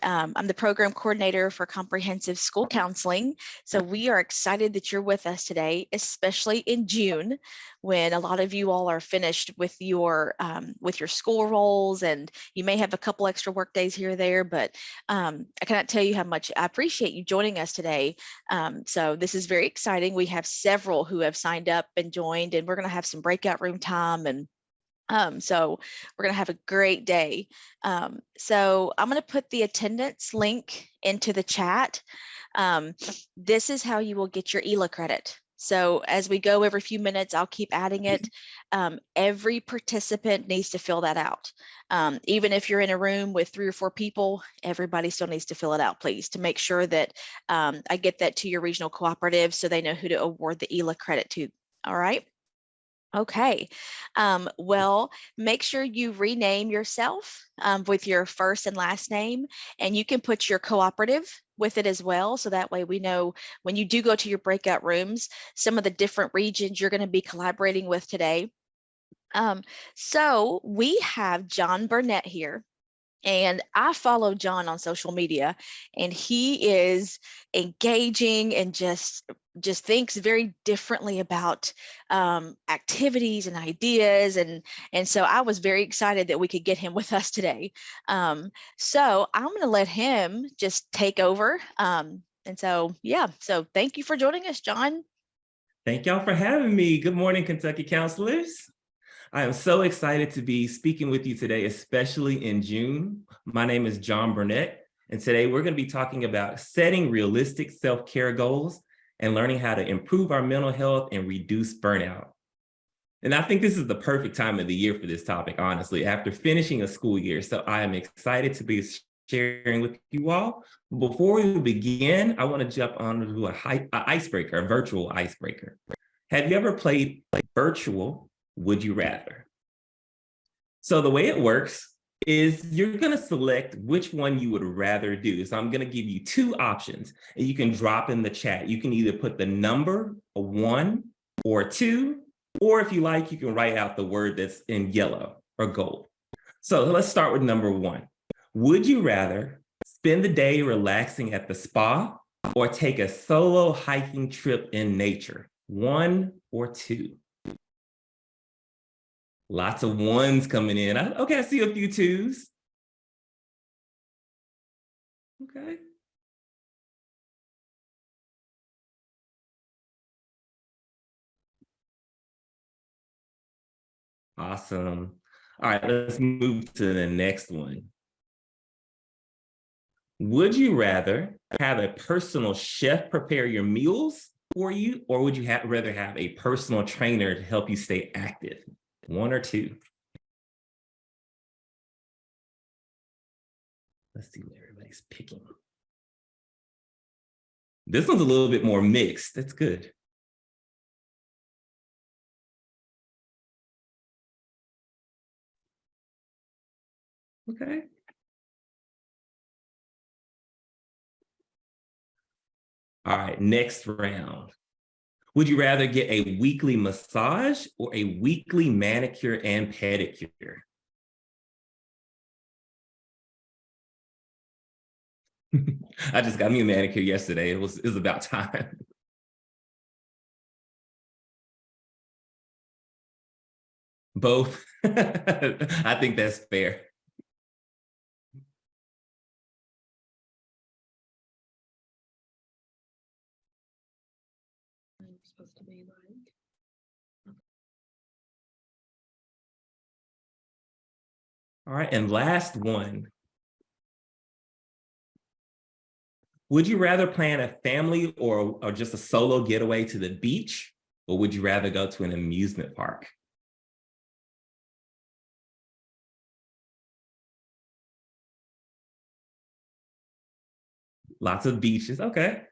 and I'm the program coordinator for comprehensive school counseling. So we are excited that you're with us today, especially in June, when a lot of you all are finished with your school roles, and you may have a couple extra work days here or there, but I cannot tell you how much I appreciate you joining us today. So this is very exciting. We have several who have signed up and joined, and we're going to have some breakout room time, and so we're going to have a great day. So I'm going to put the attendance link into the chat. This is how you will get your ELA credit. So as we go every few minutes, I'll keep adding it. Every participant needs to fill that out. Even if you're in a room with 3 or 4 people, everybody still needs to fill it out, please, to make sure that I get that to your regional cooperative so they know who to award the ELA credit to. All right. Okay, well, make sure you rename yourself with your first and last name, and you can put your cooperative with it as well. So that way we know when you do go to your breakout rooms, some of the different regions you're going to be collaborating with today. So we have John Burnett here. And I follow John on social media, and he is engaging and just thinks very differently about activities and ideas. And so I was very excited that we could get him with us today. So I'm going to let him just take over. And so, yeah, so thank you for joining us, John. Thank y'all for having me. Good morning, Kentucky counselors. I am so excited to be speaking with you today, especially in June. My name is John Burnett, and today we're going to be talking about setting realistic self-care goals and learning how to improve our mental health and reduce burnout. And I think this is the perfect time of the year for this topic, honestly, after finishing a school year. So I am excited to be sharing with you all. Before we begin, I want to jump onto an icebreaker, a virtual icebreaker. Have you ever played virtual Would You Rather? So the way it works is you're going to select which one you would rather do. So I'm going to give you 2 options, and you can drop in the chat. You can either put the number 1 or 2, or if you like, you can write out the word that's in yellow or gold. So let's start with number 1. Would you rather spend the day relaxing at the spa or take a solo hiking trip in nature? 1 or 2? Lots of 1s coming in. Okay, I see a few 2s. Okay. Awesome. All right, let's move to the next one. Would you rather have a personal chef prepare your meals for you, or would you rather have a personal trainer to help you stay active? 1 or 2? Let's see what everybody's picking. This one's a little bit more mixed. That's good. Okay. All right, next round. Would you rather get a weekly massage or a weekly manicure and pedicure? I just got me a manicure yesterday. It was about time. Both. I think that's fair. Supposed to be like. All right, and last one. Would you rather plan a family or just a solo getaway to the beach, or would you rather go to an amusement park? Lots of beaches, okay.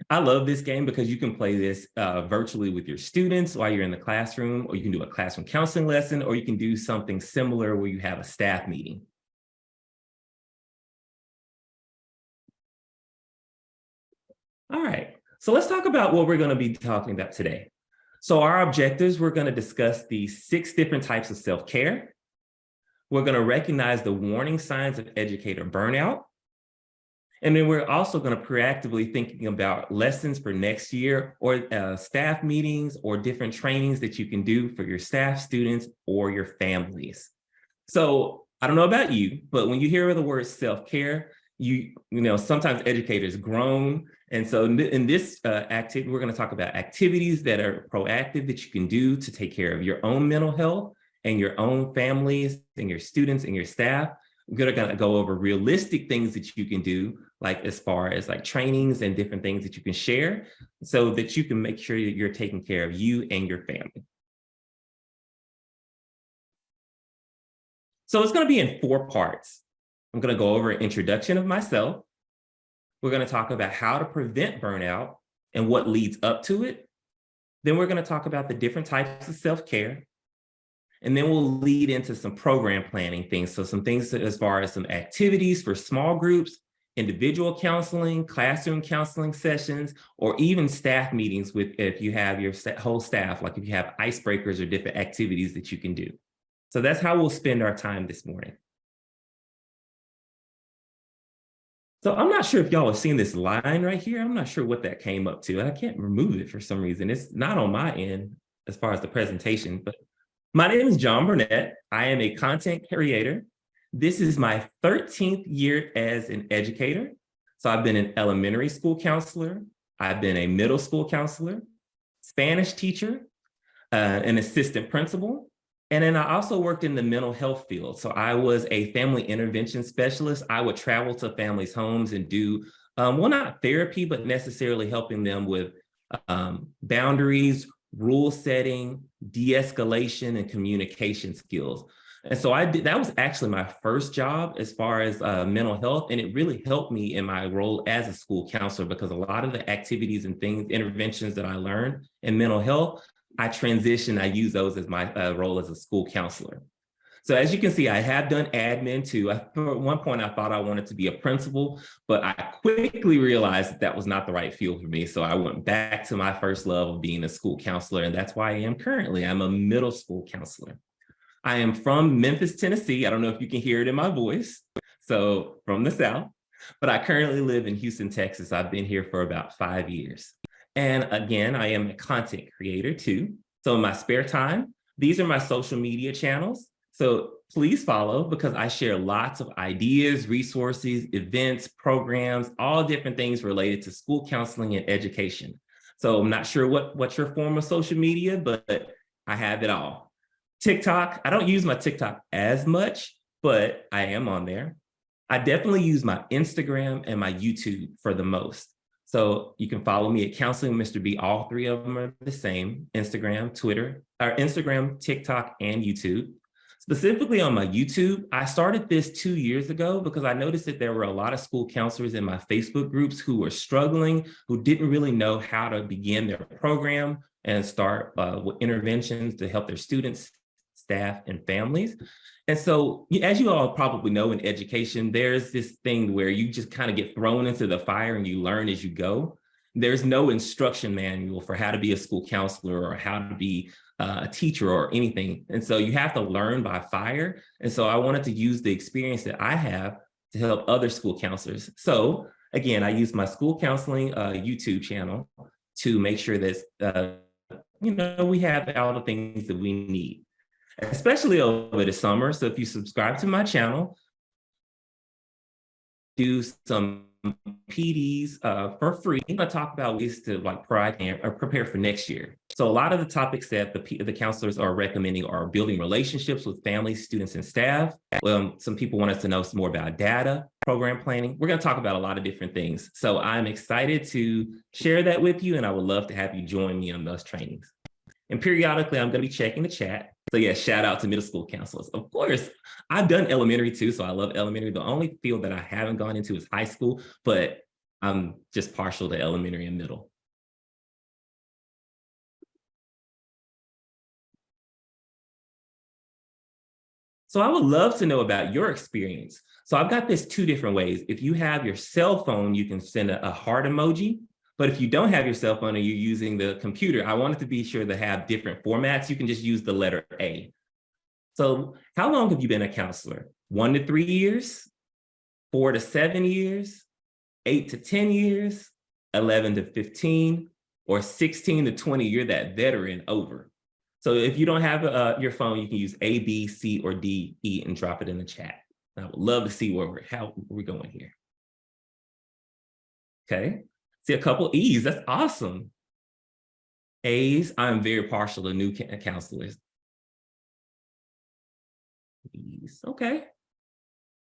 I love this game because you can play this virtually with your students while you're in the classroom, or you can do a classroom counseling lesson, or you can do something similar where you have a staff meeting. All right, so let's talk about what we're going to be talking about today. So our objectives, we're going to discuss the 6 different types of self-care. We're going to recognize the warning signs of educator burnout. And then we're also going to proactively thinking about lessons for next year or staff meetings or different trainings that you can do for your staff, students, or your families. So I don't know about you, but when you hear the word self-care, you know, sometimes educators groan. And so in this activity, we're going to talk about activities that are proactive that you can do to take care of your own mental health and your own families and your students and your staff. We're going to go over realistic things that you can do, like as far as like trainings and different things that you can share so that you can make sure that you're taking care of you and your family. So it's going to be in 4 parts. I'm going to go over an introduction of myself. We're going to talk about how to prevent burnout and what leads up to it. Then we're going to talk about the different types of self-care. And then we'll lead into some program planning things. So some things as far as some activities for small groups, individual counseling, classroom counseling sessions, or even staff meetings with if you have your whole staff, like if you have icebreakers or different activities that you can do. So that's how we'll spend our time this morning. So I'm not sure if y'all have seen this line right here. I'm not sure what that came up to. I can't remove it for some reason. It's not on my end as far as the presentation, but my name is John Burnett. I am a content creator. This is my 13th year as an educator. So I've been an elementary school counselor. I've been a middle school counselor, Spanish teacher, an assistant principal. And then I also worked in the mental health field. So I was a family intervention specialist. I would travel to families' homes and do, well, not therapy, but necessarily helping them with boundaries, rule setting, de-escalation, and communication skills. And so that was actually my first job as far as mental health. And it really helped me in my role as a school counselor because a lot of the activities and things, interventions that I learned in mental health, I use those as my role as a school counselor. So as you can see, I have done admin too. At one point, I thought I wanted to be a principal, but I quickly realized that was not the right field for me. So I went back to my first love of being a school counselor, and that's why I am currently. I'm a middle school counselor. I am from Memphis, Tennessee. I don't know if you can hear it in my voice. So from the South, but I currently live in Houston, Texas. I've been here for about 5 years. And again, I am a content creator too. So in my spare time, these are my social media channels. So please follow because I share lots of ideas, resources, events, programs, all different things related to school counseling and education. So I'm not sure what's your form of social media, but I have it all. TikTok, I don't use my TikTok as much, but I am on there. I definitely use my Instagram and my YouTube for the most. So you can follow me at Counseling Mr. B. All 3 of them are the same: Instagram, Twitter, or Instagram, TikTok, and YouTube. Specifically on my YouTube, I started this 2 years ago because I noticed that there were a lot of school counselors in my Facebook groups who were struggling, who didn't really know how to begin their program and start with interventions to help their students, staff, and families. And so, as you all probably know in education, there's this thing where you just kind of get thrown into the fire and you learn as you go. There's no instruction manual for how to be a school counselor or how to be a teacher or anything. And so you have to learn by fire. And so I wanted to use the experience that I have to help other school counselors. So again, I use my school counseling YouTube channel to make sure that, we have all the things that we need, especially over the summer. So if you subscribe to my channel, do some PDs for free. I'm going to talk about ways to prepare for next year. So a lot of the topics that the counselors are recommending are building relationships with families, students, and staff. Some people want us to know some more about data, program planning. We're going to talk about a lot of different things. So I'm excited to share that with you, and I would love to have you join me on those trainings. And periodically, I'm going to be checking the chat. So yeah, shout out to middle school counselors. Of course, I've done elementary too, so I love elementary. The only field that I haven't gone into is high school, but I'm just partial to elementary and middle. So I would love to know about your experience. So I've got this 2 different ways. If you have your cell phone, you can send a heart emoji. But if you don't have your cell phone and you're using the computer, I wanted to be sure to have different formats. You can just use the letter A. So how long have you been a counselor? 1 to 3 years, 4 to 7 years, 8 to 10 years, 11 to 15, or 16 to 20, you're that veteran over. So if you don't have your phone, you can use A, B, C, or D, E, and drop it in the chat. I would love to see how we're going here. Okay, see a couple E's, that's awesome. A's, I'm very partial to new counselors. E's, okay.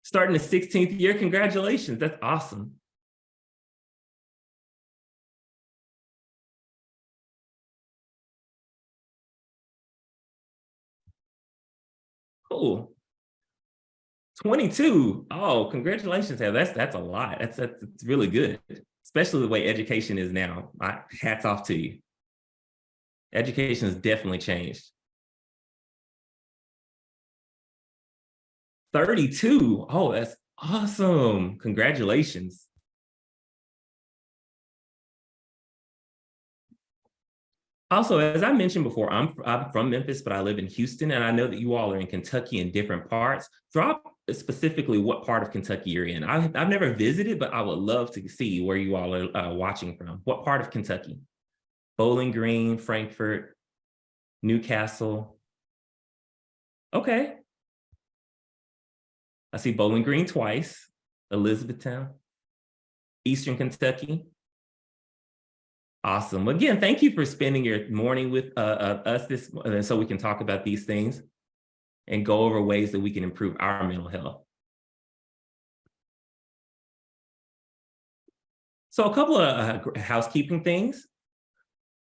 Starting the 16th year, congratulations, that's awesome. Cool. 22. Oh, congratulations. That's a lot. That's really good, especially the way education is now. Hats off to you. Education has definitely changed. 32. Oh, that's awesome. Congratulations. Also, as I mentioned before, I'm from Memphis, but I live in Houston, and I know that you all are in Kentucky in different parts. Drop specifically what part of Kentucky you're in. I've never visited, but I would love to see where you all are watching from. What part of Kentucky? Bowling Green, Frankfort, Newcastle. Okay. I see Bowling Green twice, Elizabethtown, Eastern Kentucky. Awesome. Again, thank you for spending your morning with us so we can talk about these things and go over ways that we can improve our mental health. So a couple of housekeeping things.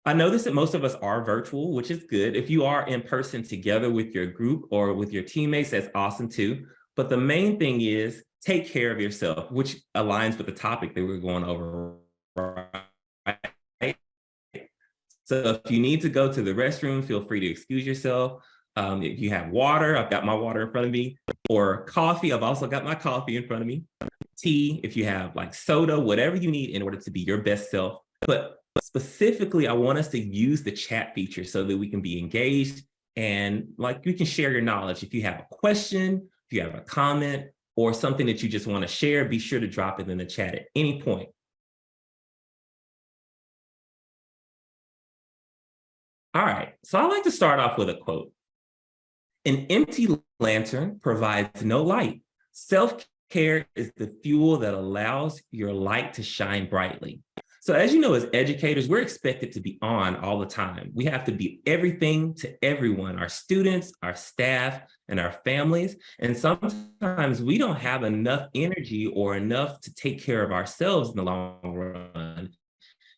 I noticed that most of us are virtual, which is good. If you are in person together with your group or with your teammates, that's awesome too. But the main thing is take care of yourself, which aligns with the topic that we're going over, right? So if you need to go to the restroom, feel free to excuse yourself. If you have water, I've got my water in front of me, or coffee, I've also got my coffee in front of me. Tea, if you have like soda, whatever you need in order to be your best self. But specifically, I want us to use the chat feature so that we can be engaged and like you can share your knowledge. If you have a question, if you have a comment, or something that you just want to share, be sure to drop it in the chat at any point. All right, so I like to start off with a quote. An empty lantern provides no light. Self-care is the fuel that allows your light to shine brightly. So as you know, as educators, we're expected to be on all the time. We have to be everything to everyone, our students, our staff, and our families. And sometimes we don't have enough energy or enough to take care of ourselves in the long run.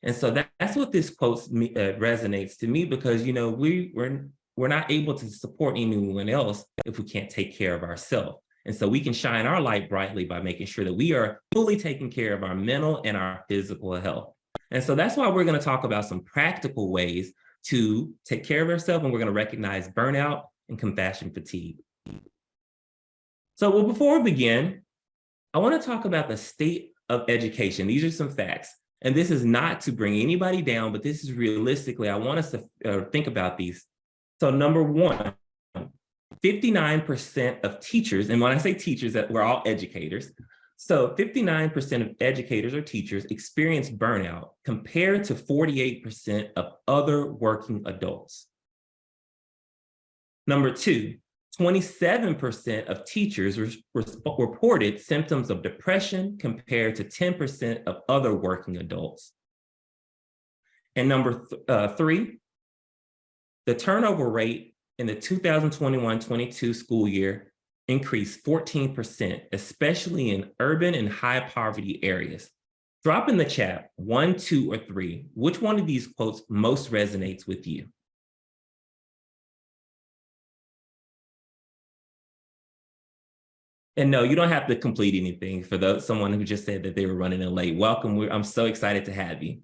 And so that's what this quote resonates to me because, you know, we're not able to support anyone else if we can't take care of ourselves. And so we can shine our light brightly by making sure that we are fully taking care of our mental and our physical health. And so that's why we're going to talk about some practical ways to take care of ourselves, and we're going to recognize burnout and compassion fatigue. So well, before we begin, I want to talk about the state of education. These are some facts. And this is not to bring anybody down, but this is realistically, I want us to think about these. So number one, 59% of teachers, and when I say teachers, that we're all educators, so 59% of educators or teachers experience burnout compared to 48% of other working adults. Number two, 27% of teachers reported symptoms of depression compared to 10% of other working adults. And number three, the turnover rate in the 2021-22 school year increased 14%, especially in urban and high poverty areas. Drop in the chat 1, 2, or 3. Which one of these quotes most resonates with you? And no, you don't have to complete anything for someone who just said that they were running in late. Welcome, I'm so excited to have you.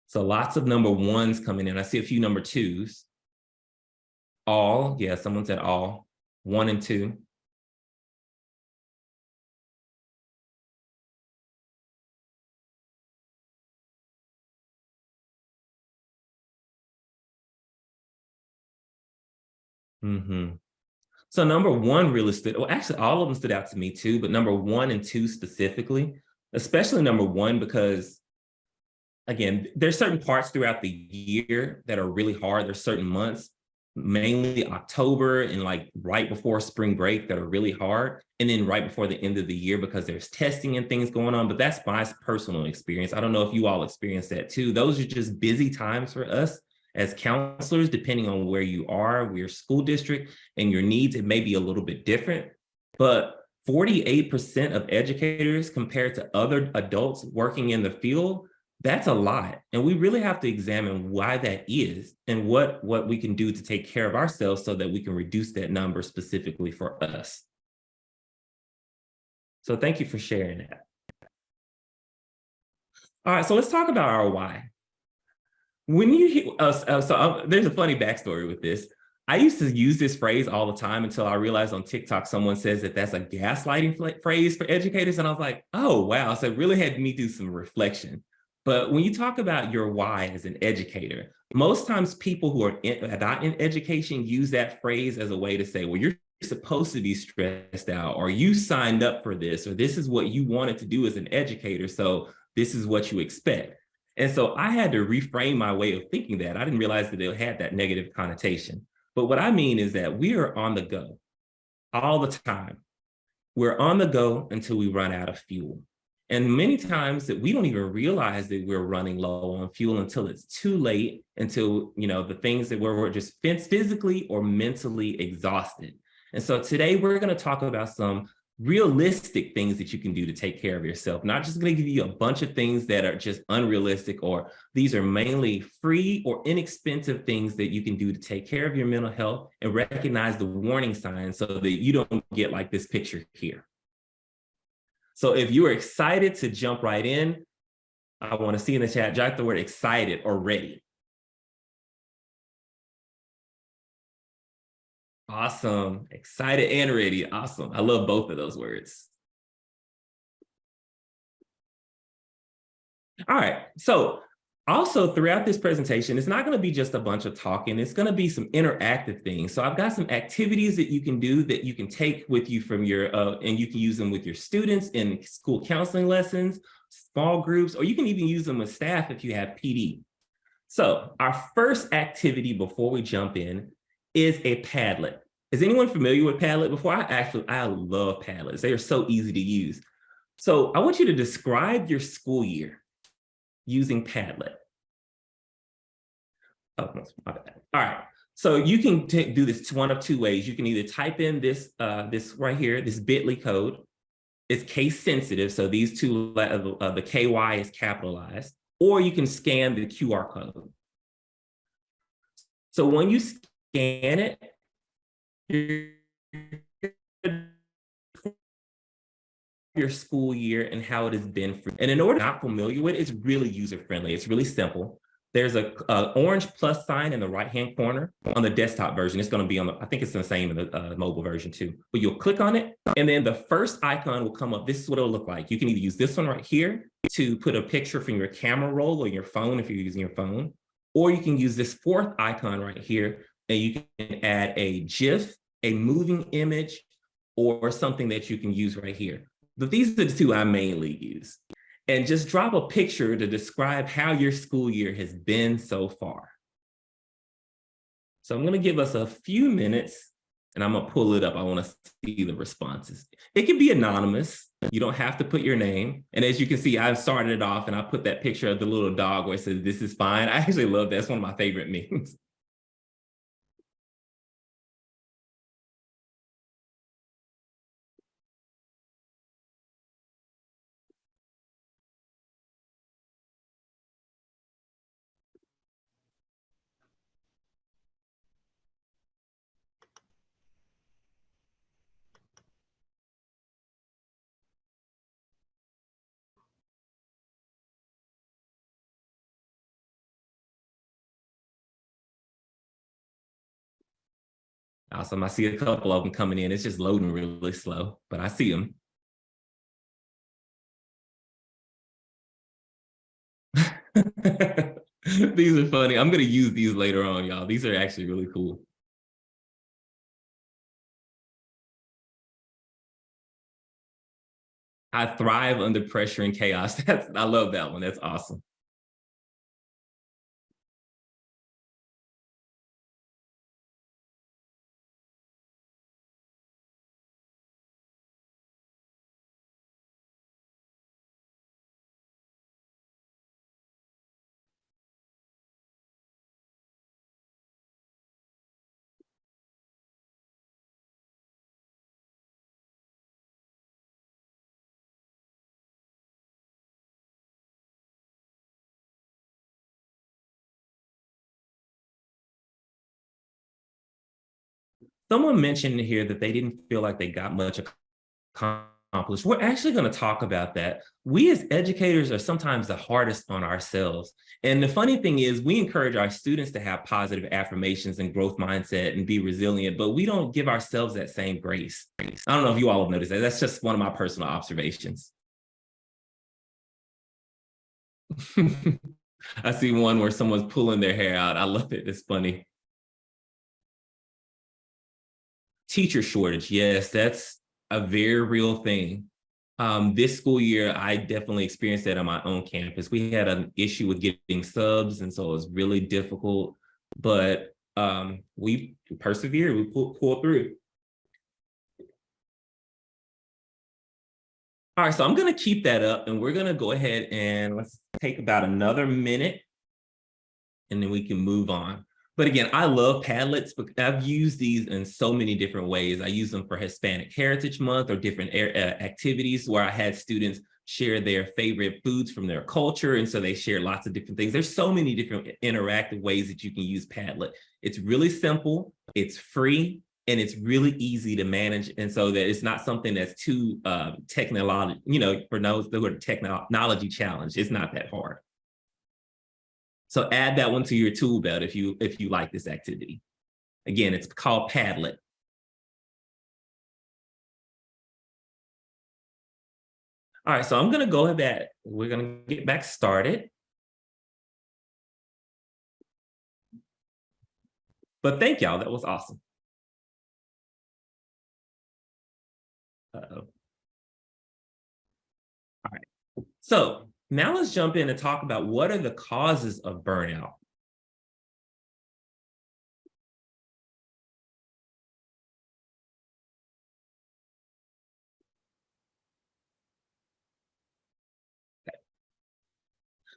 So lots of number ones coming in. I see a few number twos. All, yeah, someone said all, 1 and 2. Mhm. So number one really stood, well, actually all of them stood out to me too, but number one and two specifically, especially number one, because again, there's certain parts throughout the year that are really hard. There's certain months, mainly October and like right before spring break, that are really hard. And then right before the end of the year because there's testing and things going on. But that's my personal experience. I don't know if you all experience that too. Those are just busy times for us as counselors, depending on where you are, your school district, and your needs. It may be a little bit different. But 48% of educators compared to other adults working in the field, that's a lot. And we really have to examine why that is and what we can do to take care of ourselves so that we can reduce that number specifically for us. So thank you for sharing that. All right, so let's talk about our why. When you hear there's a funny backstory with this. I used to use this phrase all the time until I realized on TikTok someone says that that's a gaslighting phrase for educators, and I was like, oh wow! So it really had me do some reflection. But when you talk about your why as an educator, most times people who are not in education use that phrase as a way to say, well, you're supposed to be stressed out, or you signed up for this, or this is what you wanted to do as an educator, so this is what you expect. And so I had to reframe my way of thinking that. I didn't realize that it had that negative connotation. But what I mean is that we are on the go all the time. We're on the go until we run out of fuel. And many times that we don't even realize that we're running low on fuel until it's too late, until, the things that we're just physically or mentally exhausted. And so today we're going to talk about some realistic things that you can do to take care of yourself. Not just going to give you a bunch of things that are just unrealistic, or these are mainly free or inexpensive things that you can do to take care of your mental health and recognize the warning signs so that you don't get like this picture here. So if you are excited to jump right in, I want to see in the chat, jot the word excited or ready. Awesome. Excited and ready. Awesome. I love both of those words. All right. So also throughout this presentation, it's not going to be just a bunch of talking. It's going to be some interactive things. So I've got some activities that you can do that you can take with you from your, and you can use them with your students in school counseling lessons, small groups, or you can even use them with staff if you have PD. So our first activity before we jump in is a Padlet. Is anyone familiar with Padlet before? I love Padlets. They are so easy to use. So I want you to describe your school year using Padlet. Oh, my bad. All right. So you can do this one of two ways. You can either type in this right here, this bit.ly code. It's case sensitive. So these two, the KY is capitalized, or you can scan the QR code. So when you scan it, your school year and how it has been for you. And in order to not familiar with it, it's really user-friendly. It's really simple. There's a orange plus sign in the right-hand corner on the desktop version. It's going to be on I think it's the same in the mobile version too. But you'll click on it, and then the first icon will come up. This is what it'll look like. You can either use this one right here to put a picture from your camera roll or your phone if you're using your phone, or you can use this fourth icon right here, and you can add a GIF, a moving image, or something that you can use right here. But these are the two I mainly use. And just drop a picture to describe how your school year has been so far. So I'm going to give us a few minutes and I'm going to pull it up. I want to see the responses. It can be anonymous. You don't have to put your name. And as you can see, I've started it off and I put that picture of the little dog where it says, "This is fine." I actually love that. It's one of my favorite memes. Awesome. I see a couple of them coming in. It's just loading really slow, but I see them. These are funny. I'm going to use these later on, y'all. These are actually really cool. I thrive under pressure and chaos. I love that one. That's awesome. Someone mentioned here that they didn't feel like they got much accomplished. We're actually going to talk about that. We as educators are sometimes the hardest on ourselves. And the funny thing is, we encourage our students to have positive affirmations and growth mindset and be resilient, but we don't give ourselves that same grace. I don't know if you all have noticed that. That's just one of my personal observations. I see one where someone's pulling their hair out. I love it. It's funny. Teacher shortage. Yes, that's a very real thing. This school year, I definitely experienced that on my own campus. We had an issue with getting subs, and so it was really difficult, but we persevered, we pulled through. All right, so I'm gonna keep that up and we're gonna go ahead and let's take about another minute and then we can move on. But again, I love Padlets, but I've used these in so many different ways. I use them for Hispanic Heritage Month or different activities where I had students share their favorite foods from their culture. And so they share lots of different things. There's so many different interactive ways that you can use Padlet. It's really simple, it's free, and it's really easy to manage. And so that it's not something that's too technological, for those who are technology challenged, it's not that hard. So add that one to your tool belt if you like this activity. Again, it's called Padlet. All right, so I'm gonna go ahead. We're gonna get back started. But thank y'all, that was awesome. Uh-oh. All right, so now let's jump in and talk about what are the causes of burnout.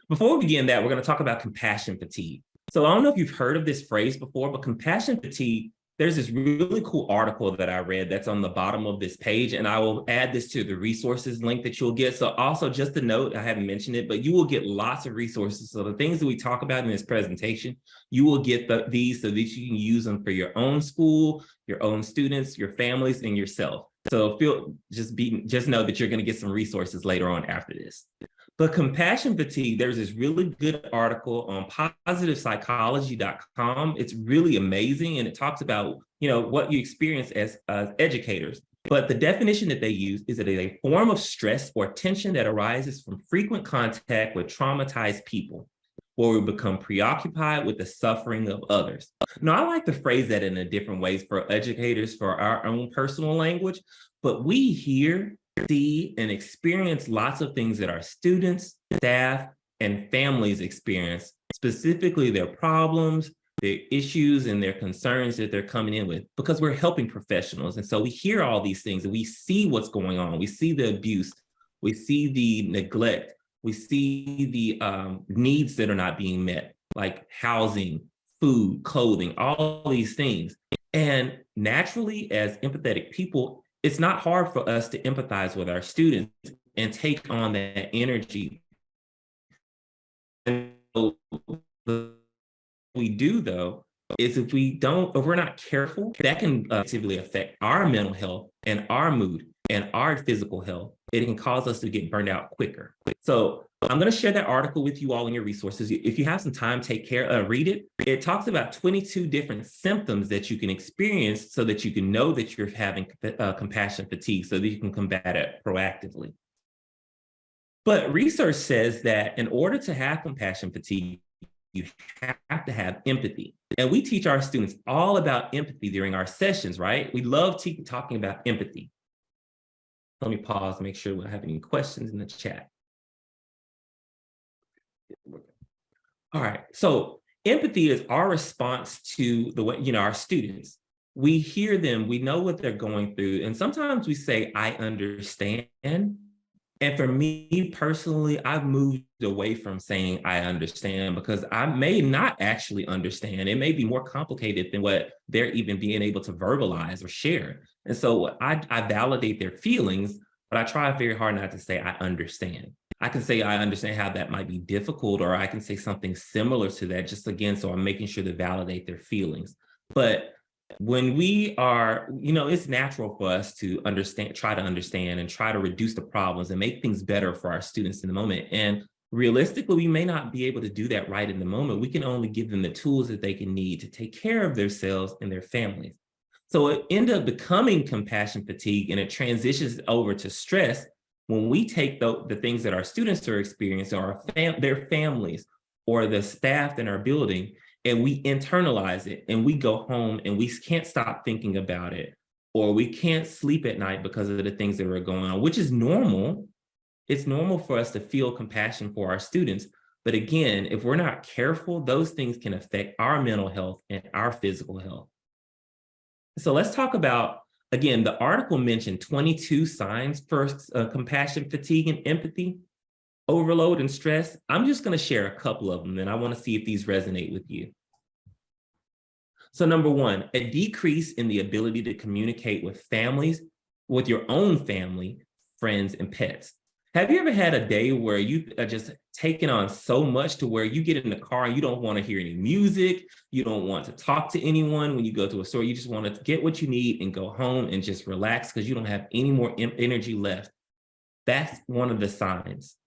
Before we begin that, we're going to talk about compassion fatigue. So I don't know if you've heard of this phrase before, but compassion fatigue, there's this really cool article that I read that's on the bottom of this page, and I will add this to the resources link that you'll get. So also just a note, I haven't mentioned it, but you will get lots of resources. So the things that we talk about in this presentation, you will get these so that you can use them for your own school, your own students, your families, and yourself. So just know that you're going to get some resources later on after this. But compassion fatigue, there's this really good article on positivepsychology.com. It's really amazing. And it talks about, what you experience as educators. But the definition that they use is that it is a form of stress or tension that arises from frequent contact with traumatized people, where we become preoccupied with the suffering of others. Now, I like to phrase that in a different ways for educators, for our own personal language, but we hear, see, and experience lots of things that our students, staff, and families experience, specifically their problems, their issues, and their concerns that they're coming in with, because we're helping professionals. And so we hear all these things and we see what's going on. We see the abuse, we see the neglect, we see the needs that are not being met, like housing, food, clothing, all these things. And naturally, as empathetic people, it's not hard for us to empathize with our students and take on that energy. And what we do, though, is if we're not careful, that can negatively affect our mental health and our mood and our physical health. It can cause us to get burned out quicker. So I'm going to share that article with you all in your resources. If you have some time, read it. It talks about 22 different symptoms that you can experience so that you can know that you're having compassion fatigue so that you can combat it proactively. But research says that in order to have compassion fatigue, you have to have empathy. And we teach our students all about empathy during our sessions, right? We love talking about empathy. Let me pause, make sure we don't have any questions in the chat. All right, so empathy is our response to the way, our students. We hear them, we know what they're going through, and sometimes we say, I understand. And for me personally, I've moved away from saying I understand because I may not actually understand. It may be more complicated than what they're even being able to verbalize or share. And so I validate their feelings, but I try very hard not to say I understand. I can say I understand how that might be difficult, or I can say something similar to that, just again, so I'm making sure to validate their feelings. But when we are, it's natural for us to try to understand and try to reduce the problems and make things better for our students in the moment. And realistically, we may not be able to do that right in the moment. We can only give them the tools that they can need to take care of themselves and their families. So it ends up becoming compassion fatigue, and it transitions over to stress when we take the things that our students are experiencing, or their families or the staff in our building, and we internalize it, and we go home and we can't stop thinking about it, or we can't sleep at night because of the things that are going on, which is normal. It's normal for us to feel compassion for our students. But again, if we're not careful, those things can affect our mental health and our physical health. So let's talk about, again, the article mentioned 22 signs for compassion fatigue and empathy, overload and stress. I'm just going to share a couple of them, and I want to see if these resonate with you. So number one, a decrease in the ability to communicate with families, with your own family, friends, and pets. Have you ever had a day where you are just taking on so much to where you get in the car and you don't want to hear any music, you don't want to talk to anyone when you go to a store, you just want to get what you need and go home and just relax because you don't have any more energy left? That's one of the signs.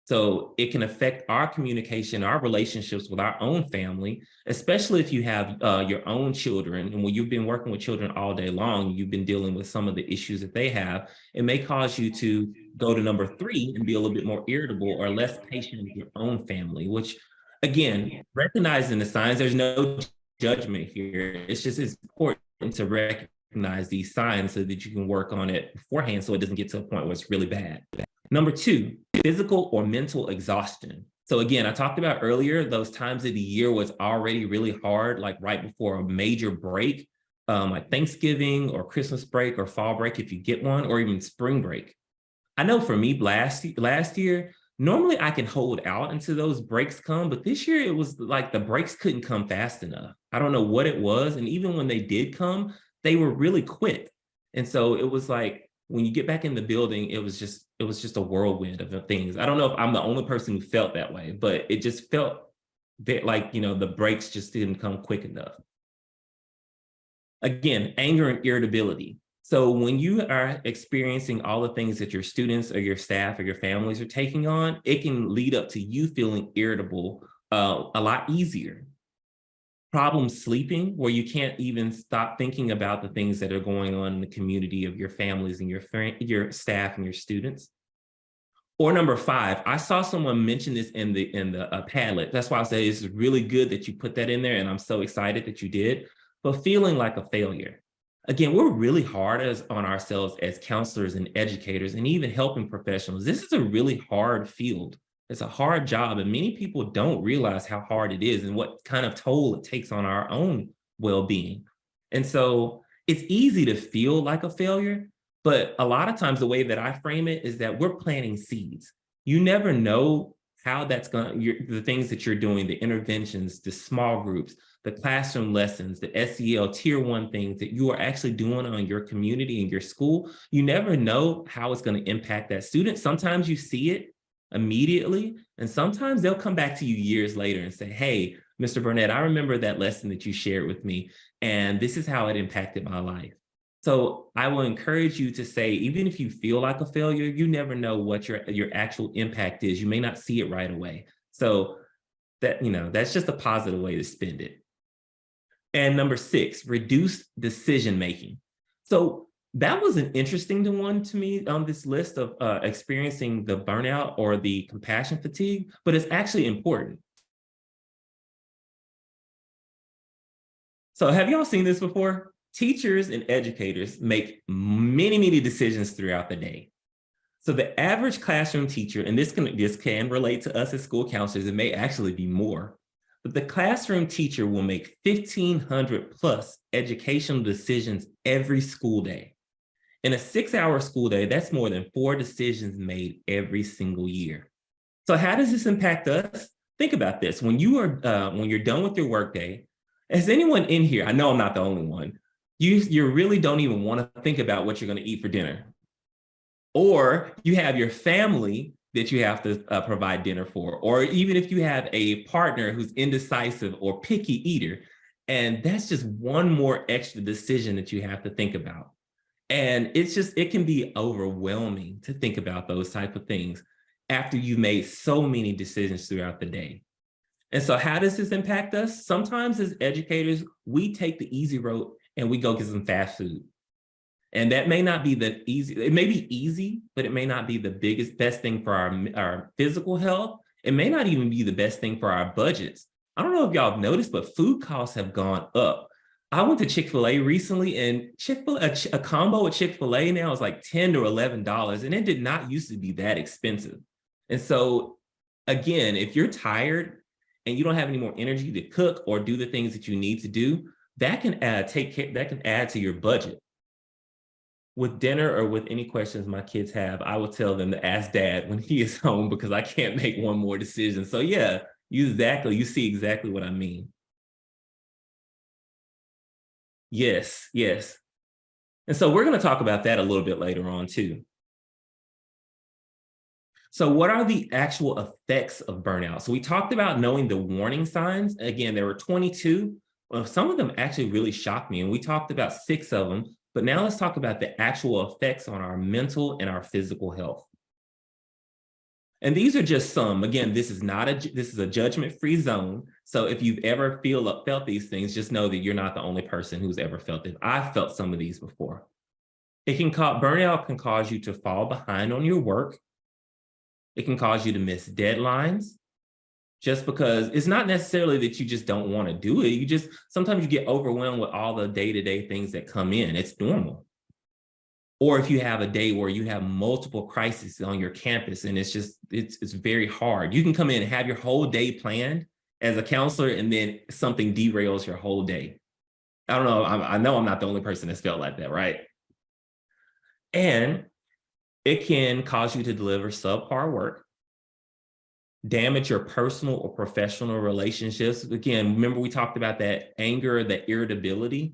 So it can affect our communication, our relationships with our own family, especially if you have your own children. And when you've been working with children all day long, you've been dealing with some of the issues that they have. It may cause you to go to number 3 and be a little bit more irritable or less patient with your own family, which, again, recognizing the signs, there's no judgment here. It's important to recognize these signs so that you can work on it beforehand so it doesn't get to a point where it's really bad. Number 2, physical or mental exhaustion. So again, I talked about earlier, those times of the year was already really hard, like right before a major break, like Thanksgiving or Christmas break or fall break, if you get one, or even spring break. I know for me last year, normally I can hold out until those breaks come, but this year it was like the breaks couldn't come fast enough. I don't know what it was. And even when they did come, they were really quick. And so it was like, when you get back in the building, it was just a whirlwind of things. I don't know if I'm the only person who felt that way, but it just felt like, the breaks just didn't come quick enough. Again, anger and irritability. So when you are experiencing all the things that your students or your staff or your families are taking on, it can lead up to you feeling irritable a lot easier. Problem sleeping, where you can't even stop thinking about the things that are going on in the community of your families and your staff and your students. Or number 5, I saw someone mention this in the Padlet. That's why I say it's really good that you put that in there, and I'm so excited that you did. But feeling like a failure. Again, we're really hard on ourselves as counselors and educators and even helping professionals. This is a really hard field. It's a hard job, and many people don't realize how hard it is and what kind of toll it takes on our own well-being. And so it's easy to feel like a failure, but a lot of times the way that I frame it is that we're planting seeds. You never know how that's the things that you're doing, the interventions, the small groups, the classroom lessons, the SEL tier 1 things that you are actually doing on your community and your school. You never know how it's going to impact that student. Sometimes you see it immediately, and sometimes they'll come back to you years later and say, hey, Mr. Burnett, I remember that lesson that you shared with me, and this is how it impacted my life. So I will encourage you to say, even if you feel like a failure, you never know what your actual impact is. You may not see it right away. So that's just a positive way to spend it. And number 6, reduce decision-making. So that was an interesting one to me on this list of experiencing the burnout or the compassion fatigue, but it's actually important. So have y'all seen this before? Teachers and educators make many, many decisions throughout the day. So the average classroom teacher, and this can relate to us as school counselors, it may actually be more, but the classroom teacher will make 1,500 plus educational decisions every school day. In a 6-hour school day, that's more than 4 decisions made every single year. So how does this impact us? Think about this. When you're done with your workday, has anyone in here, I know I'm not the only one, you really don't even want to think about what you're going to eat for dinner. Or you have your family that you have to provide dinner for, or even if you have a partner who's indecisive or picky eater, and that's just one more extra decision that you have to think about. And it can be overwhelming to think about those type of things after you've made so many decisions throughout the day. And so how does this impact us? Sometimes as educators, we take the easy road and we go get some fast food. And that may not be it may be easy, but it may not be the best thing for our physical health. It may not even be the best thing for our budgets. I don't know if y'all have noticed, but food costs have gone up. I went to Chick-fil-A recently, and a combo at Chick-fil-A now is like $10 to $11, and it did not used to be that expensive. And so again, if you're tired and you don't have any more energy to cook or do the things that you need to do, that can add to your budget. With dinner or with any questions my kids have, I will tell them to ask dad when he is home, because I can't make one more decision. So yeah, you see exactly what I mean. Yes. And so we're going to talk about that a little bit later on too. So what are the actual effects of burnout? So we talked about knowing the warning signs. Again, there were 22. Well, some of them actually really shocked me, and we talked about 6 of them. But now let's talk about the actual effects on our mental and our physical health. And these are just some. Again, this is a judgment-free zone. So if you've ever felt these things, just know that you're not the only person who's ever felt it. I've felt some of these before. Burnout can cause you to fall behind on your work. It can cause you to miss deadlines, just because it's not necessarily that you just don't want to do it. Sometimes you get overwhelmed with all the day-to-day things that come in. It's normal. Or if you have a day where you have multiple crises on your campus and it's very hard. You can come in and have your whole day planned as a counselor, and then something derails your whole day. I don't know. I know I'm not the only person that's felt like that, right? And it can cause you to deliver subpar work, damage your personal or professional relationships. Again, remember we talked about that anger, that irritability.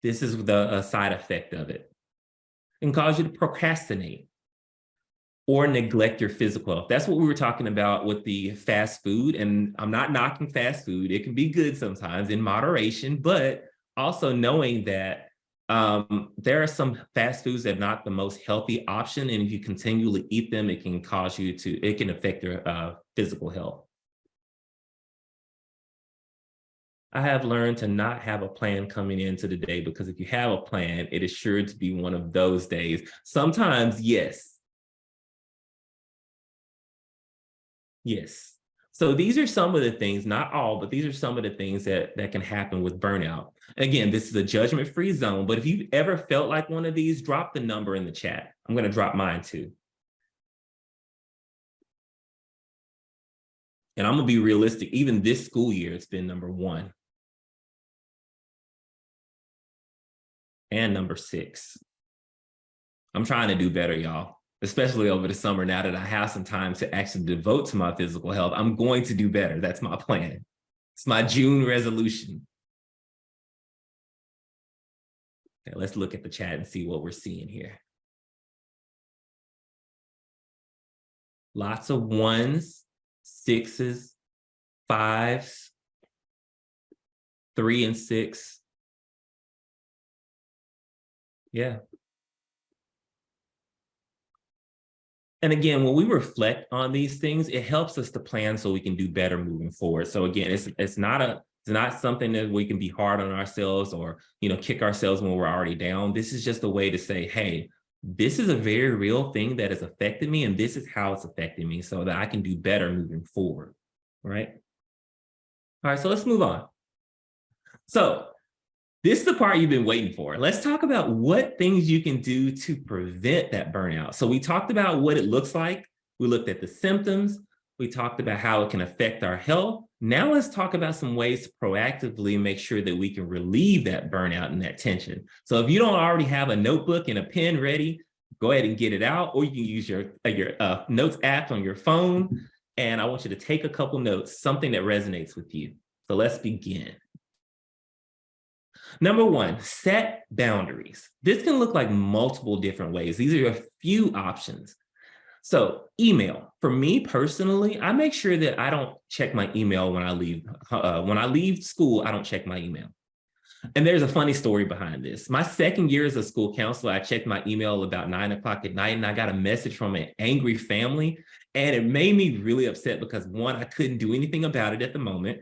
This is the side effect of it. It can cause you to procrastinate or neglect your physical health. That's what we were talking about with the fast food. And I'm not knocking fast food. It can be good sometimes in moderation, but also knowing that there are some fast foods that are not the most healthy option. And if you continually eat them, it can affect your physical health. I have learned to not have a plan coming into the day, because if you have a plan, it is sure to be one of those days. Sometimes, yes. So these are some of the things, not all, but these are some of the things that can happen with burnout. Again, this is a judgment-free zone, but if you've ever felt like one of these, drop the number in the chat. I'm going to drop mine too. And I'm going to be realistic. Even this school year, it's been number 1. And number 6. I'm trying to do better, y'all, especially over the summer. Now that I have some time to actually devote to my physical health, I'm going to do better. That's my plan. It's my June resolution. Okay, let's look at the chat and see what we're seeing here. Lots of 1s, 6s, 5s, 3 and 6. Yeah. And again, when we reflect on these things, it helps us to plan so we can do better moving forward. So again, it's not something that we can be hard on ourselves or, kick ourselves when we're already down. This is just a way to say, hey, this is a very real thing that has affected me, and this is how it's affecting me, so that I can do better moving forward, right? All right, so let's move on. So This is the part you've been waiting for. Let's talk about what things you can do to prevent that burnout. So we talked about what it looks like. We looked at the symptoms. We talked about how it can affect our health. Now let's talk about some ways to proactively make sure that we can relieve that burnout and that tension. So if you don't already have a notebook and a pen ready, go ahead and get it out, or you can use your notes app on your phone. And I want you to take a couple notes, something that resonates with you. So let's begin. Number one, set boundaries. This can look like multiple different ways. These are a few options. So email, for me personally, I make sure that I don't check my email when I leave. When I leave school, I don't check my email. And there's a funny story behind this. My second year as a school counselor, I checked my email about 9 o'clock at night, and I got a message from an angry family. And it made me really upset because, one, I couldn't do anything about it at the moment.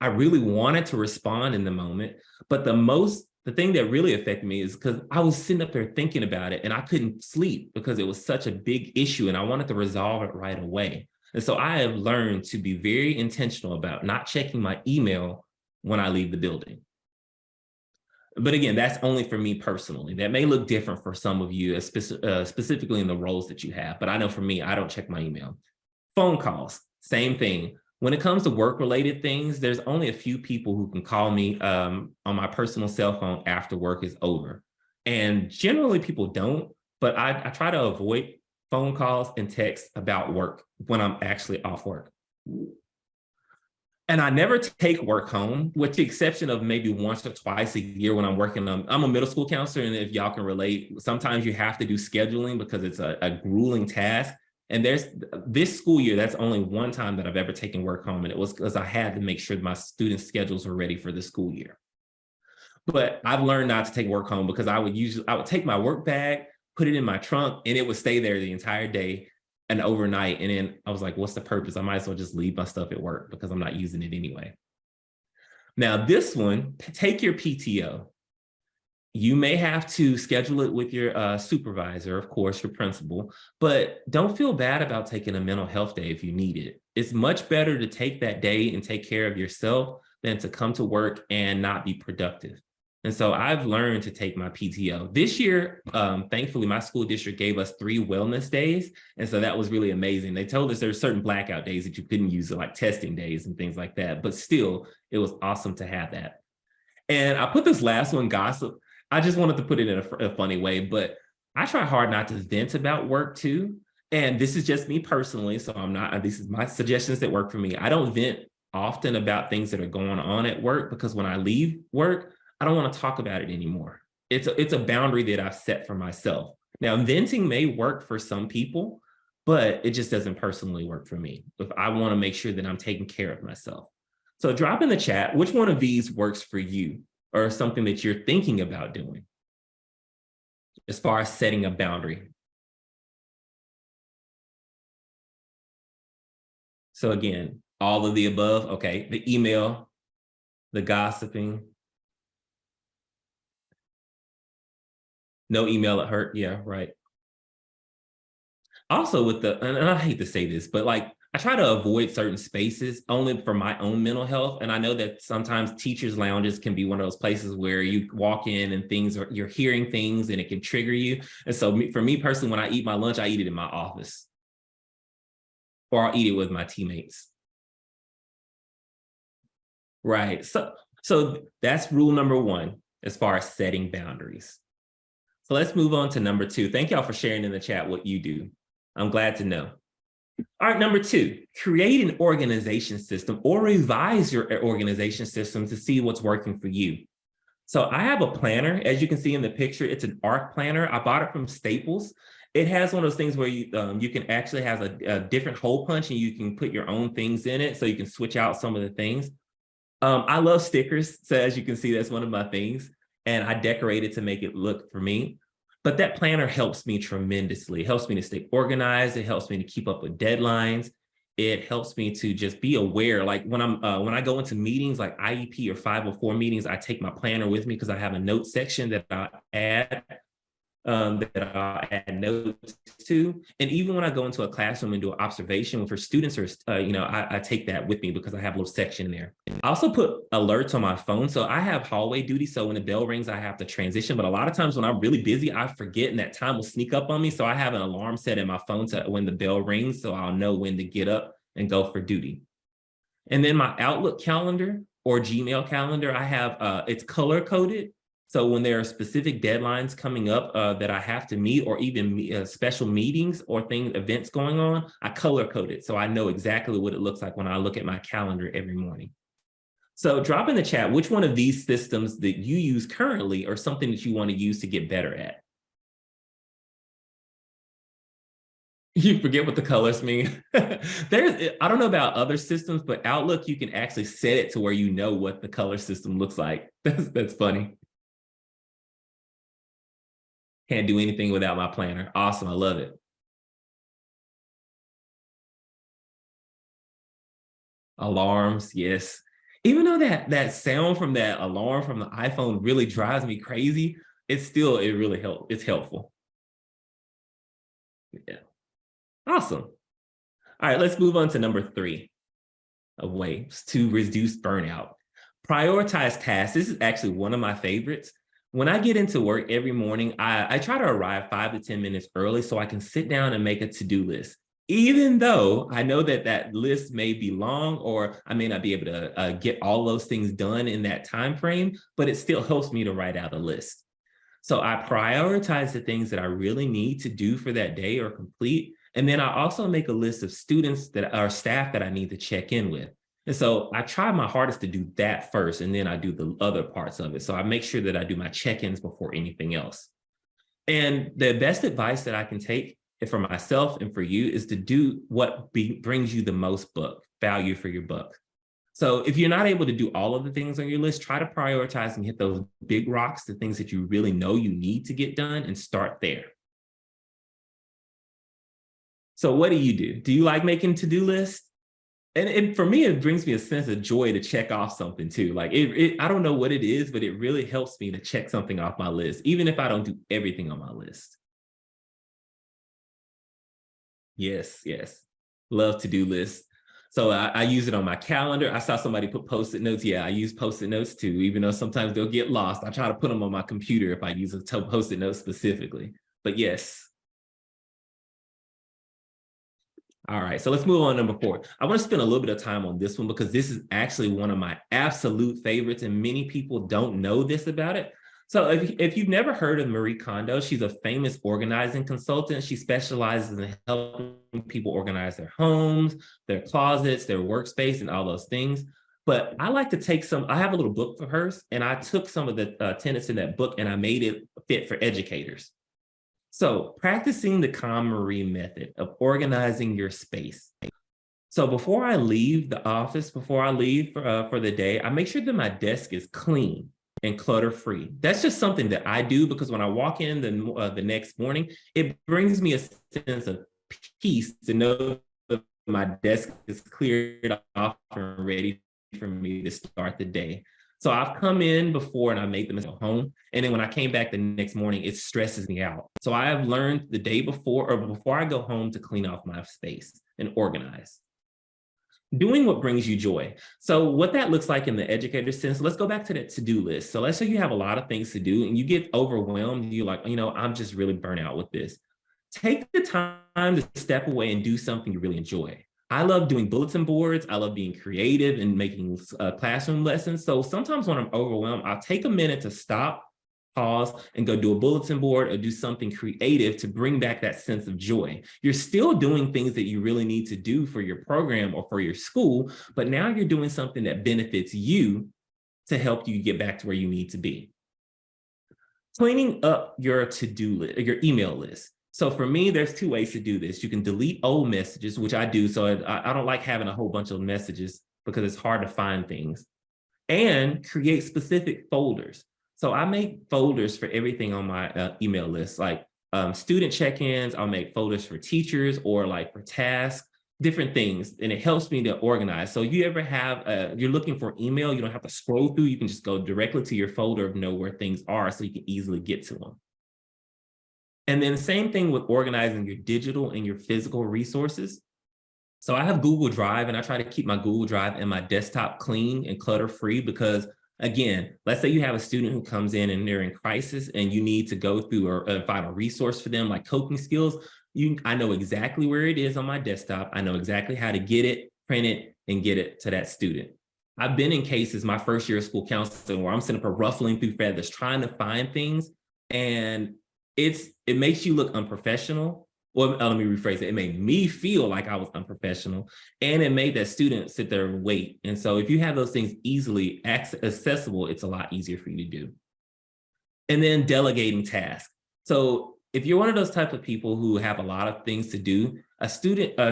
I really wanted to respond in the moment, but the thing that really affected me is because I was sitting up there thinking about it and I couldn't sleep because it was such a big issue and I wanted to resolve it right away. And so I have learned to be very intentional about not checking my email when I leave the building. But again, that's only for me personally. That may look different for some of you, specifically in the roles that you have. But I know for me, I don't check my email. Phone calls, same thing. When it comes to work-related things, there's only a few people who can call me on my personal cell phone after work is over. And generally people don't, but I try to avoid phone calls and texts about work when I'm actually off work. And I never take work home, with the exception of maybe once or twice a year when I'm working on, I'm a middle school counselor, and if y'all can relate, sometimes you have to do scheduling because it's a grueling task. And there's this school year, that's only one time that I've ever taken work home. And it was because I had to make sure my students' schedules were ready for the school year. But I've learned not to take work home because I would take my work bag, put it in my trunk, and it would stay there the entire day and overnight. And then I was like, what's the purpose? I might as well just leave my stuff at work because I'm not using it anyway. Now this one, take your PTO. You may have to schedule it with your supervisor, of course, your principal, but don't feel bad about taking a mental health day if you need it. It's much better to take that day and take care of yourself than to come to work and not be productive. And so I've learned to take my PTO. This year, thankfully, my school district gave us 3 wellness days. And so that was really amazing. They told us there's certain blackout days that you couldn't use, like testing days and things like that. But still, it was awesome to have that. And I put this last one, gossip. I just wanted to put it in a funny way, but I try hard not to vent about work too. And this is just me personally. So this is my suggestions that work for me. I don't vent often about things that are going on at work because when I leave work, I don't want to talk about it anymore. It's a boundary that I've set for myself. Now, venting may work for some people, but it just doesn't personally work for me if I want to make sure that I'm taking care of myself. So drop in the chat, which one of these works for you or something that you're thinking about doing as far as setting a boundary. So again, all of the above, okay, the email, the gossiping, no email at hurt. Yeah, right. Also and I hate to say this, but like I try to avoid certain spaces only for my own mental health. And I know that sometimes teachers' lounges can be one of those places where you walk in and you're hearing things and it can trigger you. And so for me personally, when I eat my lunch, I eat it in my office or I'll eat it with my teammates. Right. So that's rule number 1 as far as setting boundaries. So let's move on to number 2. Thank y'all for sharing in the chat what you do. I'm glad to know. All right, number 2, create an organization system or revise your organization system to see what's working for you. So I have a planner, as you can see in the picture, it's an ARC planner. I bought it from Staples. It has one of those things where you can actually have a different hole punch and you can put your own things in it so you can switch out some of the things. I love stickers. So as you can see, that's one of my things. And I decorate it to make it look for me. But that planner helps me tremendously. It helps me to stay organized. It helps me to keep up with deadlines. It helps me to just be aware. Like when I go into meetings like IEP or 504 meetings, I take my planner with me because I have a note section that I add. that I'll add notes to. And even when I go into a classroom and do an observation for students, or I take that with me because I have a little section there. I also put alerts on my phone. So I have hallway duty. So when the bell rings, I have to transition. But a lot of times when I'm really busy, I forget and that time will sneak up on me. So I have an alarm set in my phone to when the bell rings, so I'll know when to get up and go for duty. And then my Outlook calendar or Gmail calendar, I have, it's color coded. So when there are specific deadlines coming up that I have to meet, or even special meetings or events going on, I color code it. So I know exactly what it looks like when I look at my calendar every morning. So drop in the chat which one of these systems that you use currently or something that you want to use to get better at. You forget what the colors mean. I don't know about other systems, but Outlook, you can actually set it to where you know what the color system looks like. That's funny. Can't do anything without my planner. Awesome, I love it. Alarms, yes. Even though that sound from that alarm from the iPhone really drives me crazy, it really helps. It's helpful. Yeah. Awesome. All right, let's move on to number 3 of ways to reduce burnout. Prioritize tasks. This is actually one of my favorites. When I get into work every morning, I try to arrive 5 to 10 minutes early so I can sit down and make a to-do list. Even though I know that list may be long, or I may not be able to get all those things done in that time frame, but it still helps me to write out a list. So I prioritize the things that I really need to do for that day or complete. And then I also make a list of students that are staff that I need to check in with. And so I try my hardest to do that first, and then I do the other parts of it. So I make sure that I do my check-ins before anything else. And the best advice that I can take for myself and for you is to do what brings you the most value for your buck. So if you're not able to do all of the things on your list, try to prioritize and hit those big rocks, the things that you really know you need to get done, and start there. So what do you do? Do you like making to-do lists? And for me, it brings me a sense of joy to check off something too. Like I don't know what it is, but it really helps me to check something off my list, even if I don't do everything on my list. Yes, yes. Love to-do lists. So I use it on my calendar. I saw somebody put Post-it notes. Yeah, I use Post-it notes too, even though sometimes they'll get lost. I try to put them on my computer if I use a Post-it note specifically. But yes. All right, so let's move on to number 4. I want to spend a little bit of time on this one because this is actually one of my absolute favorites, and many people don't know this about it. So if you've never heard of Marie Kondo, she's a famous organizing consultant. She specializes in helping people organize their homes, their closets, their workspace, and all those things. But I like to take I have a little book for hers, and I took some of the tenets in that book and I made it fit for educators. So practicing the KonMari method of organizing your space. So before I leave the office, before I leave for the day, I make sure that my desk is clean and clutter-free. That's just something that I do because when I walk in the next morning, it brings me a sense of peace to know that my desk is cleared off and ready for me to start the day. So I've come in before and I made them at home. And then when I came back the next morning, it stresses me out. So I have learned the day before or before I go home to clean off my space and organize. Doing what brings you joy. So what that looks like in the educator sense, let's go back to that to-do list. So let's say you have a lot of things to do and you get overwhelmed. You're like, I'm just really burnt out with this. Take the time to step away and do something you really enjoy. I love doing bulletin boards. I love being creative and making classroom lessons. So sometimes when I'm overwhelmed, I'll take a minute to stop, pause, and go do a bulletin board or do something creative to bring back that sense of joy. You're still doing things that you really need to do for your program or for your school, but now you're doing something that benefits you to help you get back to where you need to be. Cleaning up your to-do list, your email list. So for me, there's 2 ways to do this. You can delete old messages, which I do. So I don't like having a whole bunch of messages because it's hard to find things, and create specific folders. So I make folders for everything on my email list, like student check-ins. I'll make folders for teachers or like for tasks, different things. And it helps me to organize. So if you ever have, you're looking for email, you don't have to scroll through. You can just go directly to your folder and know where things are so you can easily get to them. And then same thing with organizing your digital and your physical resources. So I have Google Drive, and I try to keep my Google Drive and my desktop clean and clutter-free because, again, let's say you have a student who comes in and they're in crisis and you need to go through or find a resource for them, like coping skills. I know exactly where it is on my desktop. I know exactly how to get it, print it, and get it to that student. I've been in cases my first year of school counseling where I'm sitting up ruffling through feathers trying to find things, and it makes you look unprofessional. Well, let me rephrase it. It made me feel like I was unprofessional, and it made that student sit there and wait. And so if you have those things easily accessible, it's a lot easier for you to do. And then delegating tasks. So if you're one of those type of people who have a lot of things to do, a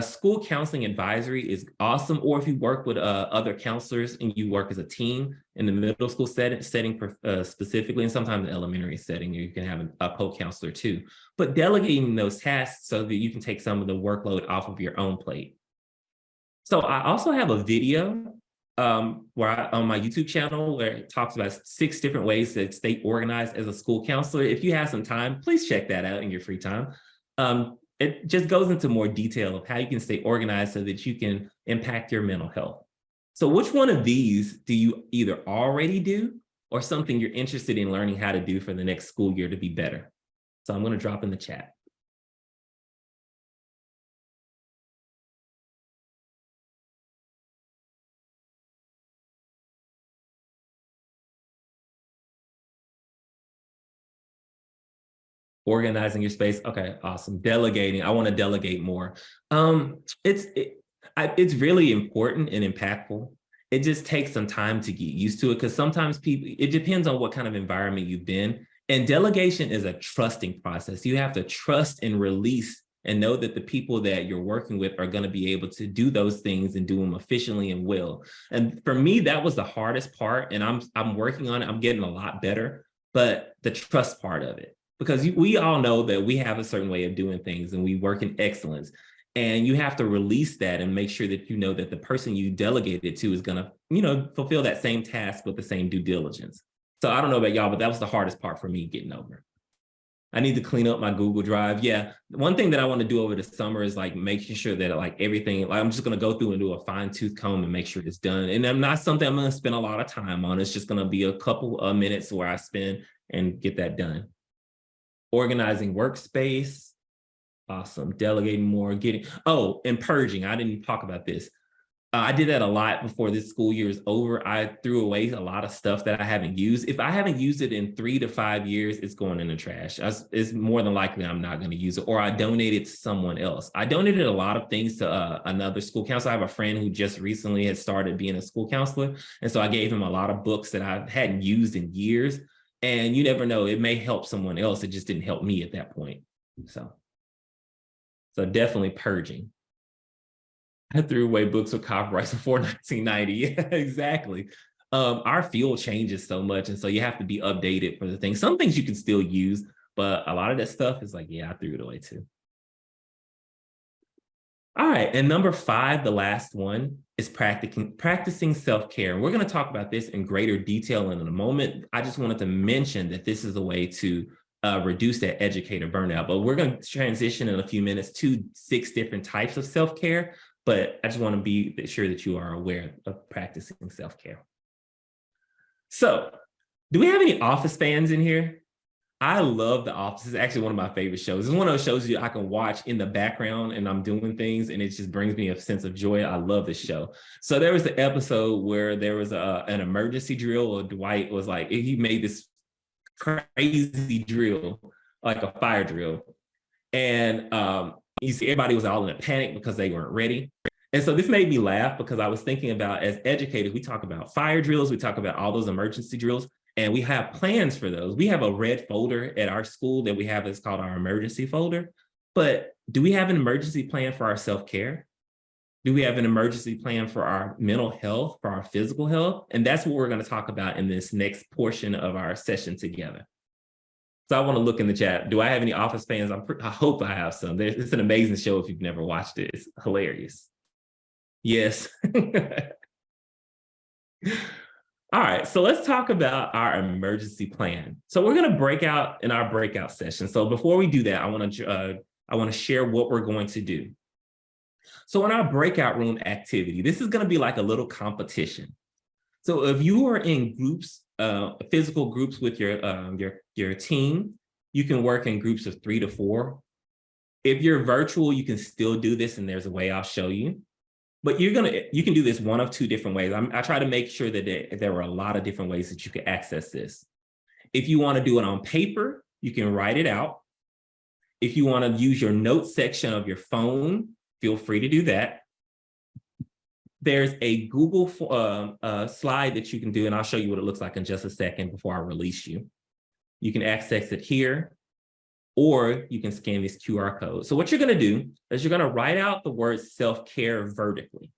school counseling advisory is awesome. Or if you work with other counselors and you work as a team in the middle school setting specifically, and sometimes the elementary setting, you can have a co-counselor too. But delegating those tasks so that you can take some of the workload off of your own plate. So I also have a video on my YouTube channel where it talks about 6 different ways to stay organized as a school counselor. If you have some time, please check that out in your free time. It just goes into more detail of how you can stay organized so that you can impact your mental health. So which one of these do you either already do or something you're interested in learning how to do for the next school year to be better? So I'm going to drop in the chat. Organizing your space. Okay, awesome. Delegating. I want to delegate more. It's really important and impactful. It just takes some time to get used to it because sometimes it depends on what kind of environment you've been. And delegation is a trusting process. You have to trust and release and know that the people that you're working with are going to be able to do those things and do them efficiently and well. And for me, that was the hardest part. And I'm working on it. I'm getting a lot better, but the trust part of it. Because we all know that we have a certain way of doing things and we work in excellence. And you have to release that and make sure that you know that the person you delegated to is going to, fulfill that same task with the same due diligence. So I don't know about y'all, but that was the hardest part for me getting over. I need to clean up my Google Drive. Yeah. One thing that I want to do over the summer is like making sure that everything, I'm just going to go through and do a fine tooth comb and make sure it's done. And I'm not something I'm going to spend a lot of time on. It's just going to be a couple of minutes where I spend and get that done. Organizing workspace. Awesome. Delegating more, and purging. I didn't talk about this. I did that a lot before this school year is over. I threw away a lot of stuff that I haven't used. If I haven't used it in 3 to 5 years, it's going in the trash. It's more than likely I'm not going to use it, or I donate it to someone else. I donated a lot of things to another school counselor. I have a friend who just recently had started being a school counselor. And so I gave him a lot of books that I hadn't used in years. And you never know, it may help someone else. It just didn't help me at that point. So definitely purging. I threw away books with copyrights before 1990. Yeah, exactly. Our field changes so much. And so you have to be updated for the things. Some things you can still use, but a lot of that stuff is like, yeah, I threw it away too. All right, and number 5, the last one, is practicing self-care. And we're going to talk about this in greater detail in a moment. I just wanted to mention that this is a way to reduce that educator burnout. But we're going to transition in a few minutes to 6 different types of self-care. But I just want to be sure that you are aware of practicing self-care. So, do we have any Office fans in here? I love The Office. It's actually one of my favorite shows. It's one of those shows I can watch in the background and I'm doing things and it just brings me a sense of joy. I love this show. So there was an episode where there was an emergency drill, or Dwight was like, he made this crazy drill, like a fire drill. And you see everybody was all in a panic because they weren't ready. And so this made me laugh because I was thinking about, as educators, we talk about fire drills, we talk about all those emergency drills. And we have plans for those. We have a red folder at our school that we have that's called our emergency folder. But do we have an emergency plan for our self-care? Do we have an emergency plan for our mental health, for our physical health? And that's what we're going to talk about in this next portion of our session together. So I want to look in the chat. Do I have any Office fans? I hope I have some. It's an amazing show if you've never watched it. It's hilarious. Yes. All right, so let's talk about our emergency plan. So we're going to break out in our breakout session. So before we do that, I want to share what we're going to do. So in our breakout room activity, this is going to be like a little competition. So if you are in groups, physical groups with your team, you can work in groups of 3 to 4. If you're virtual, you can still do this, and there's a way I'll show you. But you can do this one of 2 different ways. I try to make sure that there were a lot of different ways that you could access this. If you want to do it on paper, you can write it out. If you want to use your notes section of your phone, feel free to do that. There's a Google slide that you can do, and I'll show you what it looks like in just a second before I release you. You can access it here, or you can scan this QR code. So what you're going to do is you're going to write out the word self-care vertically,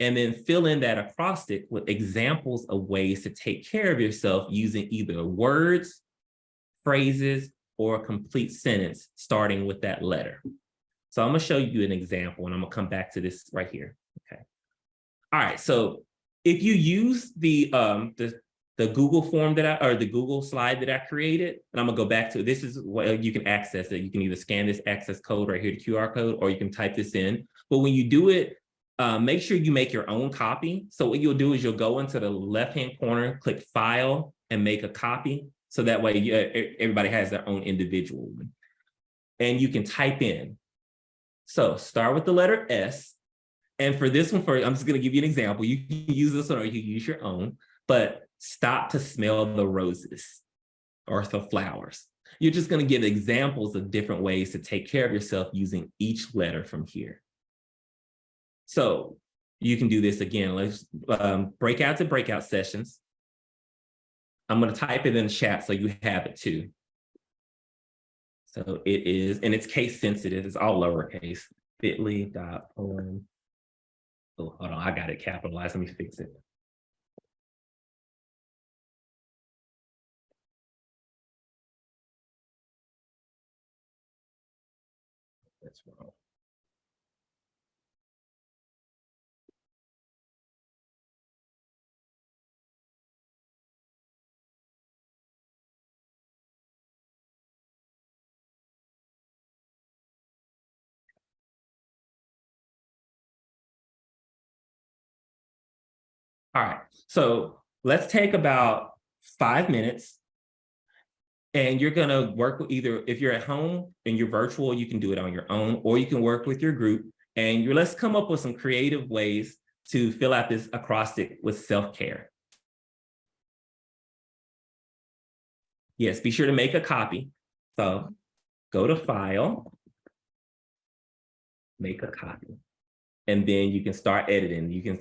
and then fill in that acrostic with examples of ways to take care of yourself using either words, phrases, or a complete sentence starting with that letter. So I'm going to show you an example, and I'm going to come back to this right here. Okay. All right. So if you use the Google form or the Google slide that I created, and I'm gonna go back to, this is what you can access it. You can either scan this access code right here, the QR code, or you can type this in. But when you do it, make sure you make your own copy. So what you'll do is you'll go into the left-hand corner, click File, and make a copy. So that way everybody has their own individual one. And you can type in. So start with the letter S. And for this one, I'm just gonna give you an example. You can use this one or you can use your own, but stop to smell the roses or the flowers. You're just going to give examples of different ways to take care of yourself using each letter from here. So you can do this again. Let's breakout to breakout sessions. I'm going to type it in the chat so you have it too. So it is, and it's case sensitive. It's all lowercase. bit.ly.org. Oh, hold on, I got it capitalized. Let me fix it. That's wrong. All right, so let's take about 5 minutes, and you're gonna work with either, if you're at home and you're virtual, you can do it on your own, or you can work with your group, and let's come up with some creative ways to fill out this acrostic with self-care. Yes, be sure to make a copy. So go to File, make a copy. And then you can start editing. You can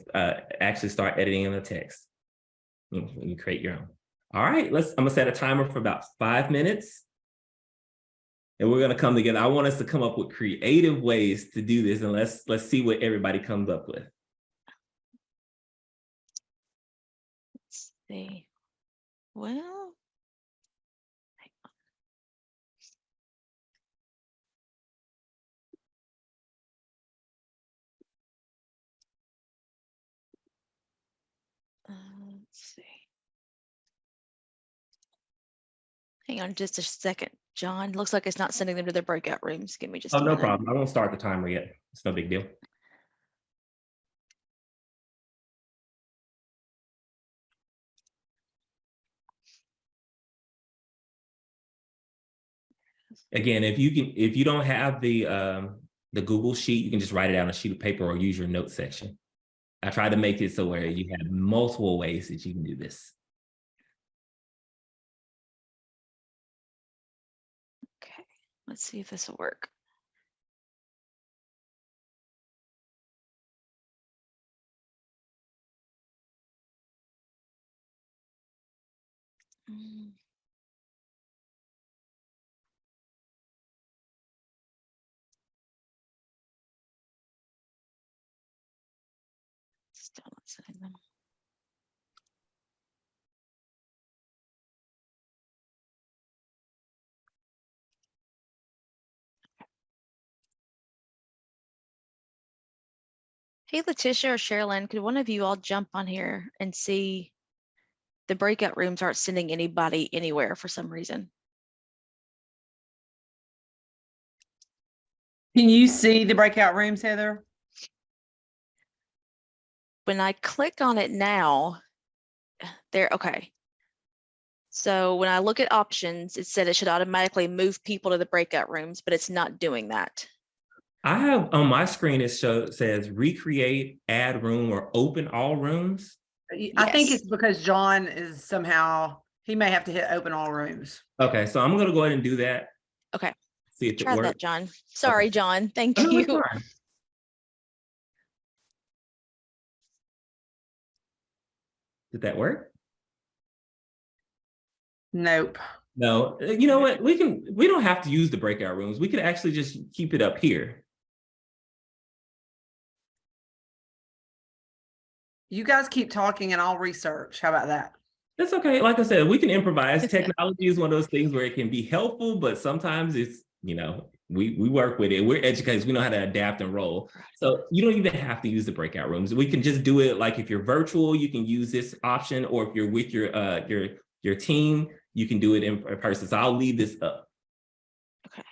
actually start editing in the text when you create your own. All right, I'm gonna set a timer for about 5 minutes. And we're gonna come together. I want us to come up with creative ways to do this, and let's see what everybody comes up with. Let's see. Well, let's see. Hang on just a second, John. Looks like it's not sending them to their breakout rooms. Give me just a No minute. problem. I won't start the timer yet. It's no big deal. Again, if you don't have the Google sheet, you can just write it out on a sheet of paper or use your notes section. I tried to make it so where you have multiple ways that you can do this. Okay, let's see if this will work. Still not sending them. Hey, Letitia or Sherilyn, could one of you all jump on here and see the breakout rooms aren't sending anybody anywhere for some reason. Can you see the breakout rooms, Heather? When I click on it now, there, okay. So when I look at options, it said it should automatically move people to the breakout rooms, but it's not doing that. I have on my screen, it says recreate, add room, or open all rooms. I think Yes. it's because John is somehow, he may have to hit open all rooms. Okay, so I'm gonna go ahead and do that. Okay. See if it Try works. that, John. Sorry, Okay. John. Thank Oh, no, it's you. fine. Did that work? Nope. No, you know what? We don't have to use the breakout rooms. We could actually just keep it up here. You guys keep talking and I'll research. How about that? That's okay. Like I said, we can improvise. Technology is one of those things where it can be helpful, but sometimes it's, we work with it. We're educators. We know how to adapt and roll. So you don't even have to use the breakout rooms. We can just do it like if you're virtual, you can use this option, or if you're with your team, you can do it in person. So I'll leave this up. Okay.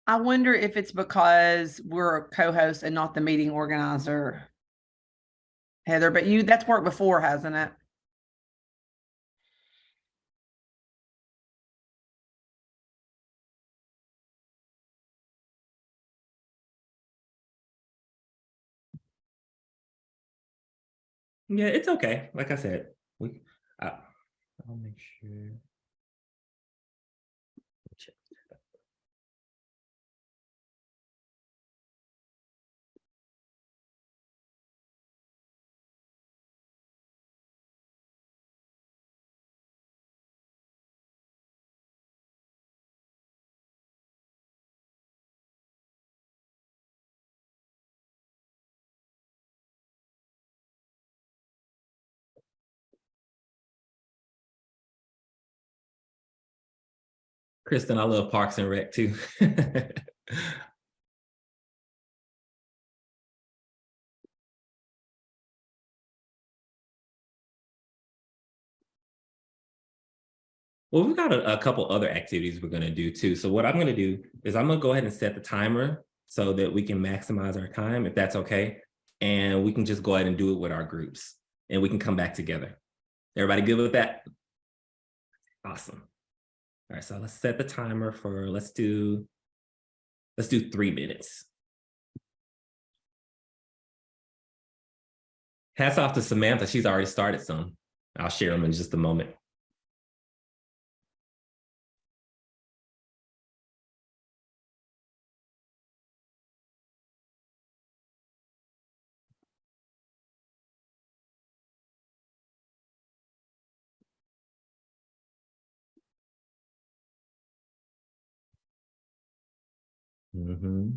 I wonder if it's because we're a co-host and not the meeting organizer, Heather, but that's worked before, hasn't it? Yeah, it's okay. Like I said, I'll make sure. Kristen, I love Parks and Rec too. Well, we've got a couple other activities we're going to do too. So what I'm going to do is I'm going to go ahead and set the timer so that we can maximize our time, if that's okay. And we can just go ahead and do it with our groups and we can come back together. Everybody good with that? Awesome. All right, so let's set the timer for, let's do 3 minutes. Hats off to Samantha. She's already started some. I'll share them in just a moment. Mm-hmm.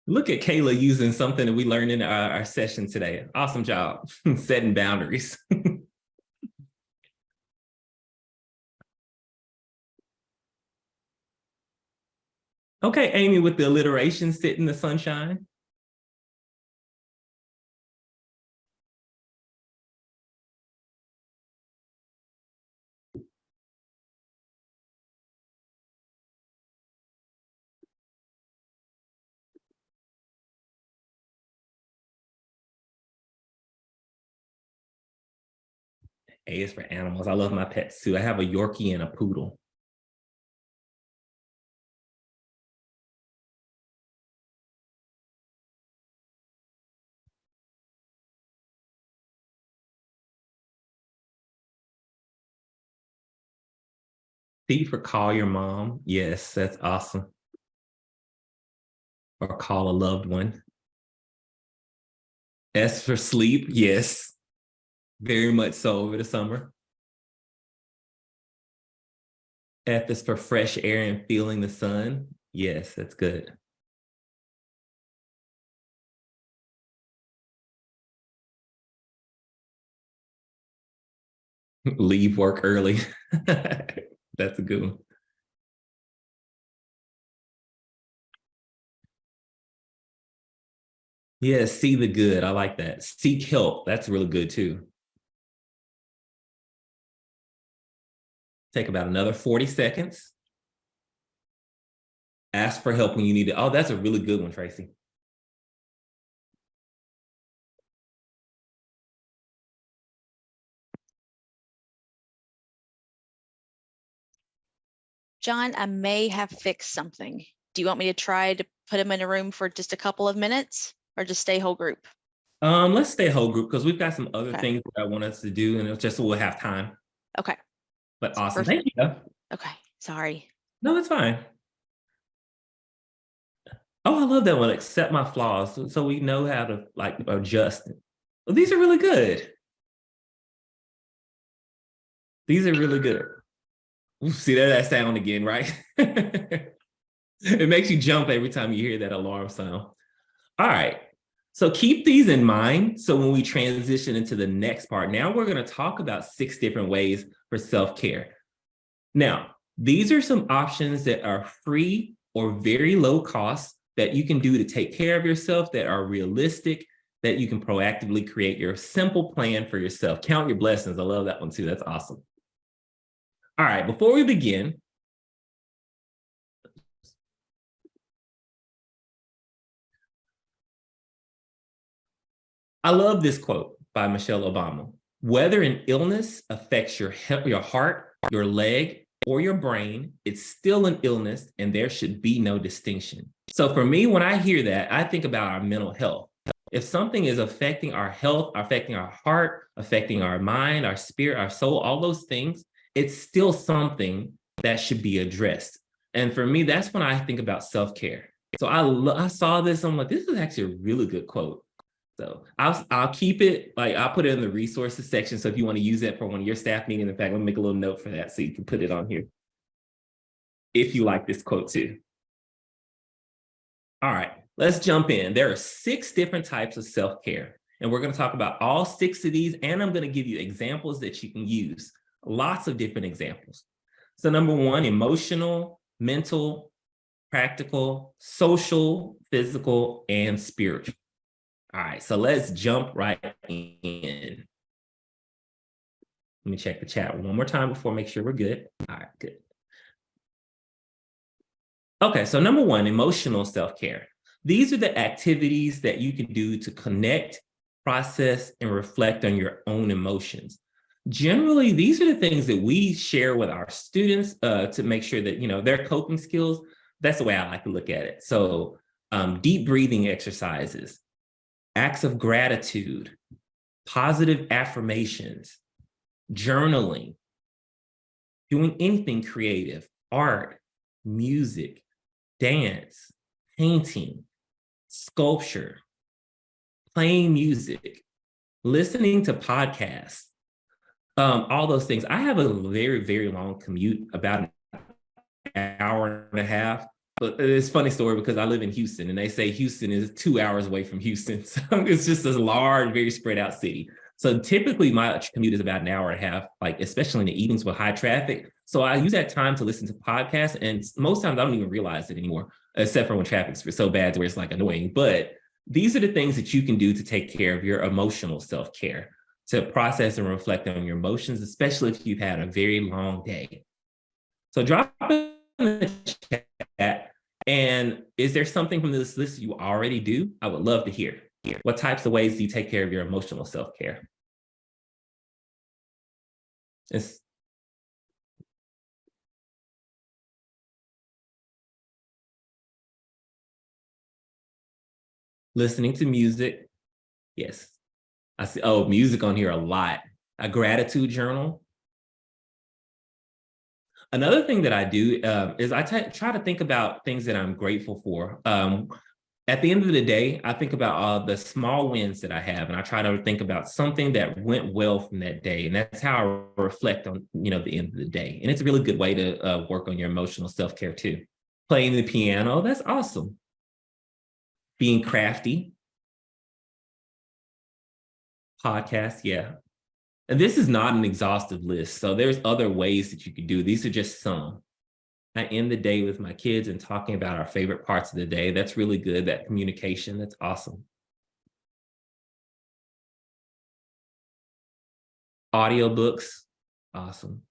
Look at Kayla using something that we learned in our session today. Awesome job setting boundaries. Okay, Amy with the alliteration, sit in the sunshine. A is for animals. I love my pets too. I have a Yorkie and a poodle. C for call your mom. Yes, that's awesome. Or call a loved one. S for sleep. Yes, very much so over the summer. F is for fresh air and feeling the sun. Yes, that's good. Leave work early. That's a good one. Yeah, see the good. I like that. Seek help. That's really good too. Take about another 40 seconds. Ask for help when you need it. Oh, that's a really good one, Tracy. John, I may have fixed something. Do you want me to try to put him in a room for just a couple of minutes or just stay whole group? Let's stay whole group because we've got some other Okay. things that I want us to do, and it's just so we'll have time. Okay. But awesome. Perfect. Thank you. Okay. Sorry. No, it's fine. Oh, I love that one. Accept my flaws, so we know how to like adjust. Well, these are really good. These are really good. Ooh, see that sound again, right? It makes you jump every time you hear that alarm sound. All right. So keep these in mind. So when we transition into the next part, now we're going to talk about 6 different ways for self-care. Now, these are some options that are free or very low cost that you can do to take care of yourself, that are realistic, that you can proactively create your simple plan for yourself. Count your blessings. I love that one too. That's awesome. All right, before we begin, I love this quote by Michelle Obama. Whether an illness affects your heart, your leg, or your brain, it's still an illness and there should be no distinction. So for me, when I hear that, I think about our mental health. If something is affecting our health, affecting our heart, affecting our mind, our spirit, our soul, all those things, it's still something that should be addressed. And for me, that's when I think about self-care. So I saw this, I'm like, this is actually a really good quote. So I'll keep it, like I'll put it in the resources section. So if you want to use that for one of your staff meetings, in fact, let me make a little note for that so you can put it on here if you like this quote too. All right, let's jump in. There are 6 different types of self-care, and we're going to talk about all 6 of these, and I'm going to give you examples that you can use. Lots of different examples. So number 1, emotional, mental, practical, social, physical, and spiritual. All right, so let's jump right in. Let me check the chat one more time before I make sure we're good. All right, good. Okay, so number 1, emotional self-care. These are the activities that you can do to connect, process, and reflect on your own emotions. Generally, these are the things that we share with our students to make sure that, you know, their coping skills, that's the way I like to look at it. So deep breathing exercises, acts of gratitude, positive affirmations, journaling, doing anything creative, art, music, dance, painting, sculpture, playing music, listening to podcasts, all those things. I have a very, very long commute, about an hour and a half. But it's a funny story because I live in Houston and they say Houston is 2 hours away from Houston. So it's just a large, very spread out city. So typically my commute is about an hour and a half, like especially in the evenings with high traffic. So I use that time to listen to podcasts, and most times I don't even realize it anymore, except for when traffic's so bad where it's like annoying. But these are the things that you can do to take care of your emotional self-care, to process and reflect on your emotions, especially if you've had a very long day. So drop in the chat. And is there something from this list you already do? I would love to hear. What types of ways do you take care of your emotional self-care? It's listening to music. Yes. I see, oh, music on here a lot. A gratitude journal. Another thing that I do is I try to think about things that I'm grateful for. At the end of the day, I think about all the small wins that I have, and I try to think about something that went well from that day. And that's how I reflect on, you know, the end of the day. And it's a really good way to work on your emotional self-care too. Playing the piano, that's awesome. Being crafty. Podcast, yeah. And this is not an exhaustive list. So there's other ways that you could do. These are just some. I end the day with my kids and talking about our favorite parts of the day. That's really good. That communication, that's awesome. Audiobooks, awesome.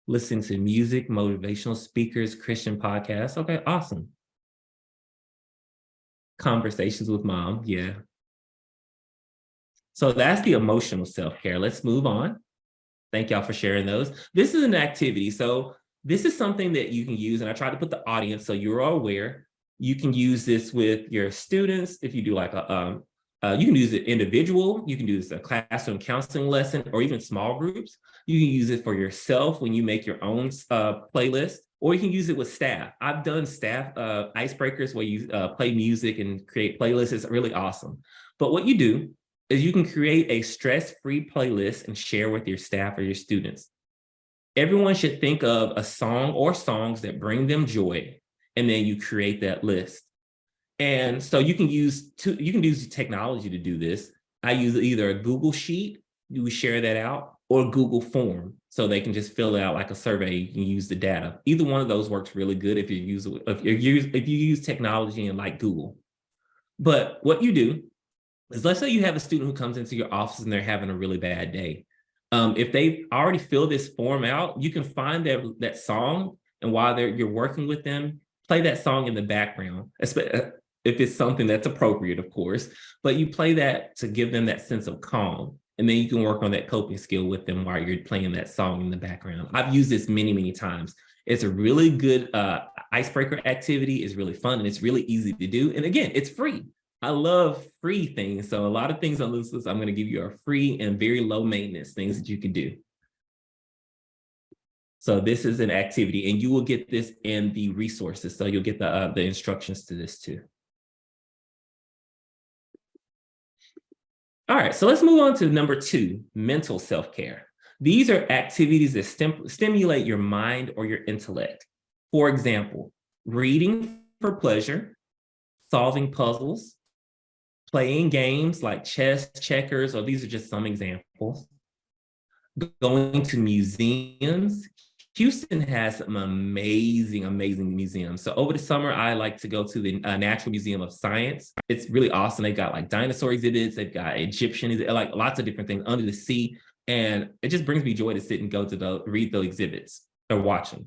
Listening to music, motivational speakers, Christian podcasts. Okay, awesome. Conversations with mom, yeah. So that's the emotional self-care. Let's move on. Thank y'all for sharing those. This is an activity. So this is something that you can use, and I try to put the audience so you're all aware. You can use this with your students. If you do like you can use it individual, you can do this a classroom counseling lesson, or even small groups. You can use it for yourself when you make your own playlist, or you can use it with staff. I've done staff icebreakers where you play music and create playlists. It's really awesome. But what you do is you can create a stress-free playlist and share with your staff or your students. Everyone should think of a song or songs that bring them joy, and then you create that list. And so you can use technology to do this. I use either a Google Sheet, you share that out, or Google Form, so they can just fill out like a survey. You can use the data. Either one of those works really good if you use technology and like Google. But what you do is, let's say you have a student who comes into your office and they're having a really bad day. If they already fill this form out, you can find that song, and while you're working with them, play that song in the background, if it's something that's appropriate, of course, but you play that to give them that sense of calm. And then you can work on that coping skill with them while you're playing that song in the background. I've used this many, many times. It's a really good icebreaker activity. It's really fun and it's really easy to do. And again, it's free. I love free things. So a lot of things on this list, I'm going to give you are free and very low maintenance things that you can do. So this is an activity, and you will get this in the resources. So you'll get the instructions to this too. All right, so let's move on to number 2, mental self-care. These are activities that stimulate your mind or your intellect. For example, reading for pleasure, solving puzzles, playing games like chess, checkers, or these are just some examples. Going to museums. Houston has some amazing, amazing museums. So over the summer, I like to go to the Natural Museum of Science. It's really awesome. They've got like dinosaur exhibits. They've got Egyptian, like lots of different things under the sea. And it just brings me joy to sit and go to read the exhibits or watch them.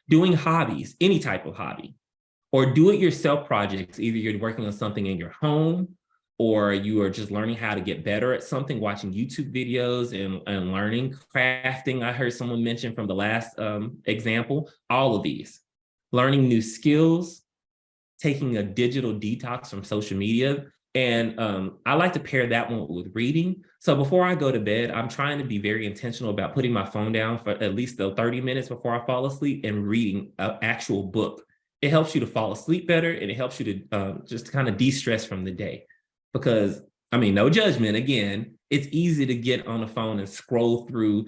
Doing hobbies, any type of hobby, or do-it-yourself projects. Either you're working on something in your home, or you are just learning how to get better at something, watching YouTube videos and learning crafting. I heard someone mention from the last example, all of these. Learning new skills, taking a digital detox from social media. And I like to pair that one with reading. So before I go to bed, I'm trying to be very intentional about putting my phone down for at least 30 minutes before I fall asleep and reading an actual book. It helps you to fall asleep better, and it helps you to just kind of de-stress from the day. Because, I mean, no judgment, again, it's easy to get on the phone and scroll through,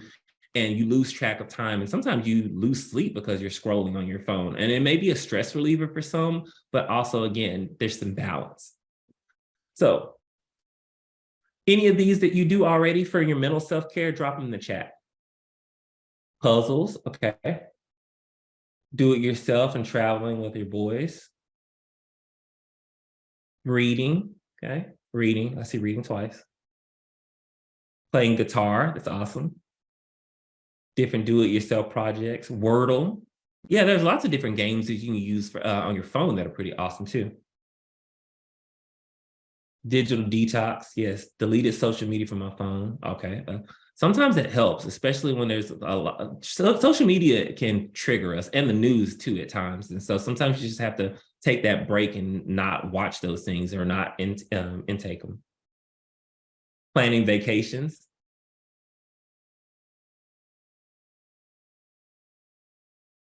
and you lose track of time. And sometimes you lose sleep because you're scrolling on your phone. And it may be a stress reliever for some, but also, again, there's some balance. So any of these that you do already for your mental self-care, drop them in the chat. Puzzles, okay. Do it yourself and traveling with your boys. Reading, okay. Reading, I see reading twice. Playing guitar, that's awesome. Different do-it-yourself projects. Wordle. Yeah, there's lots of different games that you can use for, on your phone that are pretty awesome too. Digital detox, yes. Deleted social media from my phone, okay. Sometimes it helps, especially when there's a lot. Social media can trigger us, and the news too at times. And so sometimes you just have to take that break and not watch those things or not intake them. Planning vacations.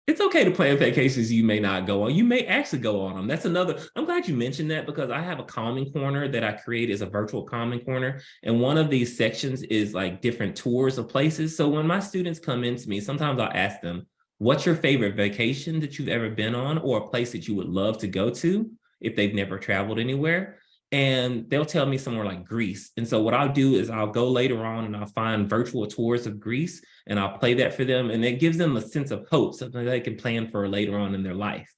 It's okay to plan vacations you may not go on. You may actually go on them. That's another, I'm glad you mentioned that, because I have a calming corner that I create as a virtual calming corner. And one of these sections is like different tours of places. So when my students come into me, sometimes I'll ask them, what's your favorite vacation that you've ever been on, or a place that you would love to go to if they've never traveled anywhere? and they'll tell me somewhere like Greece. And so what I'll do is I'll go later on and I'll find virtual tours of Greece and I'll play that for them. And it gives them a sense of hope, something they can plan for later on in their life.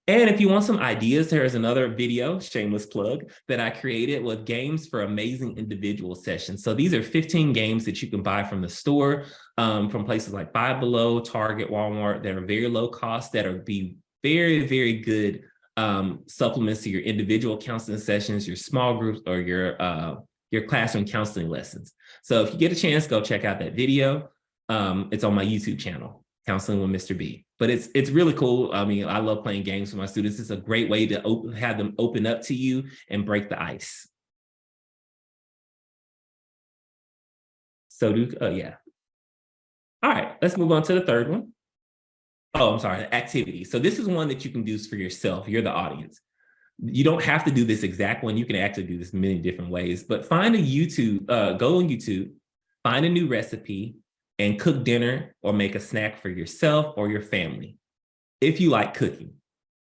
And if you want some ideas, there is another video, shameless plug, that I created with games for amazing individual sessions. So these are 15 games that you can buy from the store, from places like Five Below, Target, Walmart, that are very low cost, that are be very, very good supplements to your individual counseling sessions, your small groups, or your classroom counseling lessons. So if you get a chance, go check out that video. It's on my YouTube channel, Counseling with Mr. B. But it's really cool. I mean, I love playing games with my students. It's a great way to have them open up to you and break the ice. So yeah. All right, let's move on to the third one. Oh, I'm sorry, activity. So this is one that you can do for yourself. You're the audience. You don't have to do this exact one. You can actually do this many different ways, but find a YouTube, go on YouTube, find a new recipe, and cook dinner or make a snack for yourself or your family. If you like cooking,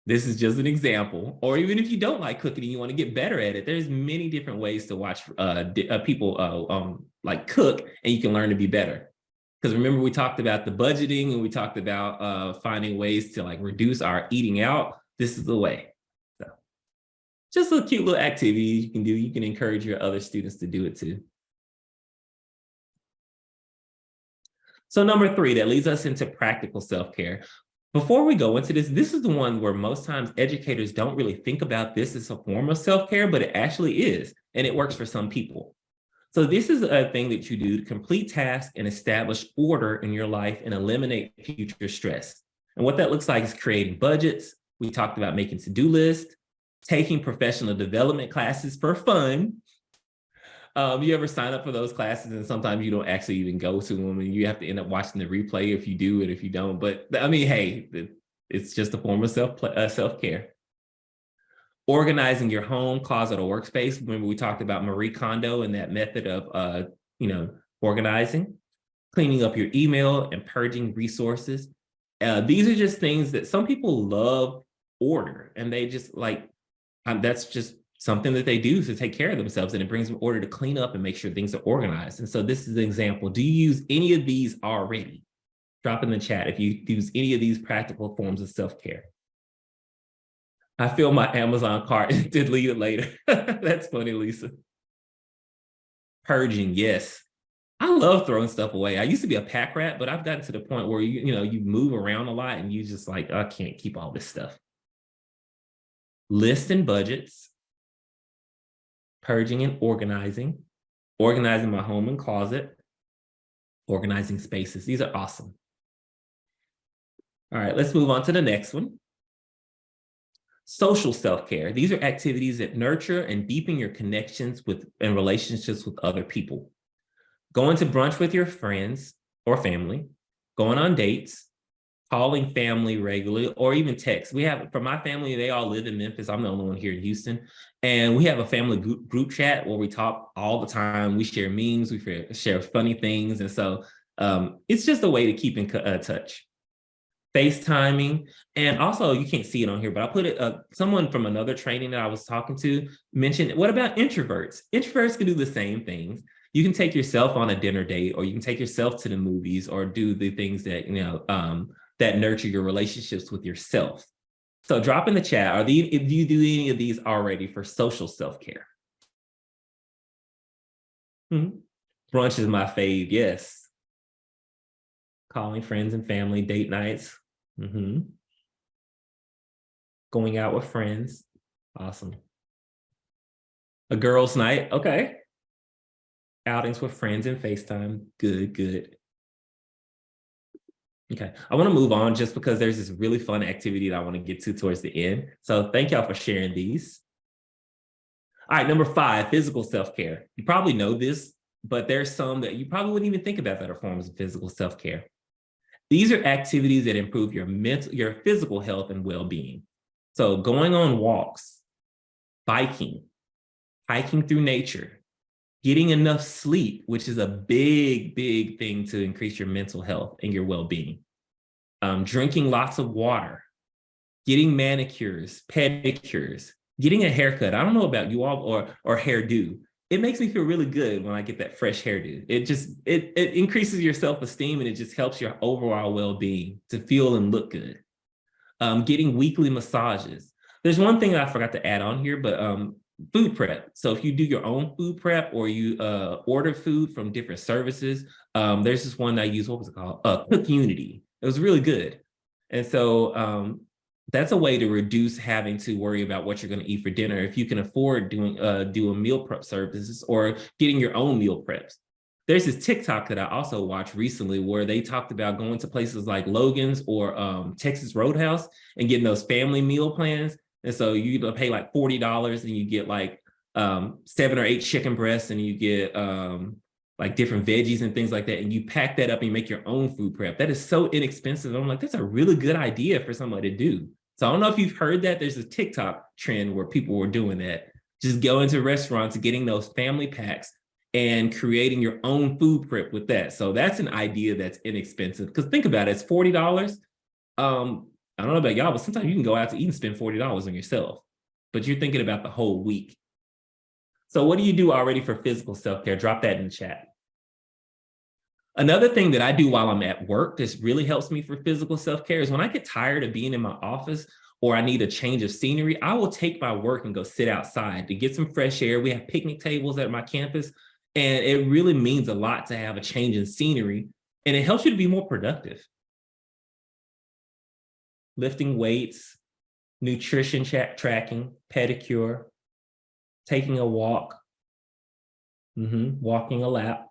this is just an example. Or even if you don't like cooking and you want to get better at it, there's many different ways to watch people like cook, and you can learn to be better. Because remember, we talked about the budgeting and we talked about finding ways to like reduce our eating out. This is the way. So just a cute little activity you can do. You can encourage your other students to do it too. So number 3, that leads us into practical self-care. Before we go into this, this is the one where most times educators don't really think about this as a form of self-care, but it actually is, and it works for some people. So this is a thing that you do to complete tasks and establish order in your life and eliminate future stress. And what that looks like is creating budgets. We talked about making to-do lists, taking professional development classes for fun. You ever sign up for those classes and sometimes you don't actually even go to them and you have to end up watching the replay if you do and if you don't. But I mean, hey, it's just a form of self-care. Organizing your home, closet, or workspace. Remember, we talked about Marie Kondo and that method of organizing. Cleaning up your email and purging resources. These are just things that some people love order, and they just like, that's just something that they do to take care of themselves, and it brings them order to clean up and make sure things are organized. And so this is an example. Do you use any of these already? Drop in the chat if you use any of these practical forms of self-care. I feel my Amazon cart and delete it later. That's funny, Lisa. Purging, yes. I love throwing stuff away. I used to be a pack rat, but I've gotten to the point where you move around a lot and you just like, I can't keep all this stuff. List and budgets. Purging and organizing my home and closet, organizing spaces. These are awesome. All right, let's move on to the next one. Social self-care. These are activities that nurture and deepen your connections and relationships with other people. Going to brunch with your friends or family, going on dates, calling family regularly, or even text. We have, for my family, they all live in Memphis. I'm the only one here in Houston. And we have a family group chat where we talk all the time. We share memes, we share funny things. And so it's just a way to keep in touch. FaceTiming. And also, you can't see it on here, but I put it, someone from another training that I was talking to mentioned, what about introverts? Introverts can do the same things. You can take yourself on a dinner date, or you can take yourself to the movies, or do the things that, that nurture your relationships with yourself. So drop in the chat, if you do any of these already for social self-care. Brunch is my fave, yes. Calling friends and family, date nights. Going out with friends, awesome. A girls' night, okay. Outings with friends and FaceTime, good. Okay, I want to move on just because there's this really fun activity that I want to get to towards the end. So thank y'all for sharing these. All right, number 5, physical self-care. You probably know this, but there's some that you probably wouldn't even think about that are forms of physical self-care. These are activities that improve your physical health and well-being. So going on walks, biking, hiking through nature, getting enough sleep, which is a big thing to increase your mental health and your well-being. Drinking lots of water, getting manicures, pedicures, getting a haircut. I don't know about you all or hairdo. It makes me feel really good when I get that fresh hairdo. It increases your self-esteem and it just helps your overall well-being to feel and look good. Getting weekly massages. There's one thing that I forgot to add on here, but food prep. So if you do your own food prep or you order food from different services, there's this one that I use, what was it called? Cook Unity. It was really good. And so that's a way to reduce having to worry about what you're going to eat for dinner. If you can afford doing meal prep services or getting your own meal preps. There's this TikTok that I also watched recently where they talked about going to places like Logan's or Texas Roadhouse and getting those family meal plans. And so you pay like $40 and you get like 7 or 8 chicken breasts and you get like different veggies and things like that. And you pack that up and you make your own food prep. That is so inexpensive. I'm like, that's a really good idea for somebody to do. So I don't know if you've heard that. There's a TikTok trend where people were doing that. Just go into restaurants, getting those family packs and creating your own food prep with that. So that's an idea that's inexpensive. Because think about it, it's $40. I don't know about y'all, but sometimes you can go out to eat and spend $40 on yourself. But you're thinking about the whole week. So what do you do already for physical self-care? Drop that in the chat. Another thing that I do while I'm at work that really helps me for physical self-care is when I get tired of being in my office or I need a change of scenery, I will take my work and go sit outside to get some fresh air. We have picnic tables at my campus, and it really means a lot to have a change in scenery, and it helps you to be more productive. Lifting weights, nutrition tracking, pedicure, taking a walk, walking a lap.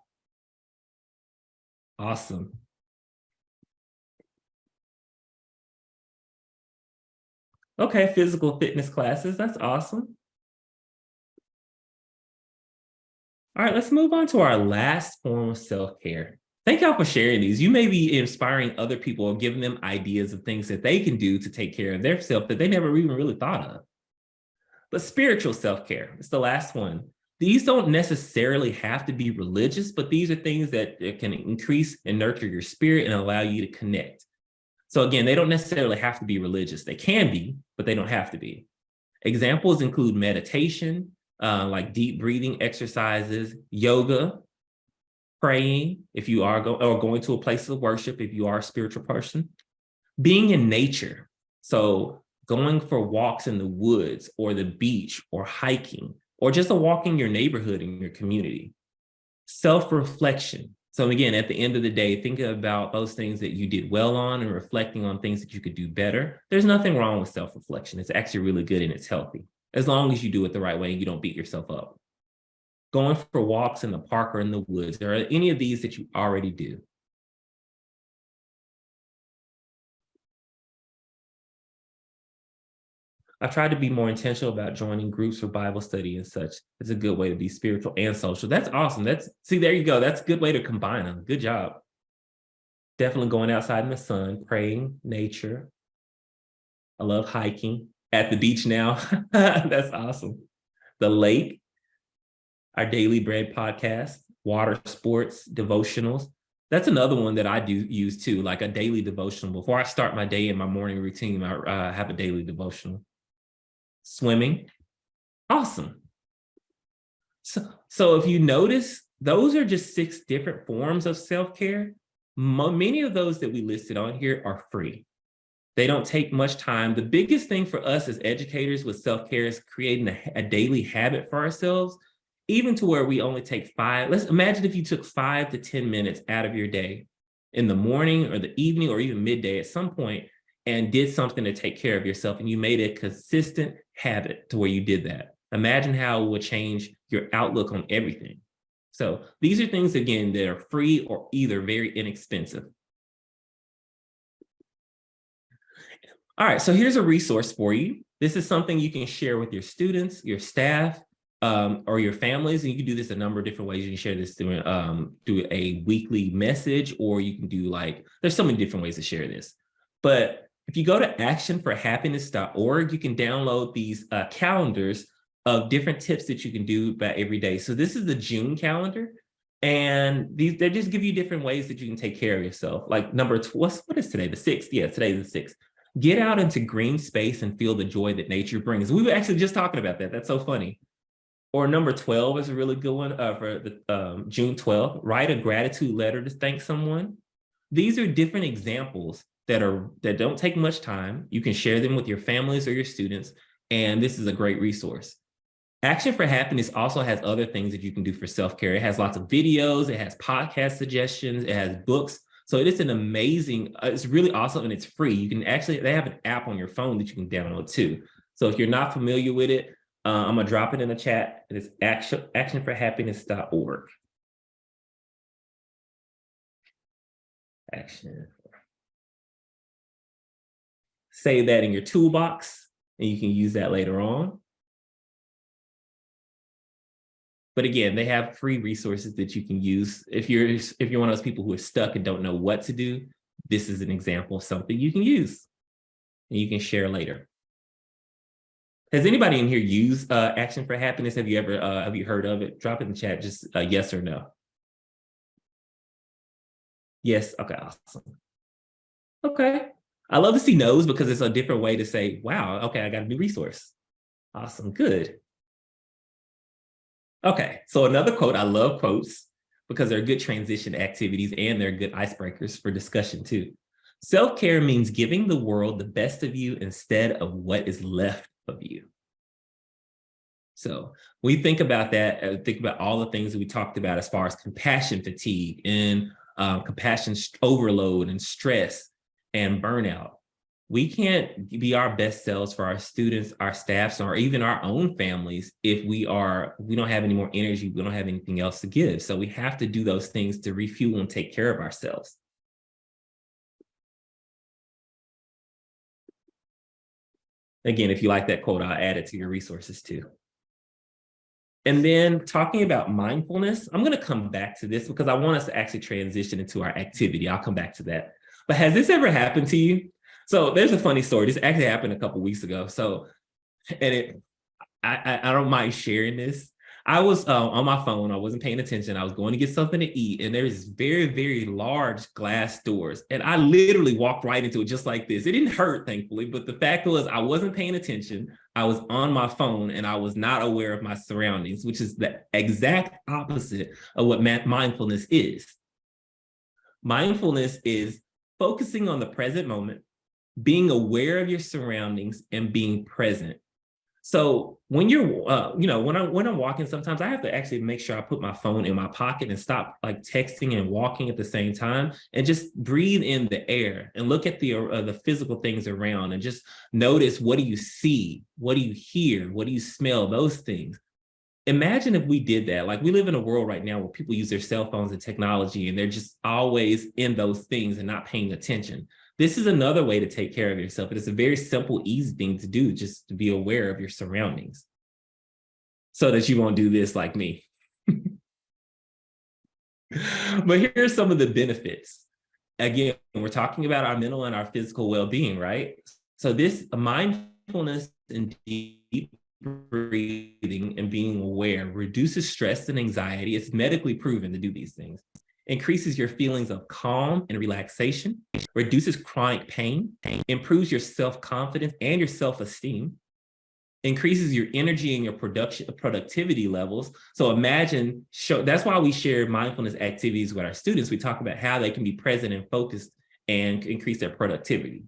Awesome. Okay, physical fitness classes, that's awesome. All right, let's move on to our last form of self-care. Thank y'all for sharing these. You may be inspiring other people or giving them ideas of things that they can do to take care of their self that they never even really thought of. But spiritual self-care is the last one. These don't necessarily have to be religious, but these are things that can increase and nurture your spirit and allow you to connect. So again, they don't necessarily have to be religious. They can be, but they don't have to be. Examples include meditation, like deep breathing exercises, yoga, praying, if you are going to a place of worship, if you are a spiritual person, being in nature. So going for walks in the woods or the beach or hiking, or just a walk in your neighborhood, in your community. Self-reflection. So again, at the end of the day, thinking about those things that you did well on and reflecting on things that you could do better. There's nothing wrong with self-reflection. It's actually really good and it's healthy, as long as you do it the right way and you don't beat yourself up. Going for walks in the park or in the woods. Are there any of these that you already do? I've tried to be more intentional about joining groups for Bible study and such. It's a good way to be spiritual and social. That's awesome. See, there you go. That's a good way to combine them. Good job. Definitely going outside in the sun, praying, nature. I love hiking at the beach now. That's awesome. The lake, our Daily Bread podcast, water sports, devotionals. That's another one that I do use too, like a daily devotional. Before I start my day in my morning routine, I have a daily devotional. Swimming, awesome. So if you notice, those are just 6 different forms of self-care. Many of those that we listed on here are free. They don't take much time. The biggest thing for us as educators with self-care is creating a daily habit for ourselves, even to where we only take 5. Let's imagine if you took 5 to 10 minutes out of your day in the morning or the evening or even midday at some point and did something to take care of yourself, and you made a consistent habit to where you did that. Imagine how it would change your outlook on everything. So these are things, again, that are free or either very inexpensive. All right, so here's a resource for you. This is something you can share with your students, your staff, or your families, and you can do this a number of different ways. You can share this through a weekly message, or you can do there's so many different ways to share this. But if you go to actionforhappiness.org, you can download these calendars of different tips that you can do about every day. So this is the June calendar, and they just give you different ways that you can take care of yourself. Like what is today? The 6th? Yeah, today's the 6th. Get out into green space and feel the joy that nature brings. We were actually just talking about that. That's so funny. Or number 12 is a really good one for the June 12th. Write a gratitude letter to thank someone. These are different examples that don't take much time. You can share them with your families or your students, and this is a great resource. Action for Happiness also has other things that you can do for self-care. It has lots of videos, it has podcast suggestions, it has books. So it is an amazing, it's really awesome, and it's free. You can actually, they have an app on your phone that you can download too. So if you're not familiar with it, I'm gonna drop it in the chat. It's actionforhappiness.org. Action. Save that in your toolbox, and you can use that later on. But again, they have free resources that you can use. If you're one of those people who are stuck and don't know what to do, this is an example of something you can use and you can share later. Has anybody in here used Action for Happiness? Have you heard of it? Drop it in the chat, just yes or no. Yes, okay, awesome. Okay, I love to see no's because it's a different way to say, wow, okay, I got a new resource. Awesome, good. Okay, so another quote, I love quotes because they're good transition activities and they're good icebreakers for discussion too. Self-care means giving the world the best of you instead of what is left of you. So we think about that, think about all the things that we talked about as far as compassion fatigue and compassion overload and stress and burnout. We can't be our best selves for our students, our staffs, or even our own families if we don't have any more energy, we don't have anything else to give. So we have to do those things to refuel and take care of ourselves. Again, if you like that quote, I'll add it to your resources too. And then talking about mindfulness, I'm going to come back to this because I want us to actually transition into our activity. I'll come back to that. But has this ever happened to you? So there's a funny story. This actually happened a couple of weeks ago. So, and I don't mind sharing this. I was on my phone. I wasn't paying attention. I was going to get something to eat, and there's very, very large glass doors. And I literally walked right into it just like this. It didn't hurt, thankfully, but the fact was I wasn't paying attention. I was on my phone, and I was not aware of my surroundings, which is the exact opposite of what mindfulness is. Mindfulness is focusing on the present moment, being aware of your surroundings, and being present. So when you're, when I'm walking, sometimes I have to actually make sure I put my phone in my pocket and stop like texting and walking at the same time, and just breathe in the air and look at the physical things around and just notice, what do you see? What do you hear? What do you smell? Those things. Imagine if we did that. Like, we live in a world right now where people use their cell phones and technology, and they're just always in those things and not paying attention. This is another way to take care of yourself. It is a very simple, easy thing to do, just to be aware of your surroundings so that you won't do this like me. But here are some of the benefits. Again, we're talking about our mental and our physical well-being, right? So this mindfulness and deep breathing and being aware reduces stress and anxiety. It's medically proven to do these things. Increases your feelings of calm and relaxation, reduces chronic pain, improves your self-confidence and your self-esteem, increases your energy and your productivity levels. So imagine, that's why we share mindfulness activities with our students. We talk about how they can be present and focused and increase their productivity.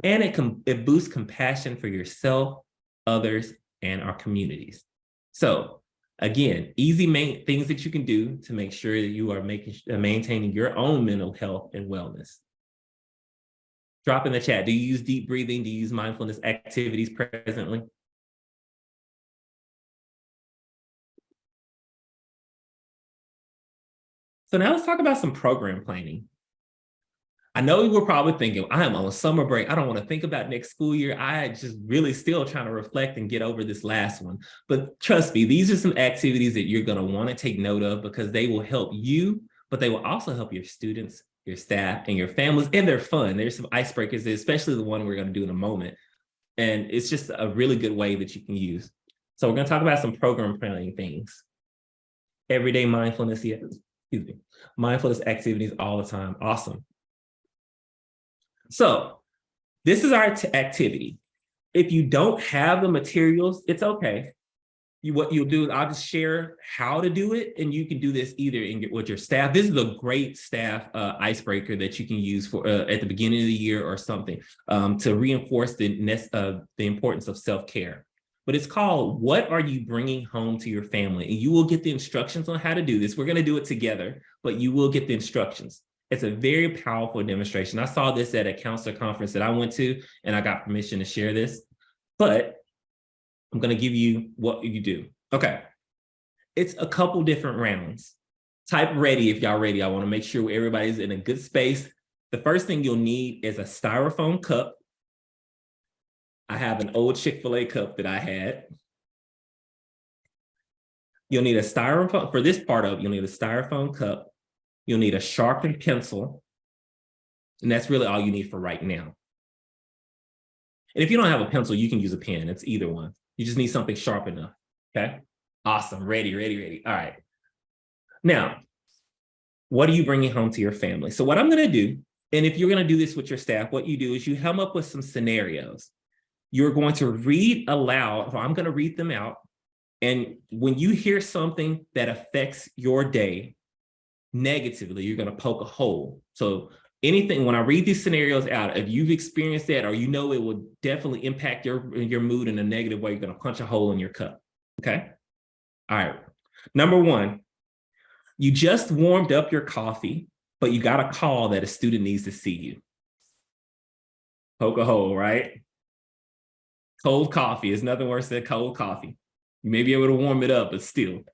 And it boosts compassion for yourself, others, and our communities. So again, easy things that you can do to make sure that you are maintaining your own mental health and wellness. Drop in the chat. Do you use deep breathing? Do you use mindfulness activities presently? So now let's talk about some program planning. I know you were probably thinking, I am on summer break. I don't want to think about next school year. I just really still trying to reflect and get over this last one. But trust me, these are some activities that you're going to want to take note of because they will help you, but they will also help your students, your staff, and your families, and they're fun. There's some icebreakers, especially the one we're going to do in a moment. And it's just a really good way that you can use. So we're going to talk about some program planning things. Everyday mindfulness, mindfulness activities all the time. Awesome. So This is our activity. If you don't have the materials, it's okay. What you'll do is I'll just share how to do it, and you can do this either with your staff. This is a great staff icebreaker that you can use for at the beginning of the year or something to reinforce the importance of self-care. But it's called, what are you bringing home to your family? And you will get the instructions on how to do this. We're going to do it together, but you will get the instructions. It's a very powerful demonstration. I saw this at a counselor conference that I went to, and I got permission to share this, but I'm going to give you what you do. Okay. It's a couple different rounds. Type ready if y'all ready. I want to make sure everybody's in a good space. The first thing you'll need is a styrofoam cup. I have an old Chick-fil-A cup that I had. You'll need a styrofoam, for this part of it, you'll need a styrofoam cup. You'll need a sharpened pencil. And that's really all you need for right now. And if you don't have a pencil, you can use a pen. It's either one. You just need something sharp enough, okay? Awesome, ready, ready, ready. All right. Now, what are you bringing home to your family? So what I'm gonna do, and if you're gonna do this with your staff, what you do is you come up with some scenarios. You're going to read aloud, or I'm gonna read them out. And when you hear something that affects your day negatively, you're gonna poke a hole. So anything, when I read these scenarios out, if you've experienced that, or you know it will definitely impact your mood in a negative way, you're gonna punch a hole in your cup, okay? All right, number one, you just warmed up your coffee, but you got a call that a student needs to see you. Poke a hole, right? Cold coffee is nothing worse than cold coffee. You may be able to warm it up, but still.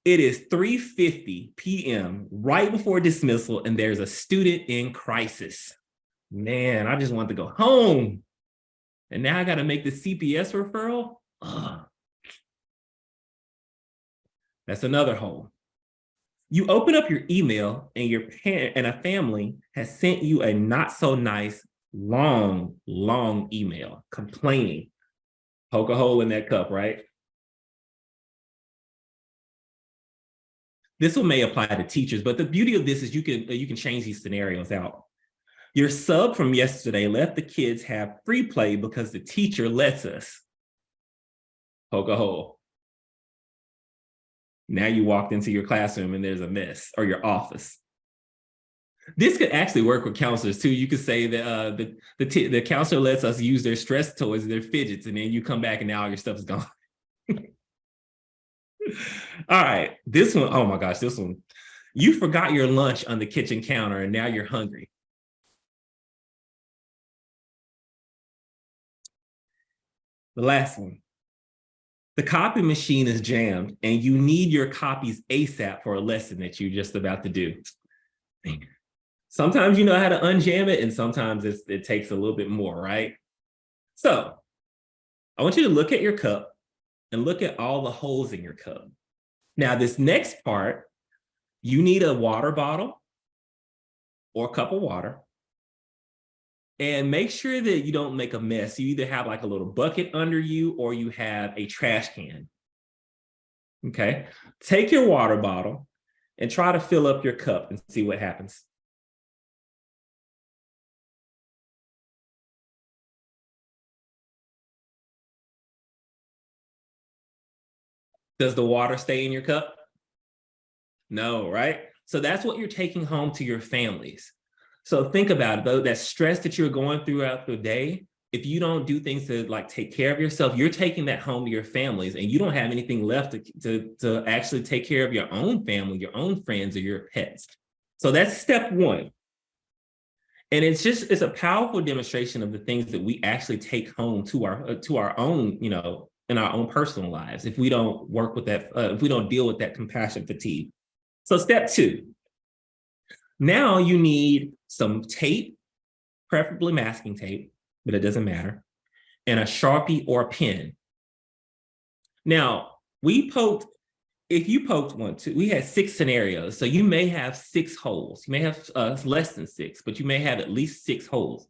It is 3:50 p.m. right before dismissal, and there's a student in crisis. Man, I just want to go home. And now I got to make the CPS referral? Ugh. That's another hole. You open up your email, and your parent and a family has sent you a not so nice, long email complaining. Poke a hole in that cup, right? This one may apply to teachers, but the beauty of this is you can change these scenarios out. Your sub from yesterday let the kids have free play because the teacher lets us. Poke a hole. Now you walked into your classroom and there's a mess, or your office. This could actually work with counselors too. You could say that the counselor lets us use their stress toys, their fidgets, and then you come back and now all your stuff is gone. All right, this one, oh my gosh, this one. You forgot your lunch on the kitchen counter and now you're hungry. The last one. The copy machine is jammed and you need your copies ASAP for a lesson that you're just about to do. Sometimes you know how to unjam it, and sometimes it takes a little bit more, right? So I want you to look at your cup and look at all the holes in your cup. Now, this next part, you need a water bottle or a cup of water. And make sure that you don't make a mess. You either have like a little bucket under you or you have a trash can. Okay, take your water bottle and try to fill up your cup and see what happens. Does the water stay in your cup? No, right? So that's what you're taking home to your families. So think about it, though, that stress that you're going throughout the day, if you don't do things to like take care of yourself, you're taking that home to your families, and you don't have anything left to actually take care of your own family, your own friends, or your pets. So that's step one. And it's a powerful demonstration of the things that we actually take home to our own, in our own personal lives, if we don't work with that, if we don't deal with that compassion fatigue. So step two, now you need some tape, preferably masking tape, but it doesn't matter, and a Sharpie or a pen. Now, if you poked one, two, we had 6 scenarios, so you may have 6 holes. You may have less than 6, but you may have at least 6 holes.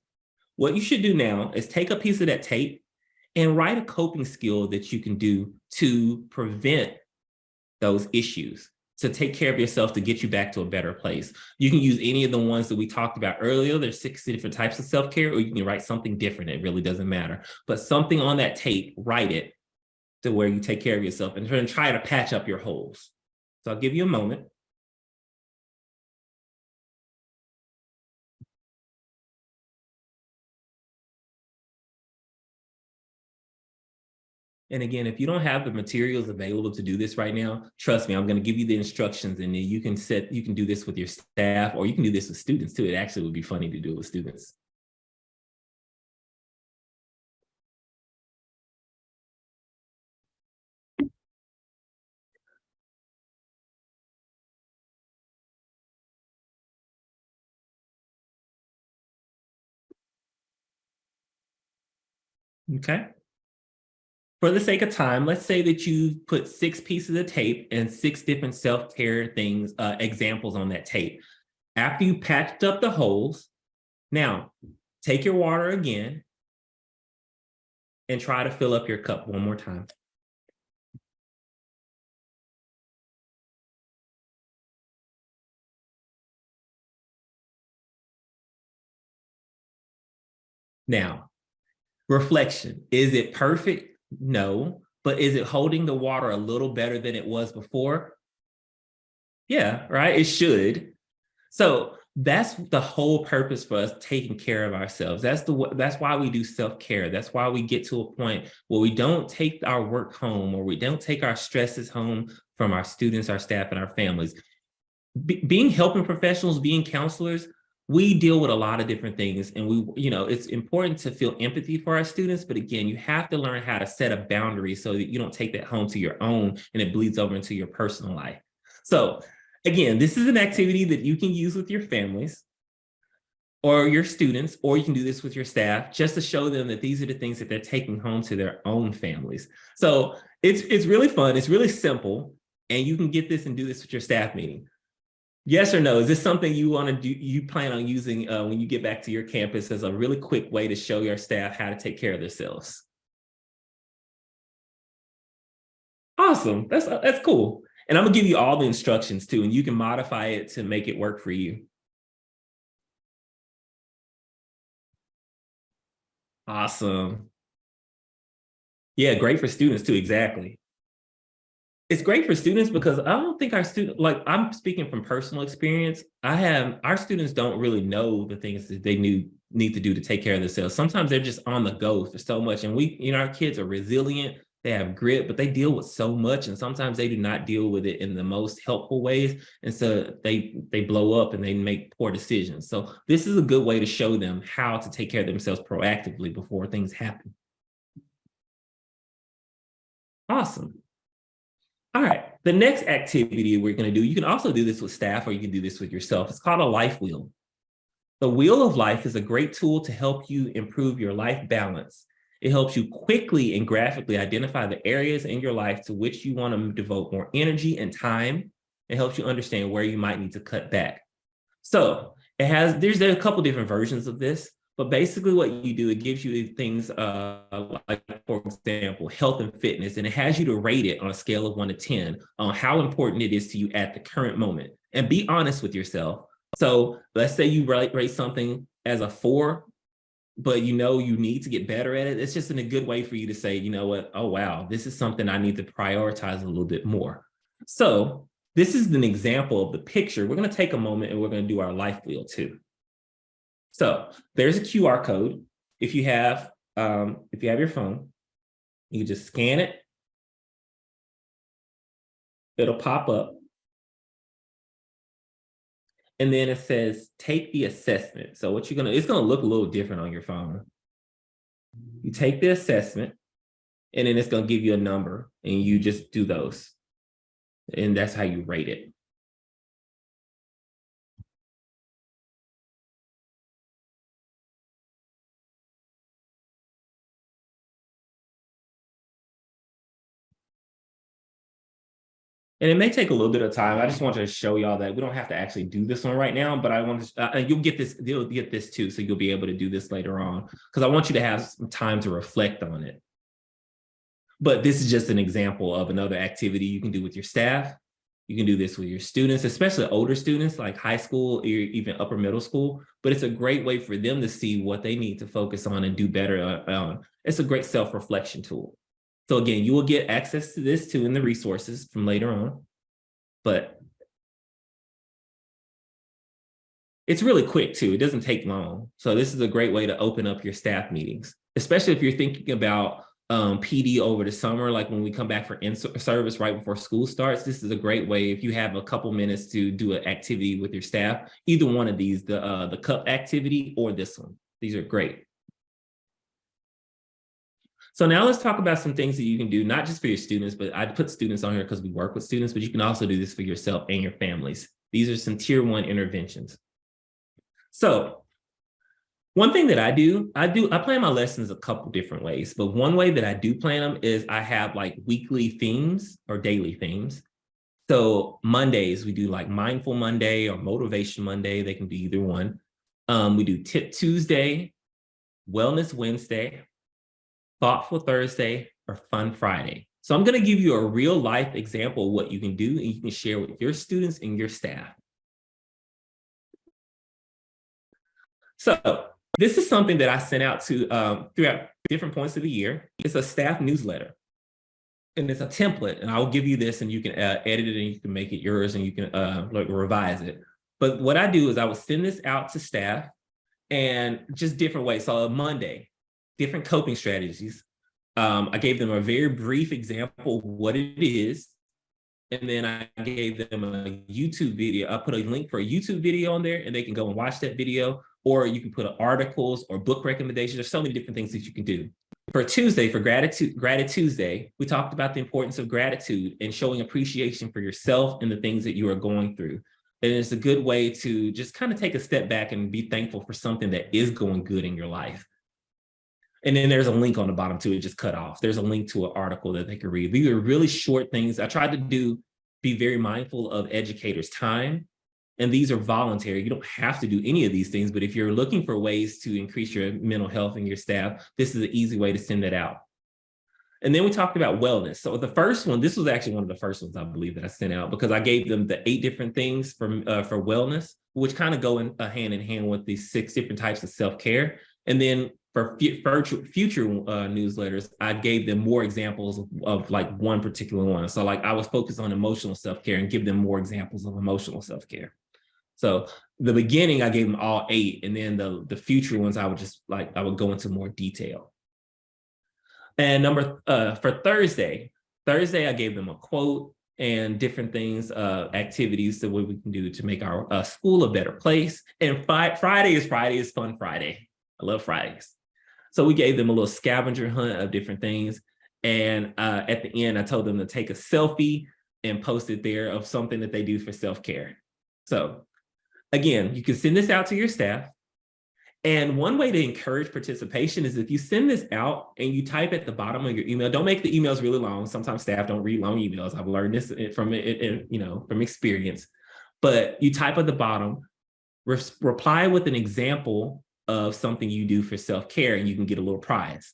What you should do now is take a piece of that tape and write a coping skill that you can do to prevent those issues. to take care of yourself to get you back to a better place. You can use any of the ones that we talked about earlier. There's 6 different types of self-care, or you can write something different. It really doesn't matter. But something on that tape, write it to where you take care of yourself and try to patch up your holes. So I'll give you a moment. And again, if you don't have the materials available to do this right now, trust me, I'm going to give you the instructions, and then you can do this with your staff, or you can do this with students too. It actually would be funny to do it with students. Okay. For the sake of time, let's say that you put 6 pieces of tape and 6 different self-care things, examples on that tape. After you patched up the holes, now take your water again and try to fill up your cup one more time. Now, reflection. Is it perfect? No. But is it holding the water a little better than it was before? Yeah, right? It should. So that's the whole purpose for us taking care of ourselves. That's why we do self-care. That's why we get to a point where we don't take our work home, or we don't take our stresses home from our students, our staff, and our families. Being helping professionals, being counselors, we deal with a lot of different things, and it's important to feel empathy for our students, but again, you have to learn how to set a boundary so that you don't take that home to your own and it bleeds over into your personal life. So again, this is an activity that you can use with your families or your students, or you can do this with your staff just to show them that these are the things that they're taking home to their own families. So it's really fun, it's really simple, and you can get this and do this with your staff meeting. Yes or no? Is this something you want to do, you plan on using when you get back to your campus as a really quick way to show your staff how to take care of themselves? Awesome, that's cool. And I'm gonna give you all the instructions too, and you can modify it to make it work for you. Awesome. Yeah, great for students too, exactly. It's great for students because I don't think our students, like I'm speaking from personal experience, our students don't really know the things that they need to do to take care of themselves. Sometimes they're just on the go for so much. And our kids are resilient, they have grit, but they deal with so much. And sometimes they do not deal with it in the most helpful ways. And so they blow up and they make poor decisions. So this is a good way to show them how to take care of themselves proactively before things happen. Awesome. All right, the next activity we're going to do, you can also do this with staff, or you can do this with yourself. It's called a life wheel. The Wheel of Life is a great tool to help you improve your life balance. It helps you quickly and graphically identify the areas in your life to which you want to devote more energy and time. It helps you understand where you might need to cut back. So there's a couple different versions of this. But basically what you do, it gives you things like, for example, health and fitness, and it has you to rate it on a scale of 1 to 10 on how important it is to you at the current moment. And be honest with yourself. So let's say you rate something as a 4, but you need to get better at it. It's just a good way for you to say, you know what, oh, wow, this is something I need to prioritize a little bit more. So this is an example of the picture. We're going to take a moment and we're going to do our life wheel too. So there's a QR code. If you have your phone, you just scan it. It'll pop up. And then it says, take the assessment. So it's gonna look a little different on your phone. You take the assessment, and then it's gonna give you a number, and you just do those. And that's how you rate it. And it may take a little bit of time. I just wanted to show y'all that we don't have to actually do this one right now, but I want to, you'll get this too, so you'll be able to do this later on, because I want you to have some time to reflect on it. But this is just an example of another activity you can do with your staff. You can do this with your students, especially older students like high school or even upper middle school, but it's a great way for them to see what they need to focus on and do better on. It's a great self-reflection tool. So again, you will get access to this too in the resources from later on, but it's really quick too. It doesn't take long. So this is a great way to open up your staff meetings, especially if you're thinking about PD over the summer, like when we come back for in-service right before school starts. This is a great way if you have a couple minutes to do an activity with your staff, either one of these, the cup activity or this one. These are great. So now let's talk about some things that you can do, not just for your students, but I put students on here because we work with students, but you can also do this for yourself and your families. These are some tier 1 interventions. So one thing that I plan my lessons a couple different ways, but one way that I do plan them is I have like weekly themes or daily themes. So Mondays, we do like Mindful Monday or Motivation Monday. They can be either one. We do Tip Tuesday, Wellness Wednesday, Thoughtful Thursday, or Fun Friday. So I'm going to give you a real life example of what you can do, and you can share with your students and your staff. So this is something that I sent out to throughout different points of the year. It's a staff newsletter, and it's a template, and I'll give you this, and you can edit it, and you can make it yours, and you can like revise it. But what I do is I would send this out to staff, and just different ways. So on Monday, different coping strategies. I gave them a very brief example of what it is. And then I gave them a YouTube video. I put a link for a YouTube video on there, and they can go and watch that video, or you can put articles or book recommendations. There's so many different things that you can do. For Tuesday, for Gratitude Tuesday, we talked about the importance of gratitude and showing appreciation for yourself and the things that you are going through. And it's a good way to just kind of take a step back and be thankful for something that is going good in your life. And then there's a link on the bottom too, it just cut off. There's a link to an article that they can read. These are really short things. I tried to be very mindful of educators' time. And these are voluntary. You don't have to do any of these things, but if you're looking for ways to increase your mental health and your staff, this is an easy way to send that out. And then we talked about wellness. So the first one, this was actually one of the first ones I believe that I sent out, because I gave them the 8 different things for wellness, which kind of go hand in hand with these 6 different types of self-care. And then for future newsletters, I gave them more examples of like one particular one. So like I was focused on emotional self-care and give them more examples of emotional self-care. So the beginning, I gave them all 8, and then the future ones, I would go into more detail. And for Thursday, I gave them a quote and different things, activities that what we can do to make our school a better place. And Friday is Fun Friday. I love Fridays. So we gave them a little scavenger hunt of different things. And at the end, I told them to take a selfie and post it there of something that they do for self-care. So again, you can send this out to your staff. And one way to encourage participation is if you send this out and you type at the bottom of your email, don't make the emails really long. Sometimes staff don't read long emails. I've learned this from experience. But you type at the bottom, reply with an example of something you do for self-care, and you can get a little prize.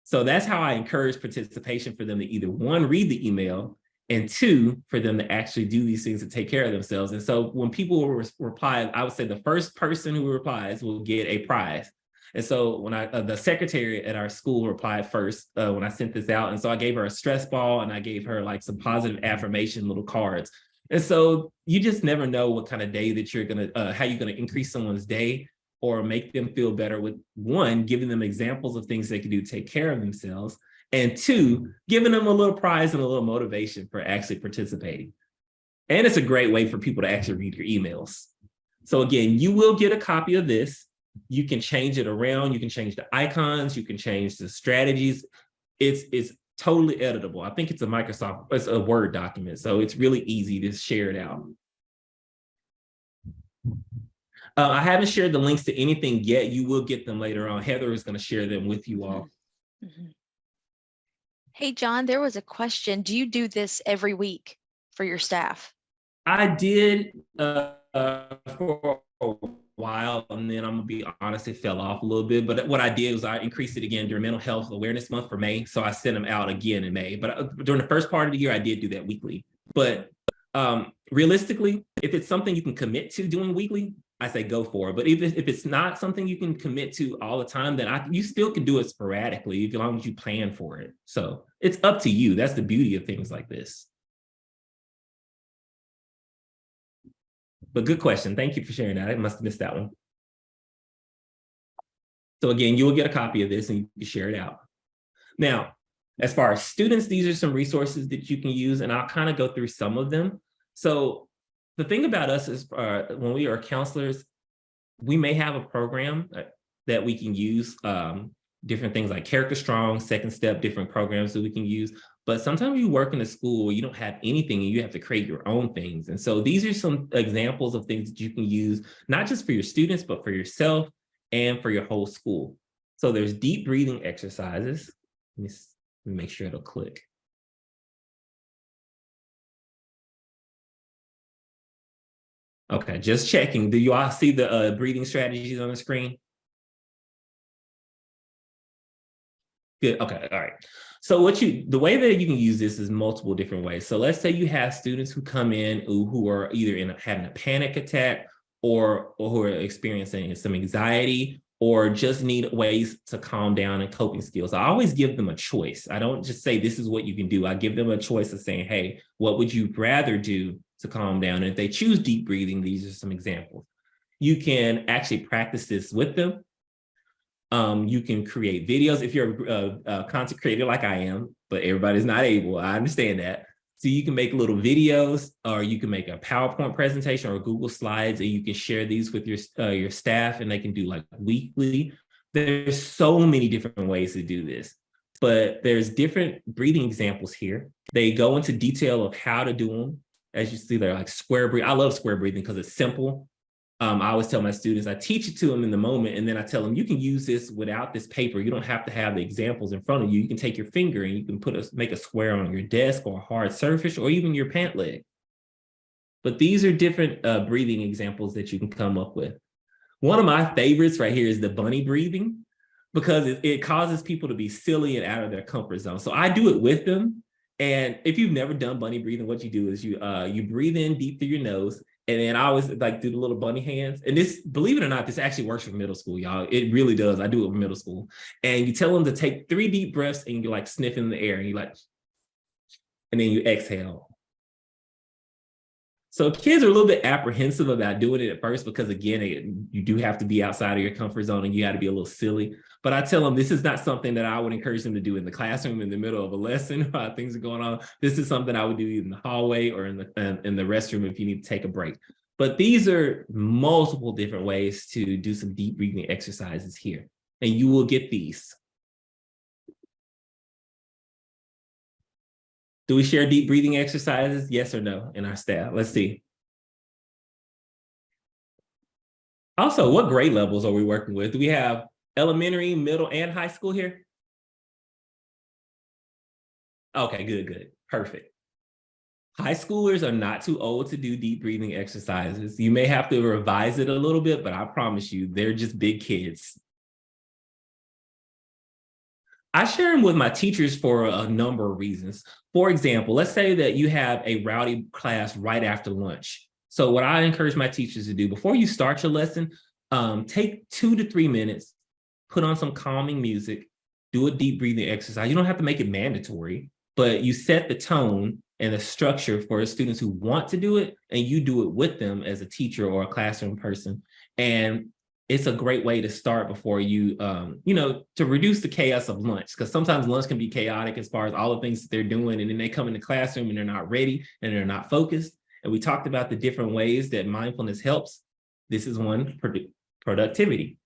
So that's how I encourage participation for them to either 1, read the email, and 2, for them to actually do these things to take care of themselves. And so when people reply, I would say the first person who replies will get a prize. And so when the secretary at our school replied first when I sent this out. And so I gave her a stress ball, and I gave her like some positive affirmation little cards. And so you just never know what kind of day that how you're going to increase someone's day or make them feel better with, 1, giving them examples of things they can do to take care of themselves, and 2, giving them a little prize and a little motivation for actually participating. And it's a great way for people to actually read your emails. So again, you will get a copy of this. You can change it around. You can change the icons. You can change the strategies. It's totally editable. I think it's a Word document. So it's really easy to share it out. I haven't shared the links to anything yet. You will get them later on. Heather is going to share them with you all. Mm-hmm. Hey, John, there was a question. Do you do this every week for your staff? I did for a while, and then I'm going to be honest, it fell off a little bit. But what I did was I increased it again during Mental Health Awareness Month for May. So I sent them out again in May. But during the first part of the year, I did do that weekly. But Realistically, if it's something you can commit to doing weekly, I say go for it. But if it's not something you can commit to all the time, then you still can do it sporadically as long as you plan for it. So it's up to you. That's the beauty of things like this. But good question. Thank you for sharing that. I must have missed that one. So again, you will get a copy of this and you can share it out. Now, as far as students, these are some resources that you can use, and I'll kind of go through some of them. So the thing about us is when we are counselors, we may have a program that we can use, different things like Character Strong, Second Step, different programs that we can use. But sometimes you work in a school where you don't have anything and you have to create your own things. And so these are some examples of things that you can use, not just for your students, but for yourself and for your whole school. So there's deep breathing exercises. Let me make sure it'll click. Okay, just checking. Do you all see the breathing strategies on the screen? Good, okay, all right. So the way that you can use this is multiple different ways. So let's say you have students who come in who are either having a panic attack or who are experiencing some anxiety or just need ways to calm down and coping skills. I always give them a choice. I don't just say, this is what you can do. I give them a choice of saying, hey, what would you rather do to calm down? And if they choose deep breathing, these are some examples. You can actually practice this with them. You can create videos if you're a content creator like I am, but everybody's not able. I understand that. So you can make little videos, or you can make a PowerPoint presentation or Google Slides, and you can share these with your staff, and they can do like weekly. There's so many different ways to do this, but there's different breathing examples here. They go into detail of how to do them. As you see, they're like square breathing. I love square breathing because it's simple. I always tell my students, I teach it to them in the moment, and then I tell them, you can use this without this paper. You don't have to have the examples in front of you. You can take your finger and you can make a square on your desk or a hard surface or even your pant leg. But these are different breathing examples that you can come up with. One of my favorites right here is the bunny breathing, because it causes people to be silly and out of their comfort zone. So I do it with them. And if you've never done bunny breathing, what you do is you breathe in deep through your nose. And then I always like do the little bunny hands. And this, believe it or not, this actually works for middle school, y'all. It really does. I do it for middle school. And you tell them to take 3 deep breaths and you like sniff in the air and you like, and then you exhale. So kids are a little bit apprehensive about doing it at first because, again, you do have to be outside of your comfort zone and you got to be a little silly. But I tell them this is not something that I would encourage them to do in the classroom in the middle of a lesson while things are going on. This is something I would do in the hallway or in the restroom if you need to take a break. But these are multiple different ways to do some deep breathing exercises here. And you will get these. Do we share deep breathing exercises? Yes or no in our staff? Let's see. Also, what grade levels are we working with? Do we have elementary, middle, and high school here? Okay, good, perfect. High schoolers are not too old to do deep breathing exercises. You may have to revise it a little bit, but I promise you, they're just big kids. I share them with my teachers for a number of reasons. For example, let's say that you have a rowdy class right after lunch. So what I encourage my teachers to do before you start your lesson, take 2 to 3 minutes, put on some calming music, do a deep breathing exercise. You don't have to make it mandatory, but you set the tone and the structure for the students who want to do it, and you do it with them as a teacher or a classroom person. And it's a great way to start before you, to reduce the chaos of lunch, because sometimes lunch can be chaotic as far as all the things that they're doing, and then they come in the classroom and they're not ready and they're not focused. And we talked about the different ways that mindfulness helps. This is one, productivity.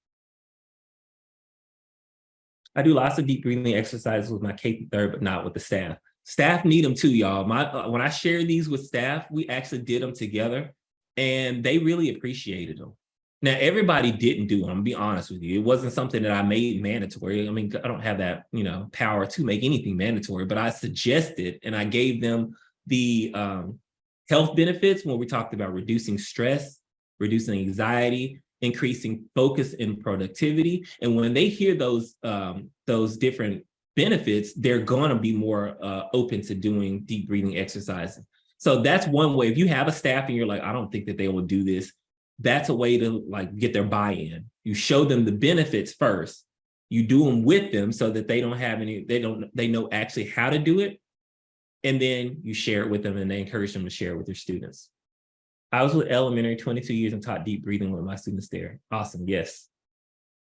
I do lots of deep breathing exercises with my K-3, but not with the staff. Staff need them too, y'all. When I share these with staff, we actually did them together and they really appreciated them. Now, everybody didn't do them, I'll be honest with you. It wasn't something that I made mandatory. I mean, I don't have that, power to make anything mandatory, but I suggested and I gave them the health benefits when we talked about reducing stress, reducing anxiety, increasing focus and productivity. And when they hear those different benefits, they're going to be more open to doing deep breathing exercises. So that's one way. If you have a staff and you're like, I don't think that they will do this, that's a way to like get their buy-in. You show them the benefits first. You do them with them so that they don't have any, they know actually how to do it. And then you share it with them and they encourage them to share it with their students. I was with elementary 22 years and taught deep breathing with my students there. Awesome, yes.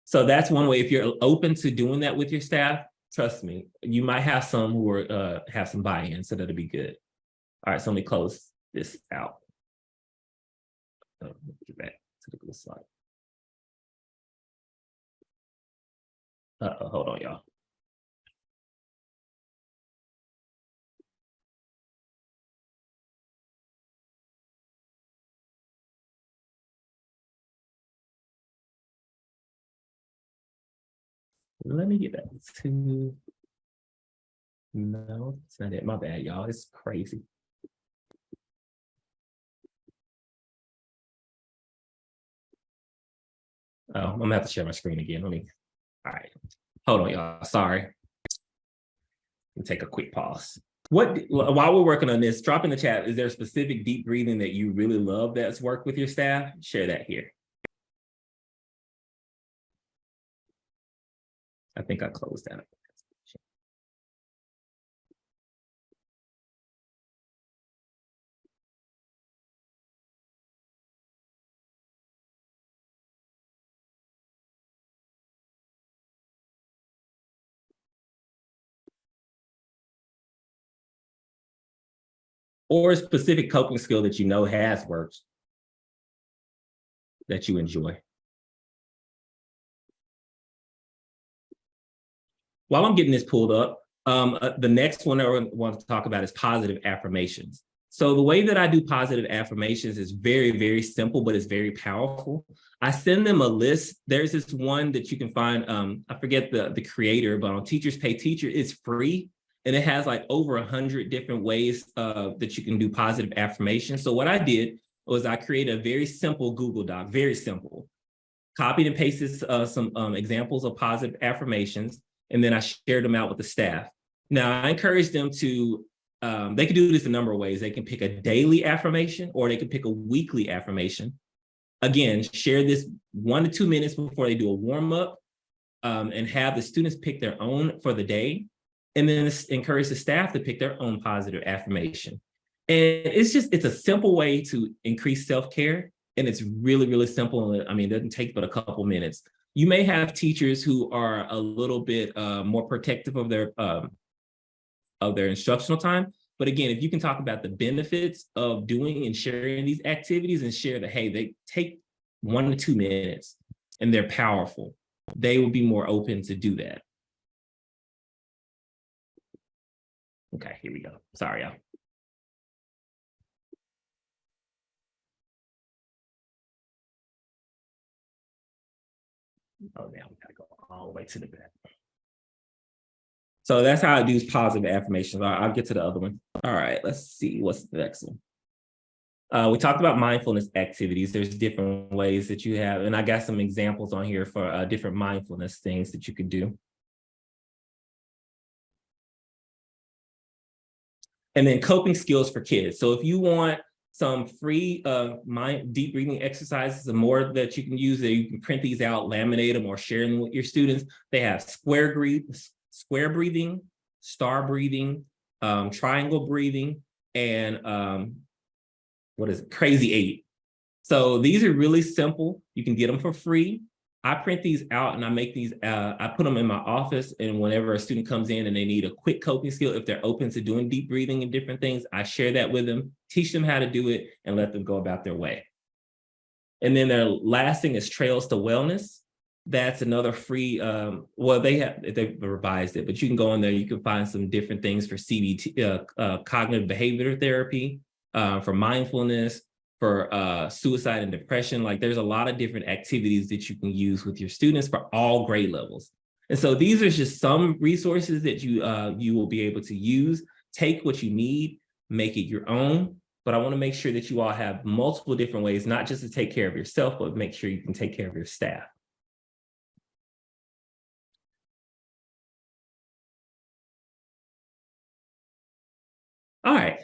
So that's one way. If you're open to doing that with your staff, trust me, you might have some who are, have some buy-in, so that'll be good. All right, so let me close this out. Get back to the good slide. Hold on, y'all. Let me get back to, no, it's not it. My bad, y'all. It's crazy. Oh, I'm gonna have to share my screen again. All right, hold on, y'all. Sorry. Take a quick pause. While we're working on this, drop in the chat, is there a specific deep breathing that you really love that's worked with your staff? Share that here. I think I closed that. Or a specific coping skill that you know has worked that you enjoy. While I'm getting this pulled up, the next one I want to talk about is positive affirmations. So the way that I do positive affirmations is very, very simple, but it's very powerful. I send them a list. There's this one that you can find, I forget the creator, but on Teachers Pay Teacher, it's free. And it has like over 100 different ways that you can do positive affirmations. So what I did was I created a very simple Google Doc, very simple. Copied and pasted some examples of positive affirmations, and then I shared them out with the staff. Now, I encourage them to, they can do this a number of ways. They can pick a daily affirmation or they can pick a weekly affirmation. Again, share this 1 to 2 minutes before they do a warm up and have the students pick their own for the day. And then encourage the staff to pick their own positive affirmation. And it's a simple way to increase self-care. And it's really, really simple. I mean, it doesn't take but a couple minutes. You may have teachers who are a little bit more protective of their instructional time. But again, if you can talk about the benefits of doing and sharing these activities and share that, hey, they take 1 to 2 minutes and they're powerful, they will be more open to do that. Okay, here we go. Sorry, y'all. Oh, now we gotta go all the way to the back. So that's how I do positive affirmations. I'll get to the other one. All right, let's see what's the next one. We talked about mindfulness activities. There's different ways that you have, and I got some examples on here for different mindfulness things that you could do. And then coping skills for kids. So if you want some free deep breathing exercises and more that you can use, that you can print these out, laminate them, or share them with your students. They have square breathing, star breathing, triangle breathing, and Crazy 8. So these are really simple. You can get them for free. I print these out and I make these, I put them in my office, and whenever a student comes in and they need a quick coping skill, if they're open to doing deep breathing and different things, I share that with them, teach them how to do it, and let them go about their way. And then their last thing is Trails to Wellness. That's another free, they've revised it, but you can go in there, you can find some different things for CBT, cognitive behavioral therapy, for mindfulness, for suicide and depression. Like there's a lot of different activities that you can use with your students for all grade levels. And so these are just some resources that you will be able to use. Take what you need, make it your own. But I want to make sure that you all have multiple different ways, not just to take care of yourself, but make sure you can take care of your staff. All right.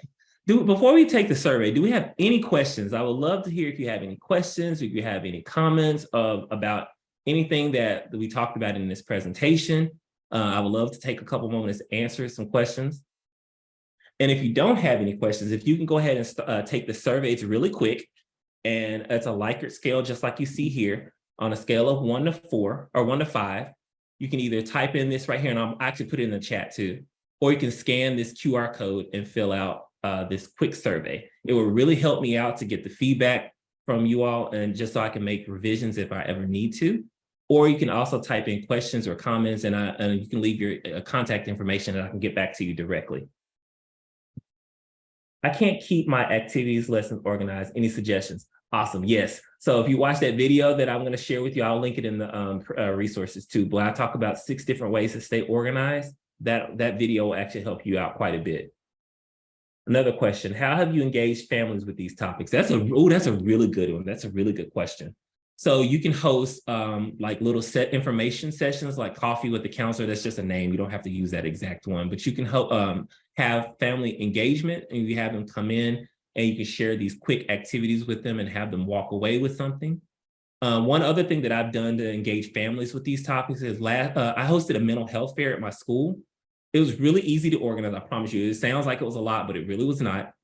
Before we take the survey, do we have any questions? I would love to hear if you have any questions, if you have any comments about anything that we talked about in this presentation. I would love to take a couple moments to answer some questions. And if you don't have any questions, if you can go ahead and take the survey, it's really quick. And it's a Likert scale, just like you see here, on a scale of 1 to 4 or 1 to 5. You can either type in this right here, and I'll actually put it in the chat too, or you can scan this QR code and fill out this quick survey. It will really help me out to get the feedback from you all, and just so I can make revisions if I ever need to. Or you can also type in questions or comments, and you can leave your contact information, and I can get back to you directly. I can't keep my activities lessons organized. Any suggestions? Awesome. Yes. So if you watch that video that I'm going to share with you, I'll link it in the resources too. But I talk about 6 different ways to stay organized. That video will actually help you out quite a bit. Another question: how have you engaged families with these topics? That's a really good one. That's a really good question. So you can host like little set information sessions, like coffee with the counselor. That's just a name. You don't have to use that exact one, but you can have family engagement, and you have them come in and you can share these quick activities with them and have them walk away with something. One other thing that I've done to engage families with these topics is I hosted a mental health fair at my school. It was really easy to organize, I promise you. It sounds like it was a lot, but it really was not.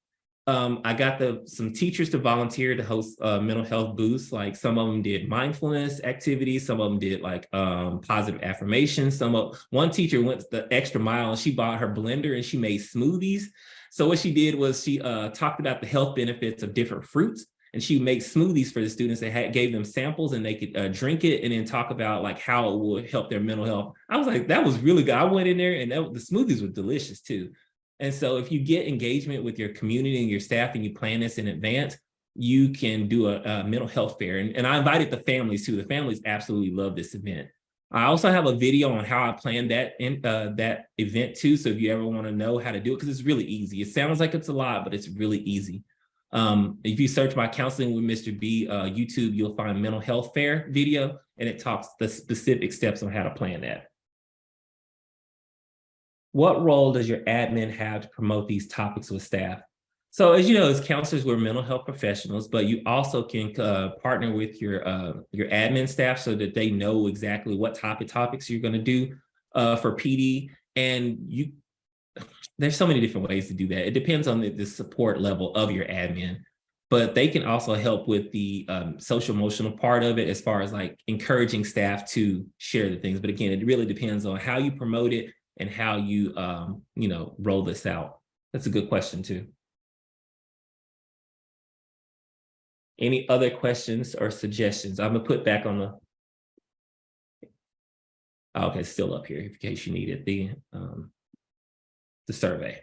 I got some teachers to volunteer to host mental health booths. Like some of them did mindfulness activities, some of them did like positive affirmations. One teacher went the extra mile and she bought her blender and she made smoothies. So what she did was she talked about the health benefits of different fruits, and she made smoothies for the students. They gave them samples and they could drink it and then talk about like how it would help their mental health. I was like, that was really good. I went in there and the smoothies were delicious too. And so if you get engagement with your community and your staff and you plan this in advance, you can do a mental health fair. And I invited the families too. The families absolutely love this event. I also have a video on how I planned that event too. So if you ever want to know how to do it, because it's really easy. It sounds like it's a lot, but it's really easy. If you search my Counseling with Mr. B YouTube, you'll find mental health fair video, and it talks the specific steps on how to plan that. What role does your admin have to promote these topics with staff? So as you know, as counselors, we're mental health professionals, but you also can partner with your admin staff so that they know exactly what topics you're going to do for PD. And there's so many different ways to do that. It depends on the support level of your admin, but they can also help with the social emotional part of it, as far as like encouraging staff to share the things. But again, it really depends on how you promote it and how you roll this out. That's a good question too. Any other questions or suggestions? I'm gonna put back on the, okay, it's still up here in case you needed the survey.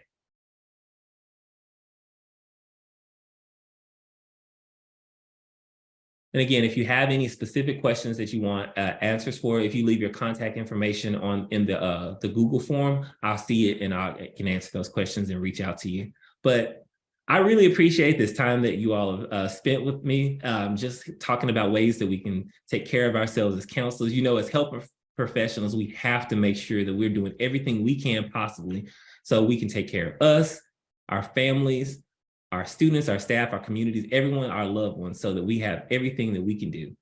And again, if you have any specific questions that you want answers for, if you leave your contact information in the Google form, I'll see it and I can answer those questions and reach out to you. But I really appreciate this time that you all have spent with me, just talking about ways that we can take care of ourselves as counselors. You know, as health professionals, we have to make sure that we're doing everything we can possibly so we can take care of us, our families, our students, our staff, our communities, everyone, our loved ones, so that we have everything that we can do.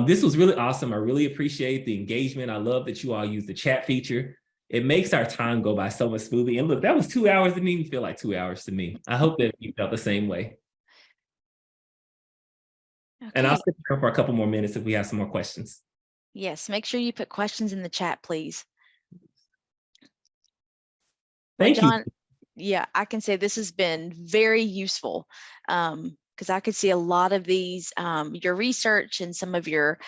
This was really awesome. I really appreciate the engagement. I love that you all use the chat feature. It makes our time go by so much smoothly. And look, that was 2 hours. It didn't even feel like 2 hours to me. I hope that you felt the same way. Okay. And I'll stick here for a couple more minutes if we have some more questions. Yes, make sure you put questions in the chat, please. Thank you. John, yeah, I can say this has been very useful because I could see a lot of these, your research and some of your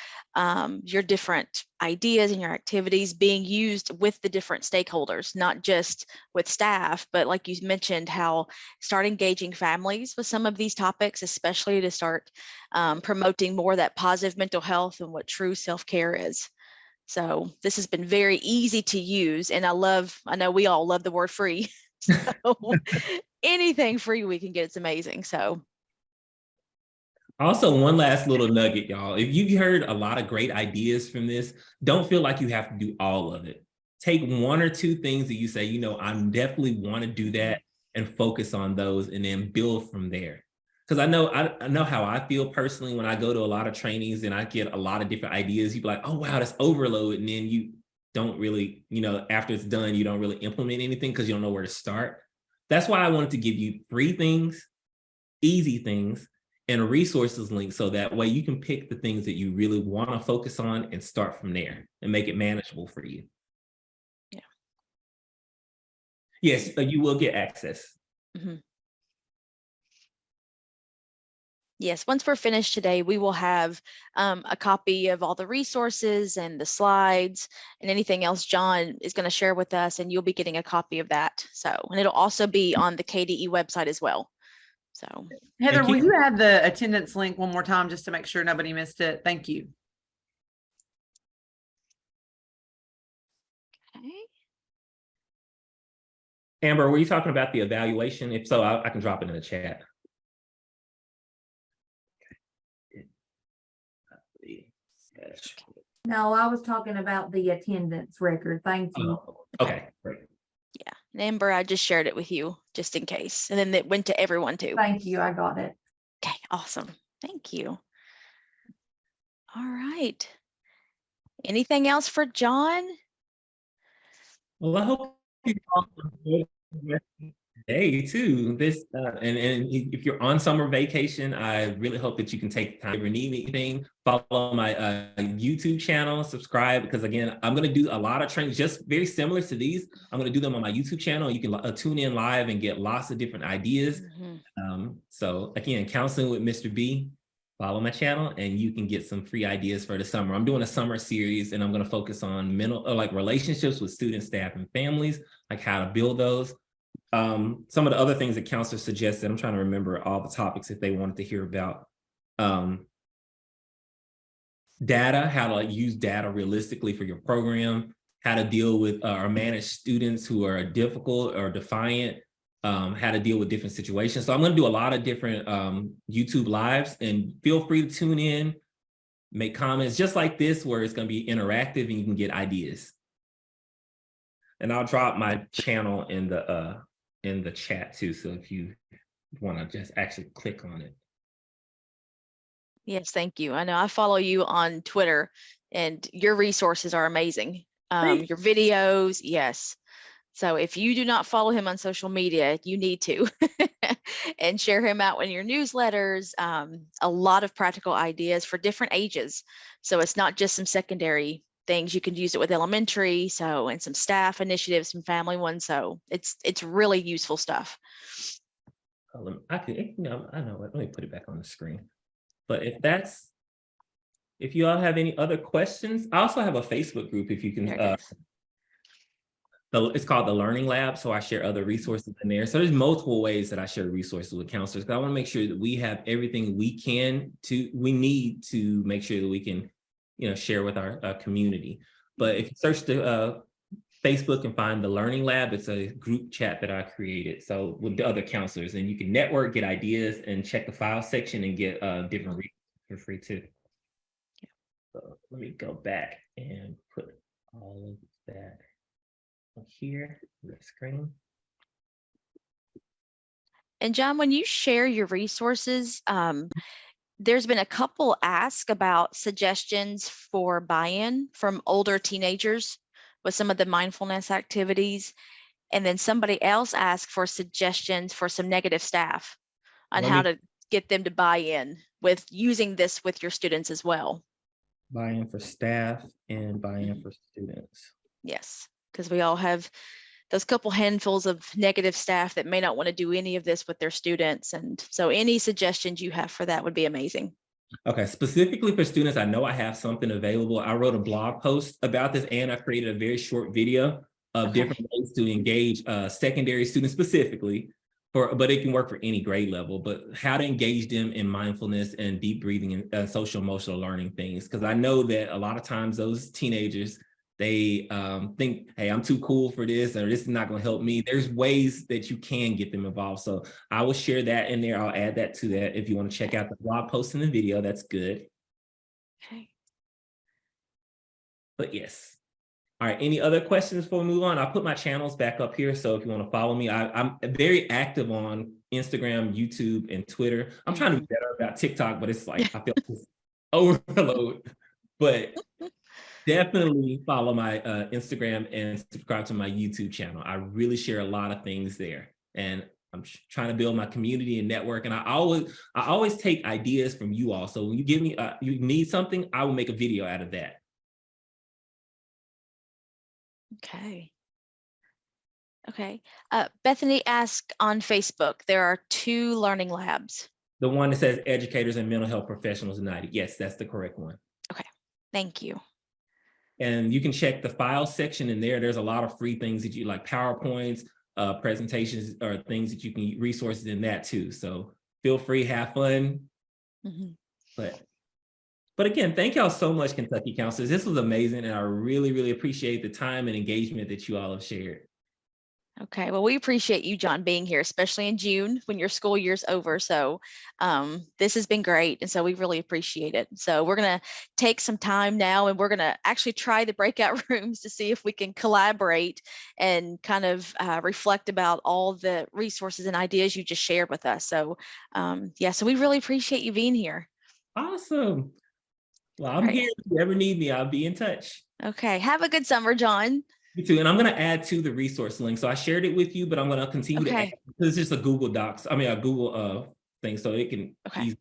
different ideas and your activities being used with the different stakeholders, not just with staff, but like you mentioned, how start engaging families with some of these topics, especially to start promoting more of that positive mental health and what true self-care is. So this has been very easy to use, and I know we all love the word free. So anything free we can get, it's amazing. So also, one last little nugget, y'all. If you heard a lot of great ideas from this, don't feel like you have to do all of it. Take 1 or 2 things that you say, I definitely want to do that. and focus on those and then build from there. Because I know how I feel personally when I go to a lot of trainings and I get a lot of different ideas. You'd be like, oh, wow, that's overload. And then you don't really, after it's done, you don't really implement anything because you don't know where to start. That's why I wanted to give you 3 things, easy things, and a resources link. So that way you can pick the things that you really want to focus on and start from there and make it manageable for you. Yeah. Yes, you will get access. Mm-hmm. Yes, once we're finished today, we will have a copy of all the resources and the slides and anything else John is going to share with us, and you'll be getting a copy of that. So, and it'll also be on the KDE website as well. So, Heather, will you add the attendance link one more time just to make sure nobody missed it? Thank you. okay. Amber, were you talking about the evaluation? If so, I can drop it in the chat. No, I was talking about the attendance record. Thank you. Oh, okay, great. Yeah, and Amber, I just shared it with you just in case. And then it went to everyone too. Thank you. I got it. Okay, awesome. Thank you. All right. Anything else for John? Well, I hope you all enjoyed the day too. This and if you're on summer vacation, I really hope that you can take time. If you need anything, follow my YouTube channel, subscribe, because again, I'm going to do a lot of trainings just very similar to these. I'm going to do them on my YouTube channel. You can tune in live and get lots of different ideas. So again, Counseling with Mr. B. Follow my channel and you can get some free ideas for the summer. I'm doing a summer series and I'm going to focus on relationships with students, staff, and families, like how to build those. Some of the other things that counselors suggested, I'm trying to remember all the topics that they wanted to hear about. Data, how to use data realistically for your program, how to deal with or manage students who are difficult or defiant, how to deal with different situations. So I'm going to do a lot of different YouTube lives, and feel free to tune in, make comments just like this, where it's going to be interactive and you can get ideas. And I'll drop my channel in the chat too. So if you want to just actually click on it. Yes, thank you. I know I follow you on Twitter and your resources are amazing. Your videos, yes. So if you do not follow him on social media, you need to and share him out in your newsletters. A lot of practical ideas for different ages. So it's not just some secondary things. You can use it with elementary, and some staff initiatives, some family ones. So it's really useful stuff. I know what, let me put it back on the screen. But if you all have any other questions, I also have a Facebook group if you can. It's called the Learning Lab. So I share other resources in there. So there's multiple ways that I share resources with counselors, because I want to make sure that we have everything we need to make sure that we can, share with our community. But if you search the Facebook and find the Learning Lab, it's a group chat that I created. So with the other counselors, and you can network, get ideas, and check the file section and get different resources for free too. So let me go back and put all of that here on the screen. And John, when you share your resources, there's been a couple ask about suggestions for buy-in from older teenagers with some of the mindfulness activities. And then somebody else asked for suggestions for some negative staff on how to get them to buy in with using this with your students as well. Buy-in for staff and buy-in for students. Yes, because we all have those couple handfuls of negative staff that may not want to do any of this with their students. And so any suggestions you have for that would be amazing. Okay, specifically for students, I know I have something available. I wrote a blog post about this, and I created a very short video of different ways to engage secondary students specifically, but it can work for any grade level, but how to engage them in mindfulness and deep breathing and social emotional learning things. Because I know that a lot of times those teenagers, they think, hey, I'm too cool for this, or this is not going to help me. There's ways that you can get them involved. So I will share that in there. I'll add that to that. If you want to check out the blog post and the video, that's good. Okay. But yes, All right, any other questions before we move on? I'll put my channels back up here. So if you want to follow me, I'm very active on Instagram, YouTube, and Twitter. I'm trying to be better about TikTok, but it's like, I feel like it's overload. But definitely follow my Instagram and subscribe to my YouTube channel. I really share a lot of things there. And I'm trying to build my community and network. And I always take ideas from you all. So when you give me, you need something, I will make a video out of that. Okay. Okay. Bethany asked on Facebook, there are 2 learning labs. The one that says Educators and Mental Health Professionals United. Yes, that's the correct one. Okay. Thank you. And you can check the file section in there. There's a lot of free things that you like, PowerPoints, presentations, or things that you can, resources in that too. So feel free, have fun. But again, thank y'all so much, Kentucky counselors. This was amazing. And I really, really appreciate the time and engagement that you all have shared. Okay, well, we appreciate you, John, being here, especially in June when your school year's over. So this has been great. And so we really appreciate it. So we're going to take some time now and we're going to actually try the breakout rooms to see if we can collaborate and kind of reflect about all the resources and ideas you just shared with us. So yeah, so we really appreciate you being here. Awesome. Well, I'm here. If you ever need me, I'll be in touch. Okay, have a good summer, John. You too. And I'm going to add to the resource link. So I shared it with you, but I'm going to continue to add, because it's just a Google Docs. I mean, a Google thing. So it can. Okay.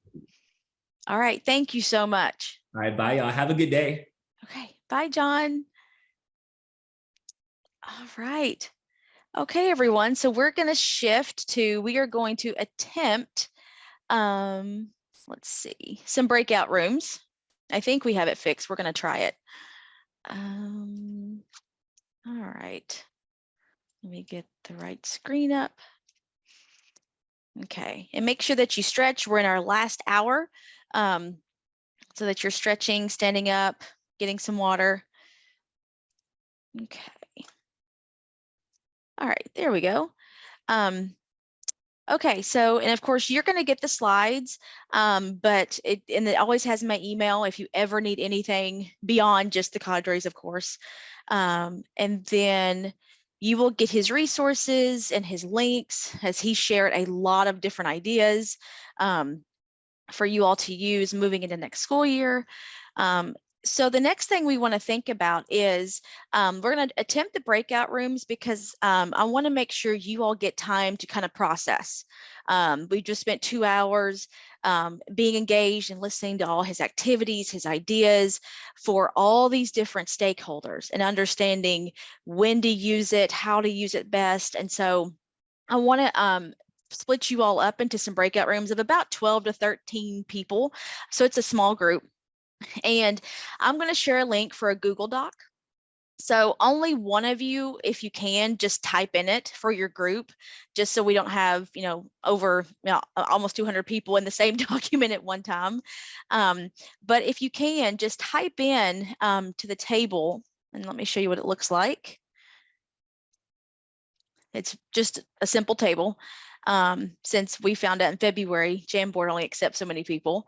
All right. Thank you so much. All right. Bye, y'all. Have a good day. Okay. Bye, John. All right. Okay, everyone. So we're going to shift to, we are going to attempt, let's see, some breakout rooms. I think we have it fixed. We're going to try it. All right, let me get the right screen up. Okay, and make sure that you stretch. We're in our last hour, so that you're stretching, standing up, getting some water. Okay. All right, there we go. Okay, so, and of course you're going to get the slides, but it always has my email if you ever need anything beyond just the cadres, of course. And then you will get his resources and his links, as he shared a lot of different ideas for you all to use moving into next school year. So the next thing we want to think about is we're going to attempt the breakout rooms because I want to make sure you all get time to kind of process. We just spent 2 hours being engaged and listening to all his activities, his ideas for all these different stakeholders and understanding when to use it, how to use it best. And so I want to split you all up into some breakout rooms of about 12 to 13 people. So it's a small group. And I'm going to share a link for a Google Doc. So only one of you, if you can, just type in it for your group, just so we don't have, over almost 200 people in the same document at one time. But if you can, just type in to the table, and let me show you what it looks like. It's just a simple table. Since we found out in February, Jamboard only accepts so many people.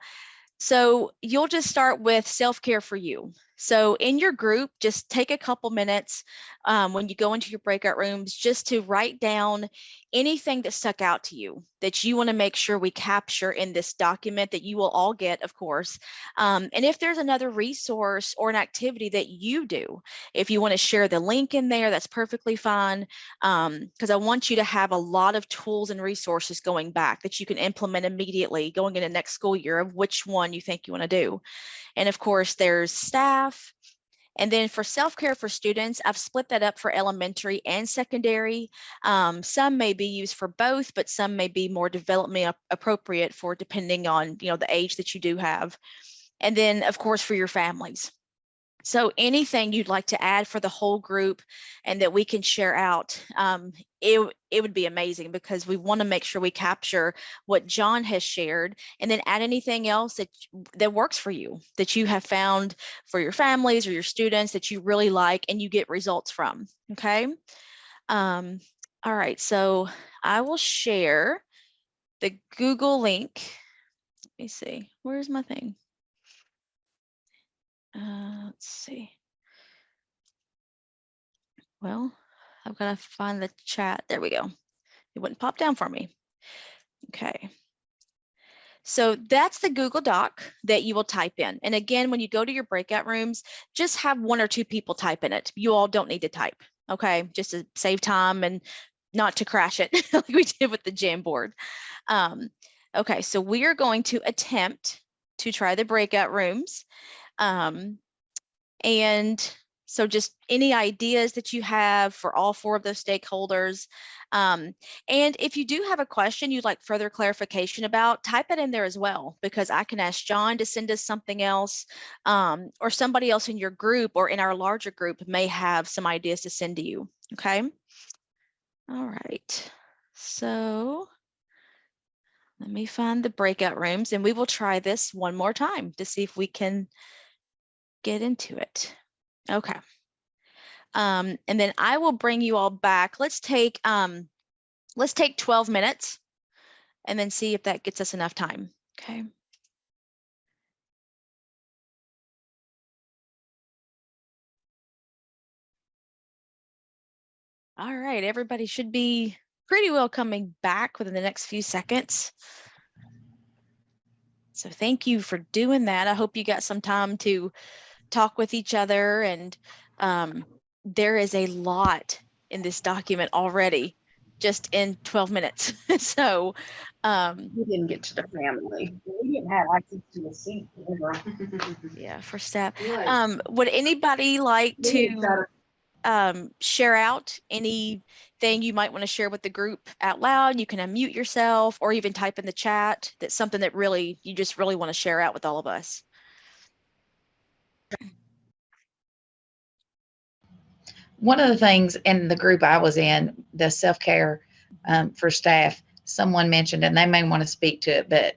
So you'll just start with self-care for you. So in your group, just take a couple minutes when you go into your breakout rooms just to write down anything that stuck out to you that you want to make sure we capture in this document that you will all get, of course. And if there's another resource or an activity that you do, if you want to share the link in there, that's perfectly fine. Because I want you to have a lot of tools and resources going back that you can implement immediately going into next school year of which one you think you want to do. And of course, there's staff. And then for self-care for students, I've split that up for elementary and secondary. Some may be used for both, but some may be more development appropriate for depending on the age that you do have. And then, of course, for your families. So anything you'd like to add for the whole group and that we can share out, it would be amazing because we want to make sure we capture what John has shared and then add anything else that works for you, that you have found for your families or your students that you really like and you get results from. Okay. All right. So I will share the Google link. Let me see. Where's my thing? Let's see. Well, I've got to find the chat. There we go. It wouldn't pop down for me. Okay. So that's the Google Doc that you will type in. And again, when you go to your breakout rooms, just have 1 or 2 people type in it. You all don't need to type, okay? Just to save time and not to crash it like we did with the Jamboard. Okay, so we are going to attempt to try the breakout rooms. And so just any ideas that you have for all 4 of those stakeholders. And if you do have a question you'd like further clarification about, type it in there as well, because I can ask John to send us something else, or somebody else in your group or in our larger group may have some ideas to send to you. Okay. All right. So let me find the breakout rooms and we will try this one more time to see if we can get into it. Okay. And then I will bring you all back. Let's take 12 minutes and then see if that gets us enough time. Okay. All right, everybody should be pretty well coming back within the next few seconds. So thank you for doing that. I hope you got some time to talk with each other, and there is a lot in this document already, just in 12 minutes. So we didn't get to the family. We didn't have access to a seat. yeah, for staff. Would anybody like to share out anything you might want to share with the group out loud? You can unmute yourself or even type in the chat. That's something that really you just really want to share out with all of us. One of the things in the group I was in, the self-care for staff, someone mentioned, and they may want to speak to it, but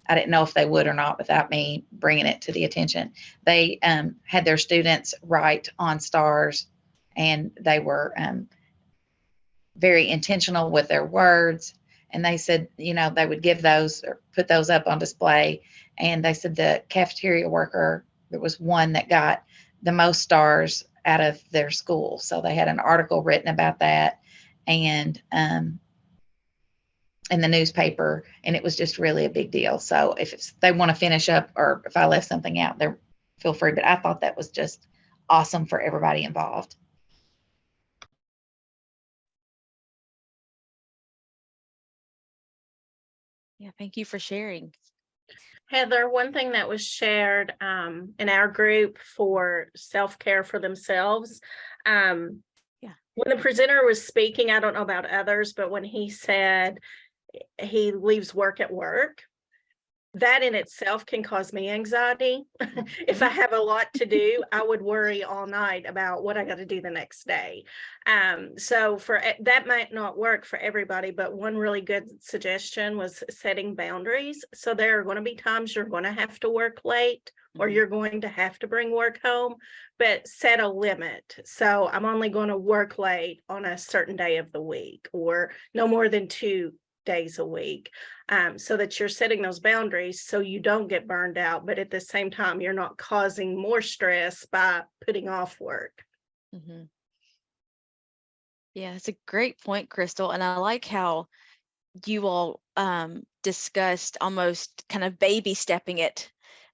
I didn't know if they would or not without me bringing it to the attention. They had their students write on stars, and they were very intentional with their words. And they said, you know, they would give those or put those up on display. And they said the cafeteria worker, there was one that got the most stars out of their school. So they had an article written about that, and in the newspaper, and it was just really a big deal. So if they want to finish up, or if I left something out there, feel free. But I thought that was just awesome for everybody involved. Yeah, thank you for sharing. Heather, one thing that was shared in our group for self-care for themselves, when the presenter was speaking, I don't know about others, but when he said he leaves work at work, that in itself can cause me anxiety. If I have a lot to do, I would worry all night about what I got to do the next day. So for that might not work for everybody, but one really good suggestion was setting boundaries. So there are going to be times you're going to have to work late, or you're going to have to bring work home, but set a limit. So I'm only going to work late on a certain day of the week, or no more than 2 days a week, so that you're setting those boundaries so you don't get burned out, but at the same time, you're not causing more stress by putting off work. Mm-hmm. Yeah, it's a great point, Crystal. And I like how you all discussed almost kind of baby stepping it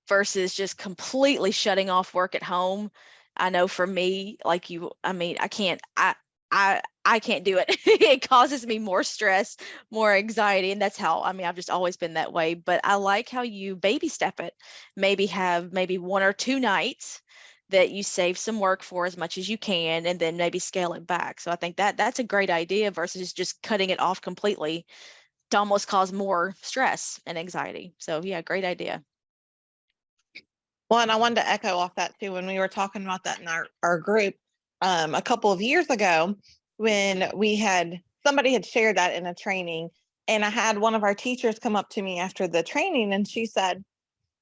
versus just completely shutting off work at home. I know for me, like you, I mean, I can't do it. It causes me more stress, more anxiety. And that's how, I mean, I've just always been that way, but I like how you baby step it. Maybe have 1 or 2 nights that you save some work for as much as you can, and then maybe scale it back. So I think that's a great idea versus just cutting it off completely to almost cause more stress and anxiety. So yeah, great idea. Well, and I wanted to echo off that too, when we were talking about that in our group a couple of years ago, when somebody had shared that in a training, and I had one of our teachers come up to me after the training, and she said,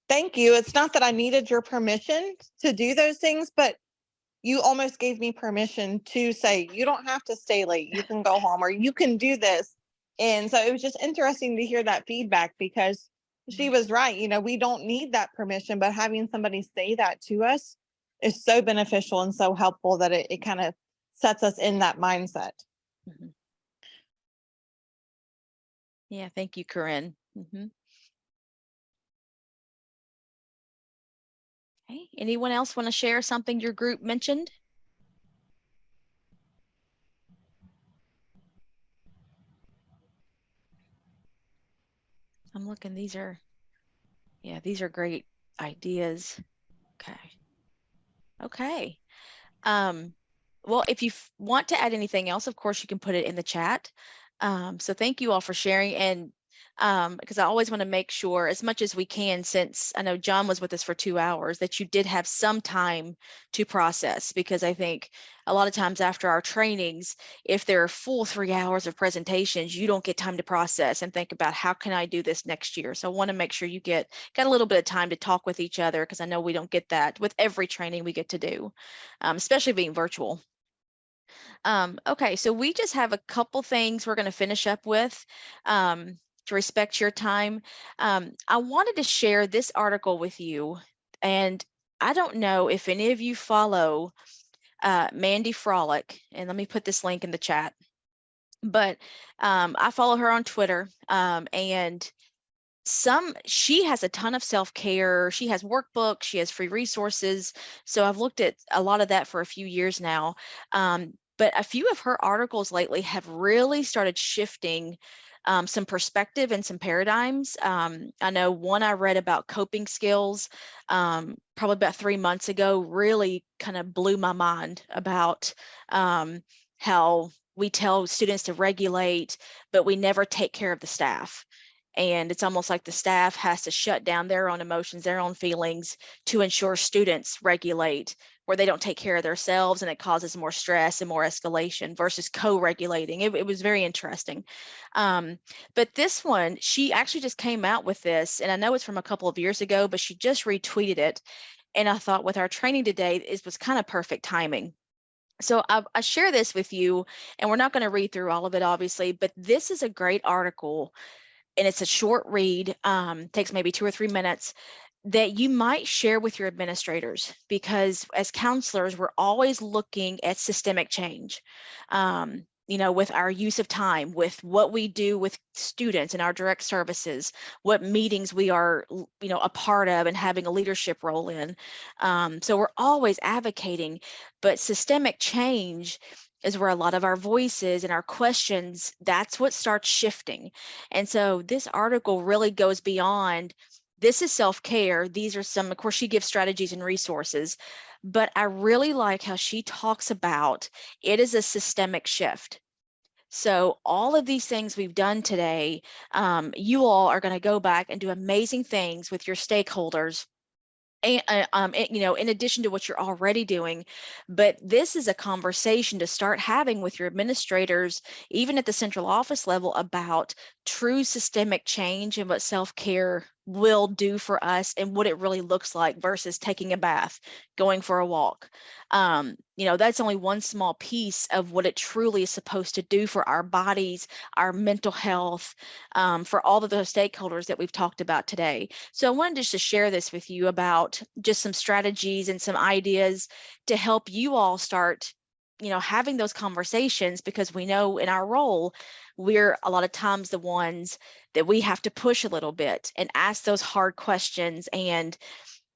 "Thank you. It's not that I needed your permission to do those things, but you almost gave me permission to say, you don't have to stay late. You can go home, or you can do this." And so it was just interesting to hear that feedback, because she was right. You know, we don't need that permission, but having somebody say that to us is so beneficial and so helpful that it kind of sets us in that mindset. Mhm. Yeah, thank you, Corinne. Okay. Anyone else want to share something your group mentioned? I'm looking, these are great ideas. Okay. Well, if you want to add anything else, of course, you can put it in the chat. So thank you all for sharing. And because I always want to make sure, as much as we can, since I know John was with us for 2 hours, that you did have some time to process, because I think a lot of times after our trainings, if there are full 3 hours of presentations, you don't get time to process and think about how can I do this next year. So I want to make sure you got a little bit of time to talk with each other, because I know we don't get that with every training we get to do, especially being virtual. Okay, so we just have a couple things we're going to finish up with to respect your time. I wanted to share this article with you, and I don't know if any of you follow Mandy Frolic, and let me put this link in the chat, but I follow her on Twitter, and she has a ton of self-care. She has workbooks, she has free resources. So I've looked at a lot of that for a few years now. But a few of her articles lately have really started shifting some perspective and some paradigms. I know one I read about coping skills probably about 3 months ago really kind of blew my mind about how we tell students to regulate, but we never take care of the staff. And it's almost like the staff has to shut down their own emotions, their own feelings, to ensure students regulate, where they don't take care of themselves, and it causes more stress and more escalation versus co-regulating. It was very interesting. But this one, she actually just came out with this, and I know it's from a couple of years ago, but she just retweeted it. And I thought with our training today, it was kind of perfect timing. So I share this with you, and we're not going to read through all of it, obviously, but this is a great article, and it's a short read, takes maybe 2 or 3 minutes, that you might share with your administrators, because as counselors, we're always looking at systemic change. With our use of time, with what we do with students in our direct services, what meetings we are, a part of and having a leadership role in. So we're always advocating, but systemic change is where a lot of our voices and our questions, that's what starts shifting. And so this article really goes beyond, this is self-care. These are some, of course, she gives strategies and resources, but I really like how she talks about it is a systemic shift. So all of these things we've done today, you all are going to go back and do amazing things with your stakeholders, and, in addition to what you're already doing. But this is a conversation to start having with your administrators, even at the central office level, about true systemic change and what self-care will do for us and what it really looks like versus taking a bath, going for a walk. That's only one small piece of what it truly is supposed to do for our bodies, our mental health, for all of those stakeholders that we've talked about today. So I wanted just to share this with you about just some strategies and some ideas to help you all start, having those conversations, because we know in our role, we're a lot of times the ones that we have to push a little bit and ask those hard questions and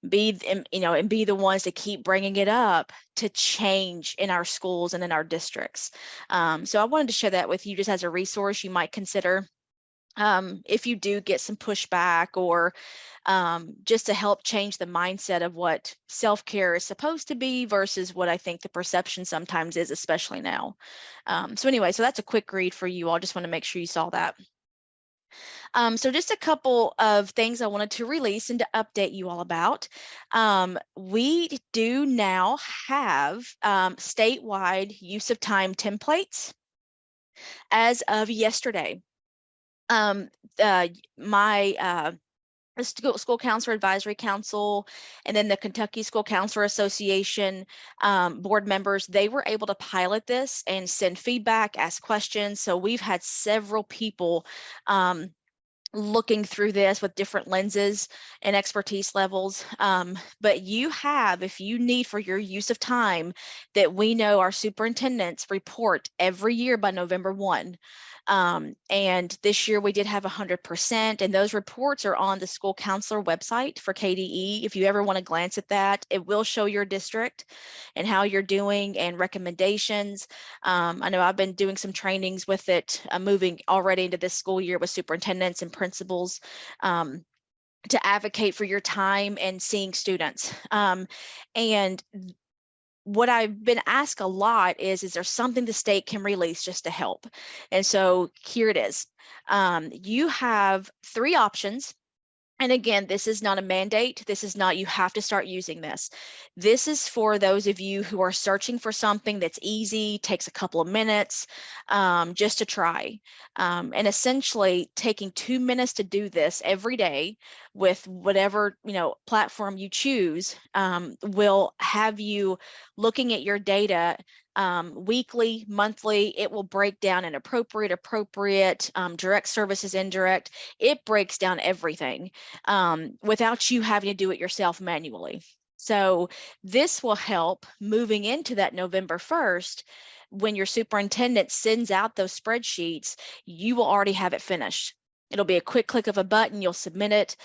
be the ones to keep bringing it up to change in our schools and in our districts. So I wanted to share that with you just as a resource you might consider if you do get some pushback, or just to help change the mindset of what self-care is supposed to be versus what I think the perception sometimes is, especially now. So anyway, so that's a quick read for you all. Just want to make sure you saw that. So just a couple of things I wanted to release and to update you all about. We do now have statewide use of time templates as of yesterday. My School Counselor Advisory Council and then the Kentucky School Counselor Association board members, they were able to pilot this and send feedback, ask questions. So we've had several people looking through this with different lenses and expertise levels. But you have, if you need for your use of time, that we know our superintendents report every year by November 1. And this year we did have 100%, and those reports are on the school counselor website for KDE. If you ever want to glance at that, it will show your district and how you're doing and recommendations. I know I've been doing some trainings with it, moving already into this school year with superintendents and principals, to advocate for your time and seeing students. And what I've been asked a lot is there something the state can release just to help? And so here it is. You have 3 options. And again, this is not a mandate. This is not, you have to start using this. This is for those of you who are searching for something that's easy, takes a couple of minutes, just to try. And essentially taking 2 minutes to do this every day with whatever, platform you choose, will have you looking at your data weekly, monthly. It will break down an appropriate, direct services, indirect. It breaks down everything without you having to do it yourself manually. So this will help moving into that November 1st. When your superintendent sends out those spreadsheets, you will already have it finished. It'll be a quick click of a button, you'll submit it.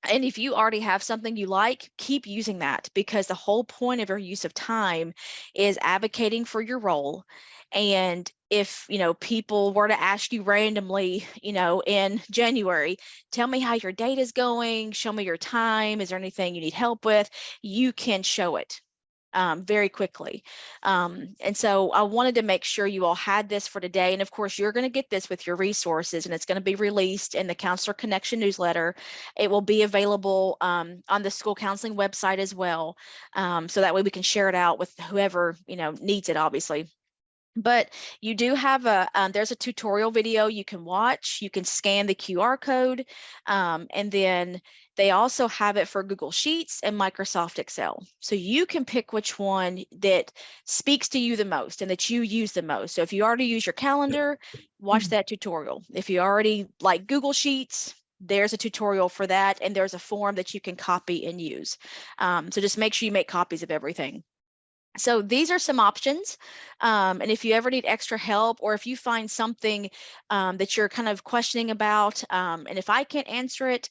And if you already have something you like, keep using that, because the whole point of your use of time is advocating for your role. And if, people were to ask you randomly, in January, tell me how your data is going, show me your time, is there anything you need help with? You can show it very quickly. And so I wanted to make sure you all had this for today. And of course, you're going to get this with your resources, and it's going to be released in the Counselor Connection newsletter. It will be available on the school counseling website as well. So that way we can share it out with whoever, needs it, obviously. But you do have there's a tutorial video you can watch. You can scan the QR code, and then they also have it for Google Sheets and Microsoft Excel. So you can pick which one that speaks to you the most and that you use the most. So if you already use your calendar, watch that tutorial. If you already like Google Sheets, there's a tutorial for that, and there's a form that you can copy and use. So just make sure you make copies of everything. So these are some options. And if you ever need extra help, or if you find something that you're kind of questioning about, and if I can't answer it,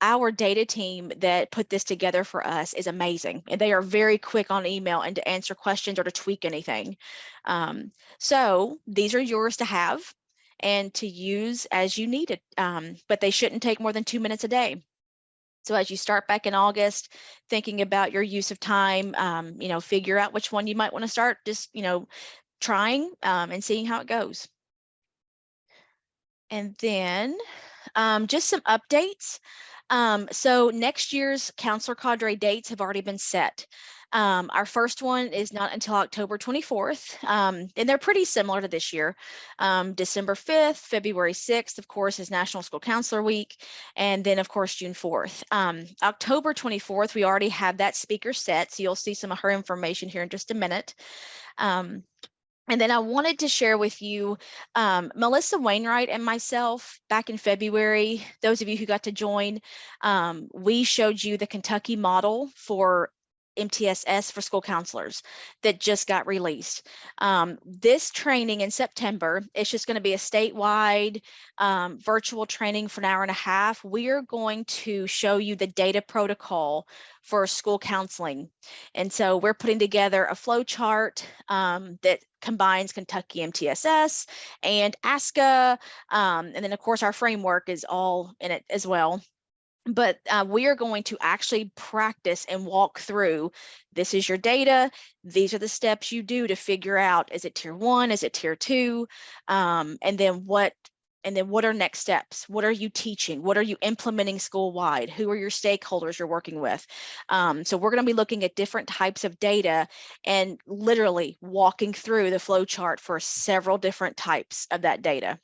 our data team that put this together for us is amazing. And they are very quick on email and to answer questions or to tweak anything. So these are yours to have and to use as you need it, but they shouldn't take more than 2 minutes a day. So as you start back in August, thinking about your use of time, figure out which one you might want to start just, trying and seeing how it goes. And then just some updates. So next year's Counselor Cadre dates have already been set. Our first one is not until October 24th, and they're pretty similar to this year. December 5th, February 6th, of course, is National School Counselor Week, and then, of course, June 4th. October 24th, we already have that speaker set, so you'll see some of her information here in just a minute. And then I wanted to share with you, Melissa Wainwright and myself back in February, those of you who got to join, we showed you the Kentucky model for MTSS for school counselors that just got released. This training in September, it's just going to be a statewide virtual training for an hour and a half. We are going to show you the data protocol for school counseling. And so we're putting together a flow chart that combines Kentucky MTSS and ASCA. And then of course our framework is all in it as well. But we are going to actually practice and walk through, this is your data, these are the steps you do to figure out, is it tier 1, is it tier 2, and then what are next steps? What are you teaching? What are you implementing school-wide? Who are your stakeholders you're working with? So we're going to be looking at different types of data and literally walking through the flow chart for several different types of that data.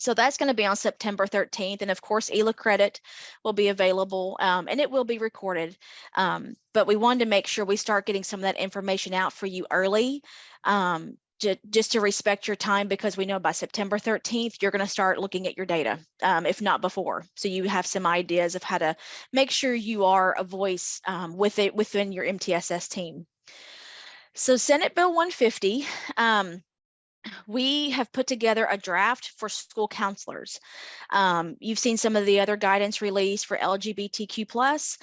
So that's going to be on September 13th. And of course, ELA credit will be available and it will be recorded. But we wanted to make sure we start getting some of that information out for you early just to respect your time, because we know by September 13th, you're going to start looking at your data, if not before. So you have some ideas of how to make sure you are a voice within your MTSS team. So Senate Bill 150, we have put together a draft for school counselors. You've seen some of the other guidance released for LGBTQ+.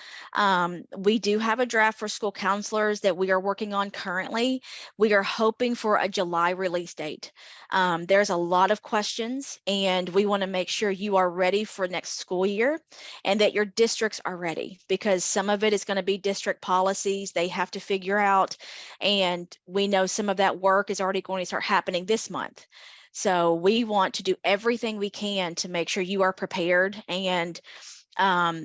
We do have a draft for school counselors that we are working on currently. We are hoping for a July release date. There's a lot of questions, and we want to make sure you are ready for next school year and that your districts are ready, because some of it is going to be district policies they have to figure out. And we know some of that work is already going to start happening this month. So we want to do everything we can to make sure you are prepared, and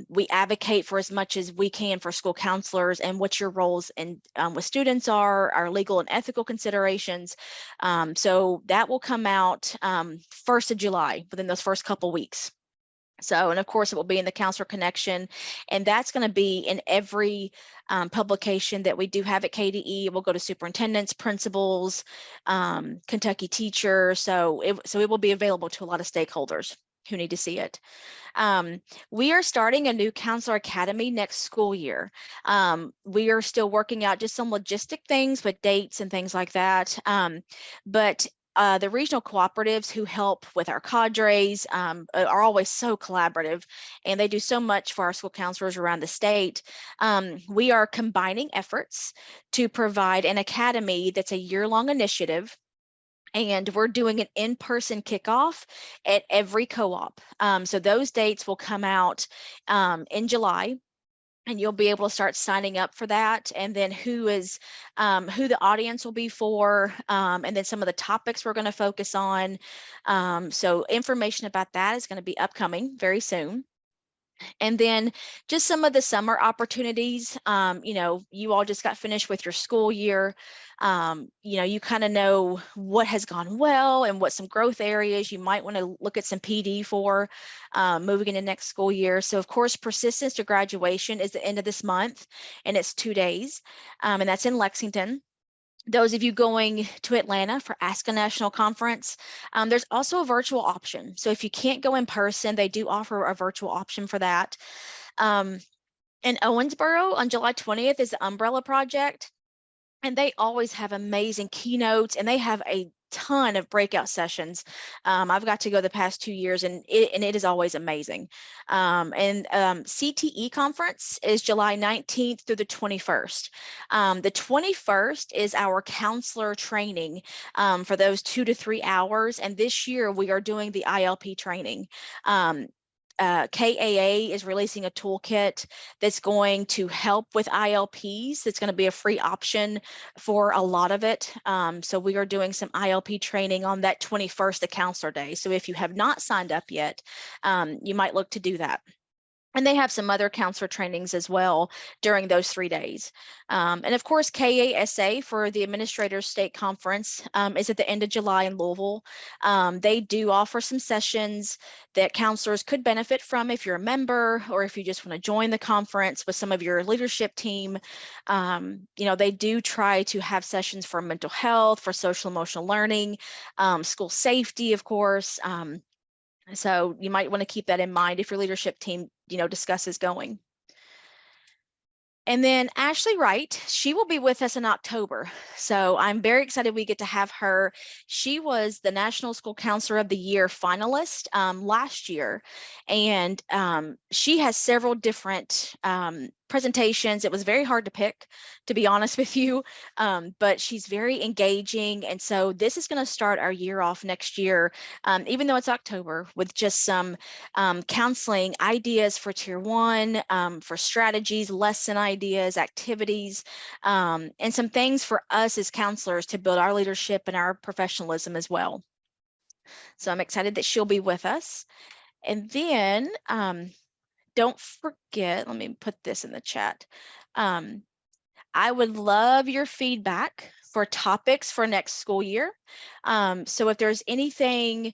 we advocate for as much as we can for school counselors and what your roles and with students are, our legal and ethical considerations. So that will come out 1st of July, within those first couple weeks. So, and of course, it will be in the Counselor Connection, and that's going to be in every publication that we do have at KDE. It will go to superintendents, principals, Kentucky teachers. So it will be available to a lot of stakeholders who need to see it. We are starting a new Counselor Academy next school year. We are still working out just some logistic things with dates and things like that. But the regional cooperatives who help with our cadres are always so collaborative, and they do so much for our school counselors around the state. We are combining efforts to provide an academy that's a year-long initiative, and we're doing an in-person kickoff at every co-op. So those dates will come out in July, and you'll be able to start signing up for that. And then who the audience will be for, and then some of the topics we're going to focus on. So information about that is going to be upcoming very soon. And then just some of the summer opportunities. You all just got finished with your school year. You kind of know what has gone well and what some growth areas you might want to look at some PD for moving into next school year. So of course, persistence to graduation is the end of this month, and it's 2 days, and that's in Lexington. Those of you going to Atlanta for Ask a National Conference, there's also a virtual option. So if you can't go in person, they do offer a virtual option for that. In Owensboro on July 20th is the Umbrella Project, and they always have amazing keynotes, and they have a ton of breakout sessions. I've got to go the past 2 years, and it is always amazing. CTE conference is July 19th through the 21st. The 21st is our counselor training for those 2 to 3 hours. And this year we are doing the ILP training. KAA is releasing a toolkit that's going to help with ILPs. It's going to be a free option for a lot of it. So we are doing some ILP training on that 21st, the counselor day. So if you have not signed up yet, you might look to do that. And they have some other counselor trainings as well during those 3 days. And of course, KASA for the Administrators State Conference is at the end of July in Louisville. They do offer some sessions that counselors could benefit from if you're a member, or if you just want to join the conference with some of your leadership team. They do try to have sessions for mental health, for social emotional learning, school safety, of course. So you might want to keep that in mind if your leadership team, discusses going. And then Ashley Wright, she will be with us in October. So I'm very excited we get to have her. She was the National School Counselor of the Year finalist last year. And she has several different presentations. It was very hard to pick, to be honest with you, but she's very engaging. And so this is going to start our year off next year, even though it's October, with just some counseling ideas for Tier 1, for strategies, lesson ideas, activities, and some things for us as counselors to build our leadership and our professionalism as well. So I'm excited that she'll be with us. And then don't forget, let me put this in the chat. I would love your feedback for topics for next school year. So if there's anything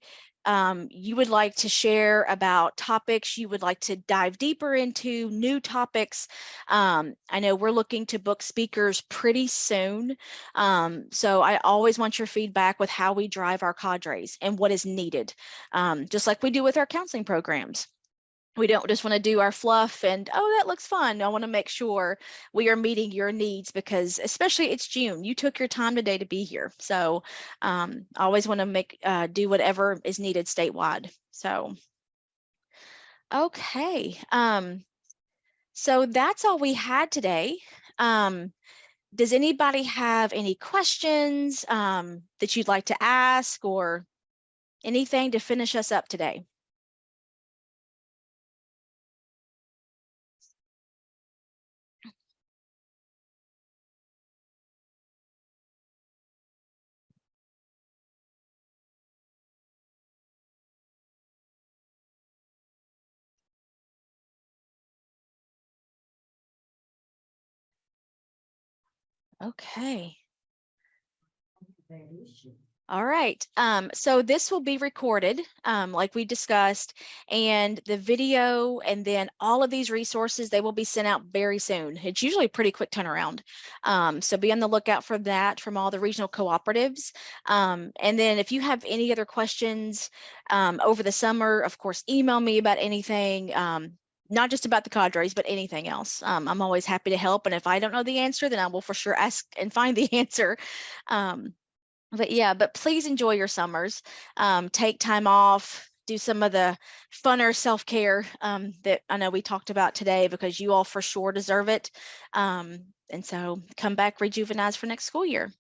you would like to share about topics you would like to dive deeper into, new topics. I know we're looking to book speakers pretty soon. So I always want your feedback with how we drive our cadres and what is needed, just like we do with our counseling programs. We don't just want to do our fluff and, oh, that looks fun. I want to make sure we are meeting your needs, because especially it's June. You took your time today to be here. So I always want to do whatever is needed statewide. So, okay. So that's all we had today. Does anybody have any questions that you'd like to ask, or anything to finish us up today? Okay. All right. So this will be recorded, like we discussed, and the video, and then all of these resources, they will be sent out very soon. It's usually a pretty quick turnaround. So be on the lookout for that from all the regional cooperatives. And then if you have any other questions over the summer, of course, email me about anything. Not just about the cadres, but anything else. I'm always happy to help. And if I don't know the answer, then I will for sure ask and find the answer. But yeah, but please enjoy your summers. Take time off, do some of the funner self-care that I know we talked about today, because you all for sure deserve it. And so come back rejuvenized for next school year.